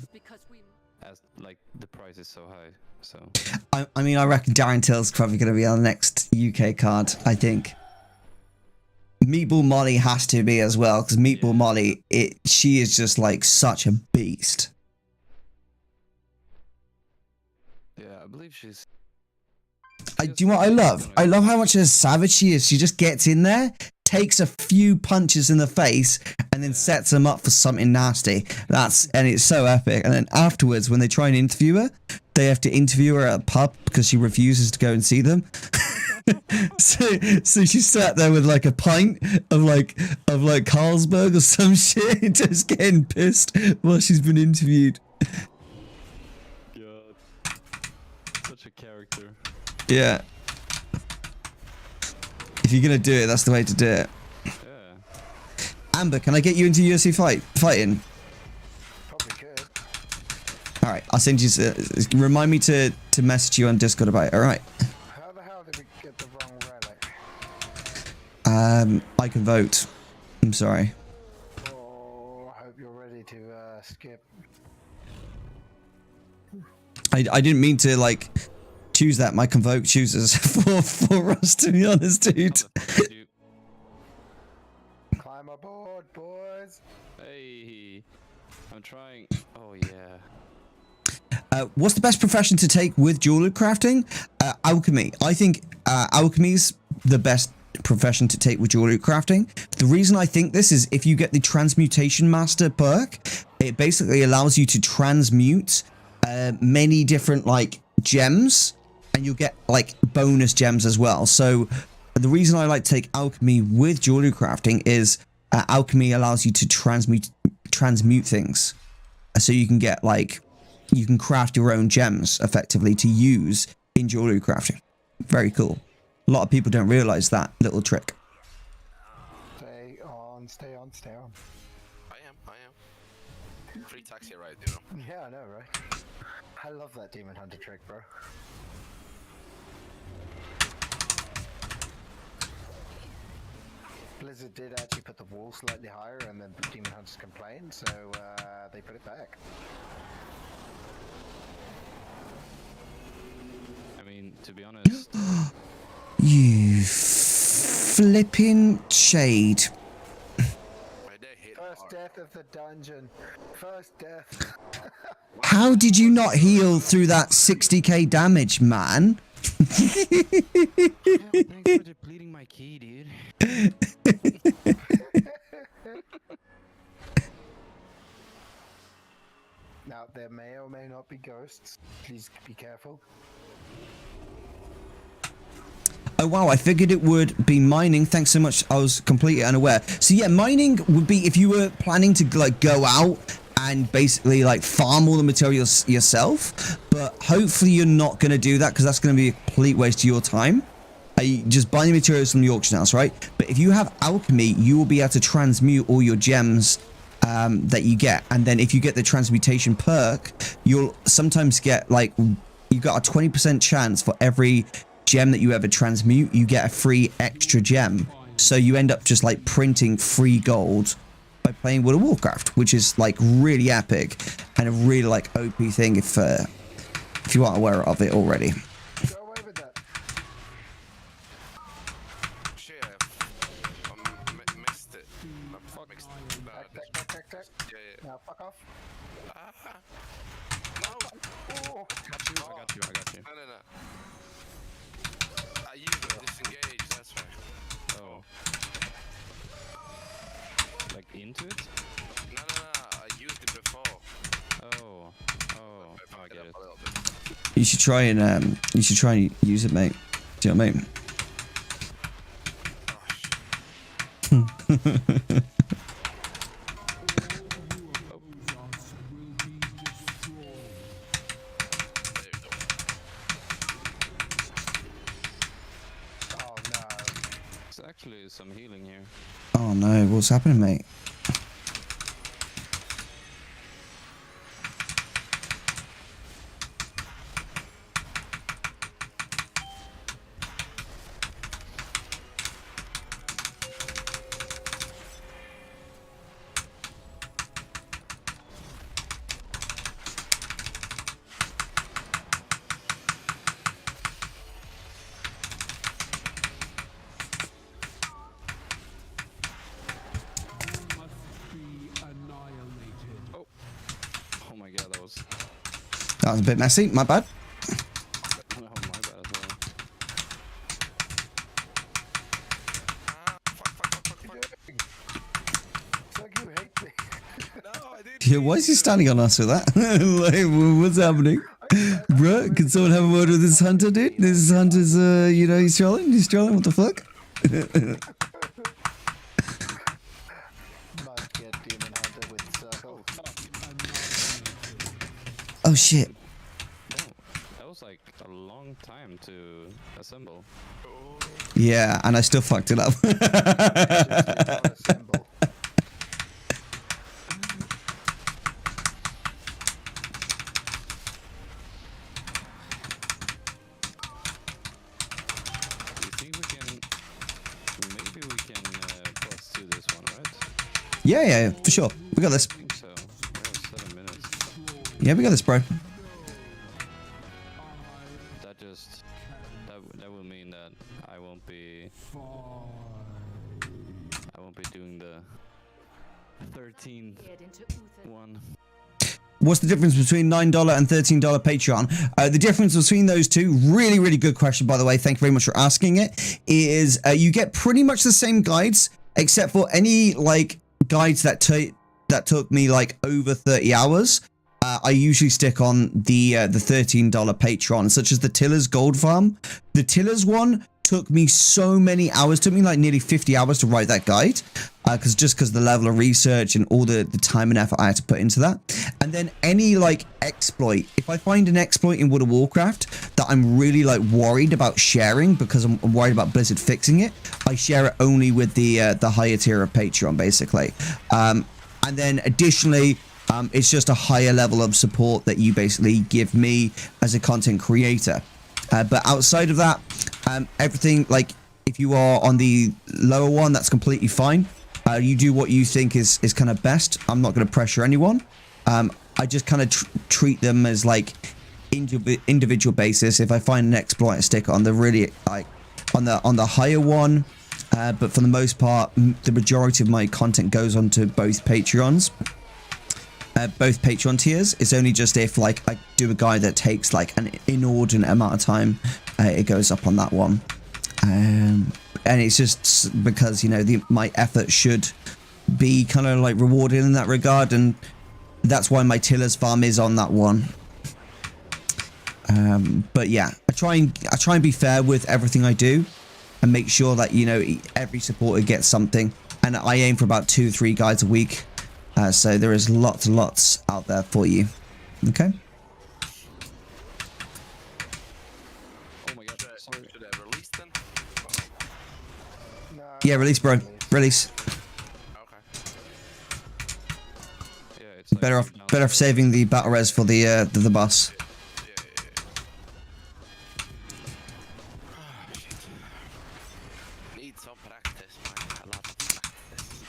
as like the price is so high, so. I mean, I reckon Darren Till's probably gonna be on the next UK card. I think. Meatball Molly has to be as well because Meatball Molly, she is just like such a beast. Yeah, I believe she's. Do you know what I love? I love how much of a savage she is. She just gets in there, takes a few punches in the face, and then sets them up for something nasty. And it's so epic. And then afterwards, when they try and interview her, they have to interview her at a pub because she refuses to go and see them. so she sat there with like a pint of like Carlsberg or some shit, just getting pissed while she's been interviewed. God, such a character. Yeah. If you're gonna do it, that's the way to do it. Yeah. Amber, can I get you into UFC fighting? Probably could. All right, I'll send you. Remind me to message you on Discord about it. All right. How the hell did we get the wrong relic? I can vote. I'm sorry. Oh, I hope you're ready to skip. I didn't mean to like choose that. My convoke chooses for us, to be honest, dude. Climb aboard, boys. Hey, I'm trying. Oh yeah. What's the best profession to take with jewelry crafting? Alchemy. I think alchemy's the best profession to take with jewelry crafting. The reason I think this is if you get the Transmutation Master perk, it basically allows you to transmute many different like gems, and you'll get like bonus gems as well. So the reason I like to take alchemy with jewelry crafting is alchemy allows you to transmute things, so you can get like you can craft your own gems effectively to use in jewelry crafting. Very cool. A lot of people don't realize that little trick. Stay on, stay on, stay on. I am. Free taxi ride, you know. Yeah, I know, right? I love that Demon Hunter trick, bro. Blizzard did actually put the wall slightly higher, and then the Demon Hunters complained, so they put it back. I mean, to be honest, You flipping shade. First death of the dungeon. First death. How did you not heal through that 60k damage, man? thanks for depleting my key, dude. Now, there may or may not be ghosts. Please be careful. Oh wow, I figured it would be mining. Thanks so much. I was completely unaware. So yeah, mining would be if you were planning to like go out and basically like farm all the materials yourself, but hopefully you're not going to do that because that's going to be a complete waste of your time. Just buy the materials from the auction house, right? But if you have alchemy, you will be able to transmute all your gems that you get, and then if you get the transmutation perk, you'll sometimes get like you got a 20% chance for every gem that you ever transmute, you get a free extra gem. So you end up just like printing free gold by playing World of Warcraft, which is like really epic and a really like OP thing if you aren't aware of it already. Go away with that. Shit, I missed it. Yeah. Now fuck off. No. Oh. I got you. No. I used to disengage, that's why. Oh. Like into it? No, I used it before. Oh, I get it. A little bit. You should try and use it, mate. Do you know what I mean? There's actually some healing here. Oh no, what's happening, mate? That was a bit messy, my bad. Oh, my bad as well. It's like you hate me. No, I didn't. Yeah, why is he standing on us with that? Like, what's happening? Bruh, can someone have a word with this hunter, dude? This hunter's, you know, he's trolling? He's trolling? What the fuck? Might get Demon Hunter with circles. Oh, shit. Oh, that was like a long time to assemble. Yeah, and I still fucked it up. Yeah, for sure. We got this. I think so. Yeah, 7 minutes. Yeah, we got this, bro. That will mean that I won't be doing the 13th one. what's the difference between $9 and $13 Patreon? The difference between those two, really, really good question, by the way. Thank you very much for asking it. Is you get pretty much the same guides, except for any like guides that took me like over 30 hours. I usually stick on the $13 Patreon, such as the Tiller's Gold Farm. The Tiller's one took me so many hours, took me like nearly 50 hours to write that guide, because the level of research and all the time and effort I had to put into that. And then any like exploit, if I find an exploit in World of Warcraft that I'm really like worried about sharing because I'm worried about Blizzard fixing it, I share it only with the higher tier of Patreon, basically. And then additionally, it's just a higher level of support that you basically give me as a content creator. But outside of that, everything, like if you are on the lower one, that's completely fine. You do what you think is kind of best. I'm not going to pressure anyone. I just kind of treat them as like individual basis. If I find an exploit, I stick it on the really like on the higher one. But for the most part, the majority of my content goes onto both Patreons. Both Patreon tiers. It's only just if like I do a guide that takes like an inordinate amount of time, it goes up on that one. And it's just because, you know, my effort should be kind of like rewarded in that regard, and that's why my Tiller's farm is on that one. But yeah, I try and be fair with everything I do and make sure that, you know, every supporter gets something, and I aim for about 2-3 guides a week. So there is lots and lots out there for you. Okay. Oh my god, should I release then? No, Yeah, release, bro. Release. Okay. Yeah, it's like Better off saving the battle res for the boss. Need some practice, man. A lot of practice.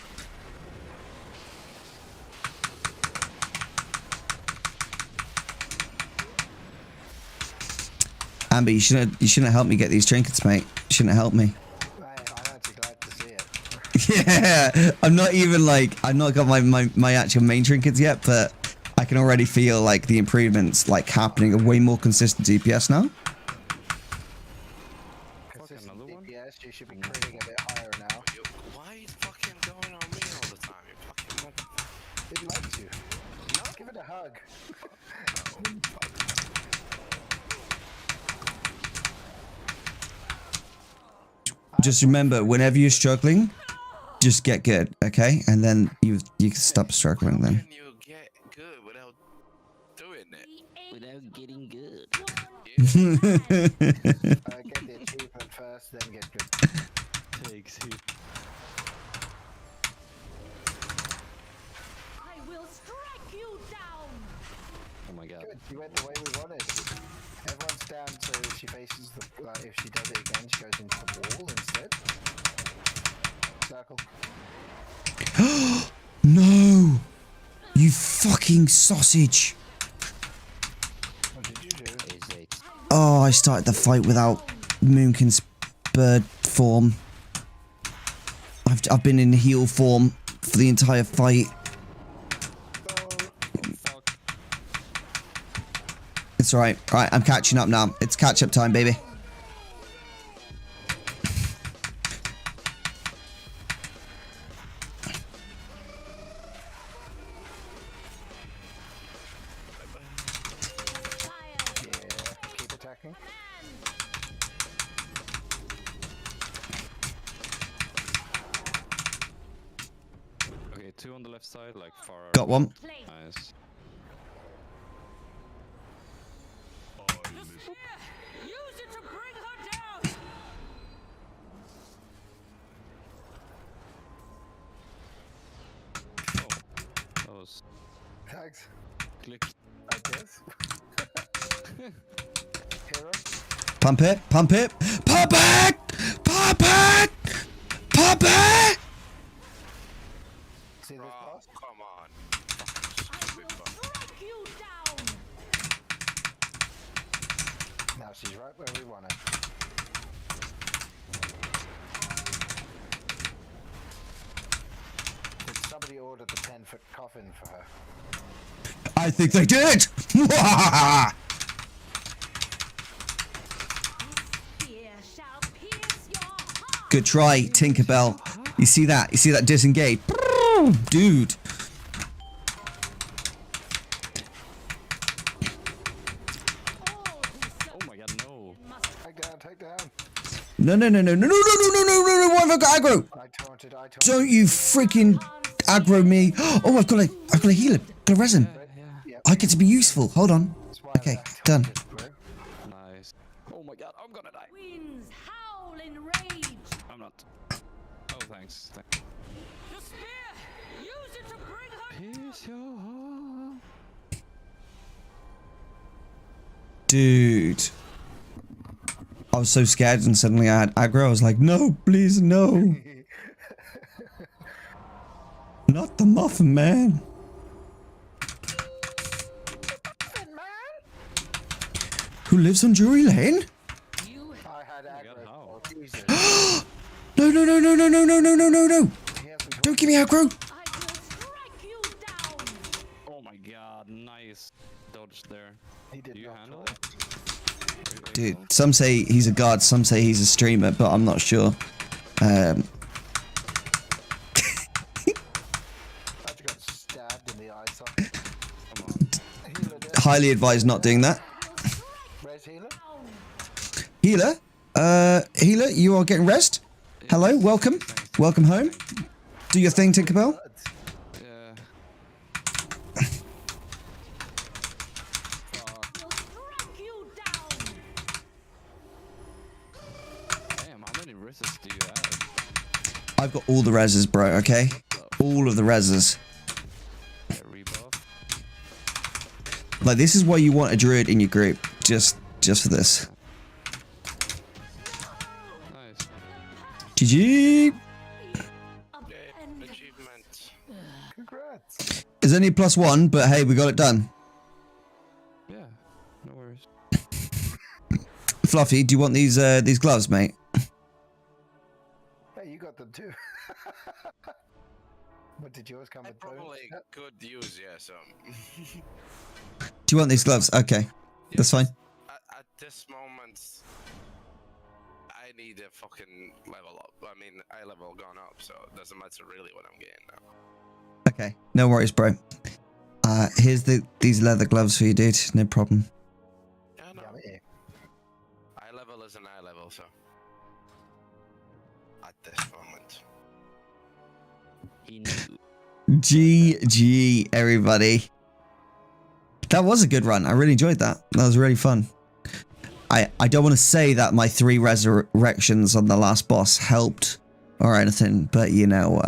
Amber, you shouldn't help me get these trinkets, mate. You shouldn't have helped me. I'm actually glad to see it. Yeah, I'm not got my actual main trinkets yet, but I can already feel like the improvements like happening, a way more consistent DPS now. Consistent DPS, you should be critting a bit higher now. Why are you fucking going on me all the time? You fucking motherfucker. It likes you. No? Give it a hug. Just remember, whenever you're struggling, just get good, okay? And then you can stop struggling then. Can you get good without doing it? Without getting good. Get the achievement first, then get good. Takes it. I will strike you down. Oh my god. Good, you went the way we wanted. Everyone's down, so if she faces the, like, if she does it again, she goes into the wall instead. Circle. No! You fucking sausage! What did you do? Oh, I started the fight without Moonkin's bird form. I've been in heal form for the entire fight. It's alright. Alright, I'm catching up now. It's catch up time, baby. Keep attacking. Okay, 2 on the left side, like far. Got one. Nice. Use it to bring her down. Oh, that was Tags. click. I guess. Hero. Pump it, pump it, pump it! Pump it! Pump it! See this boss? Come on. Strike you down. Now she's right where we want her. Did somebody order the 10-foot coffin for her? I think they did. Good try, Tinkerbell. You see that? You see that disengage? Dude. Oh my god, no. Take down. No. Why have I got aggro? I taunted. Don't you freaking aggro me. Oh, I've got a healer. Got a resin. I get to be useful. Hold on. Okay, done. Nice. Oh my god, I'm gonna die. Winds howl in rage. I'm not. Oh, thanks. The spear! Use it to bring her. Pierce your heart. Dude. I was so scared and suddenly I had aggro. I was like, no, please, no. Not the Muffin Man. Who lives on Drury Lane? I had aggro. No. Don't give me aggro. Oh my god, nice dodge there. He did Do you not handle fall. it? Dude, some say he's a god, some say he's a streamer, but I'm not sure. I just got stabbed in the eye socket. Highly advised not doing that. Where's healer? Healer, you are getting rest. Hello, welcome. Welcome home. Do your thing, Tinkerbell. Yeah. Damn, how many reses do you have? I've got all the reses, bro, okay? All of the reses. Yeah, rebuff. Like, this is why you want a druid in your group. Just for this. Nice. GG! Achievement. Congrats. It's only +1, but hey, we got it done. Yeah, no worries. Fluffy, do you want these gloves, mate? Hey, you got them too. What did yours come I with? probably could use, yeah, so. Do you want these gloves? Okay, that's fine. At this moment, I need a fucking level up. I mean, I level gone up, so it doesn't matter really what I'm getting now. Okay, no worries, bro. Here's these leather gloves for you, dude. No problem. Yeah, no. Eye level is an eye level, so. At this moment. He knew. GG, everybody. That was a good run. I really enjoyed that. That was really fun. I don't want to say that my 3 resurrections on the last boss helped or anything, but you know,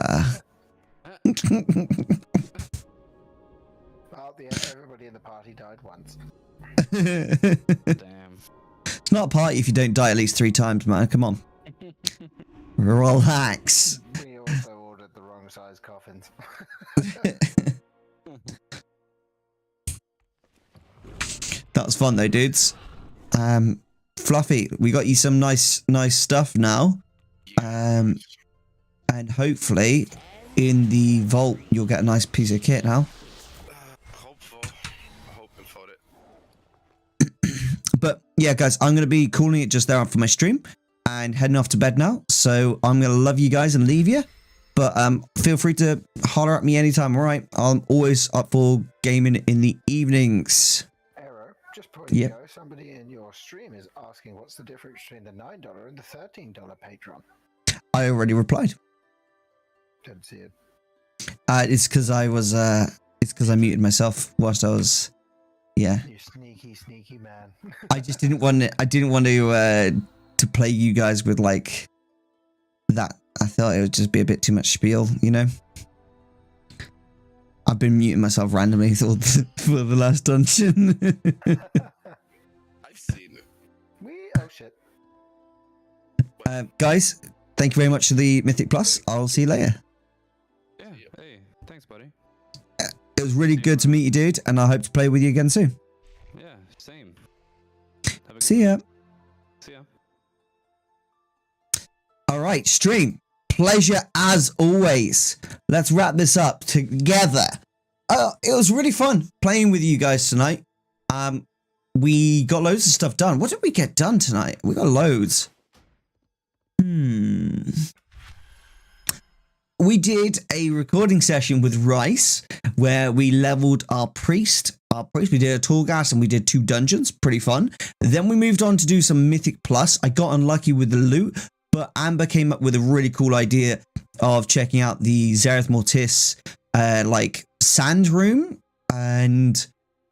Well, everybody in the party died once. Damn. It's not a party if you don't die at least 3 times, man. Come on. Relax. We also ordered the wrong size coffins. That was fun though, dudes. Fluffy, we got you some nice stuff now. And hopefully in the vault you'll get a nice piece of kit now. Hoping for it. But yeah, guys, I'm going to be calling it just there for my stream and heading off to bed now. So I'm going to love you guys and leave you. But feel free to holler at me anytime, all right? I'm always up for gaming in the evenings. Arrow, just before you Yep. go, somebody in your stream is asking what's the difference between the $9 and the $13 Patreon. I already replied. Didn't see it. It's because I was, it's because I muted myself whilst I was, yeah. You sneaky man. I just didn't want to, to play you guys with like that. I thought it would just be a bit too much spiel, you know? I've been muting myself randomly for the last dungeon. I've seen it. Oh shit. Guys, thank you very much for the Mythic Plus. I'll see you later. Yeah, hey, thanks, buddy. It was really good to meet you, dude, and I hope to play with you again soon. Yeah, same. See ya. See ya. All right, stream. Pleasure as always. Let's wrap this up together. It was really fun playing with you guys tonight. We got loads of stuff done. What did we get done tonight? We got loads. We did a recording session with Rice where we leveled our priest. We did a tall gas and we did 2 dungeons. Pretty fun. Then we moved on to do some Mythic Plus. I got unlucky with the loot, but Amber came up with a really cool idea of checking out the Zereth Mortis like sand room, and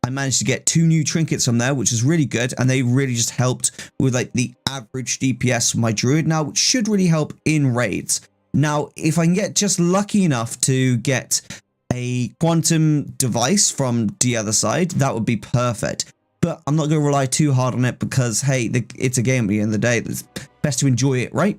I managed to get 2 new trinkets from there, which is really good, and they really just helped with like the average DPS for my druid now, which should really help in raids. Now, if I can get just lucky enough to get a quantum device from the other side, that would be perfect. But I'm not going to rely too hard on it because, hey, it's a game at the end of the day. It's best to enjoy it, right?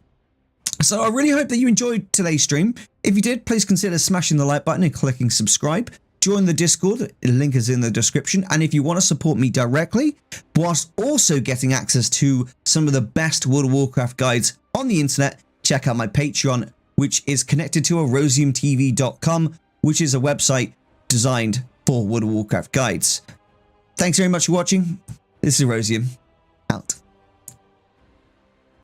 So I really hope that you enjoyed today's stream. If you did, please consider smashing the like button and clicking subscribe. Join the Discord, the link is in the description. And if you want to support me directly, whilst also getting access to some of the best World of Warcraft guides on the internet, check out my Patreon, which is connected to erosiumtv.com, which is a website designed for World of Warcraft guides. Thanks very much for watching. This is Erosium, out.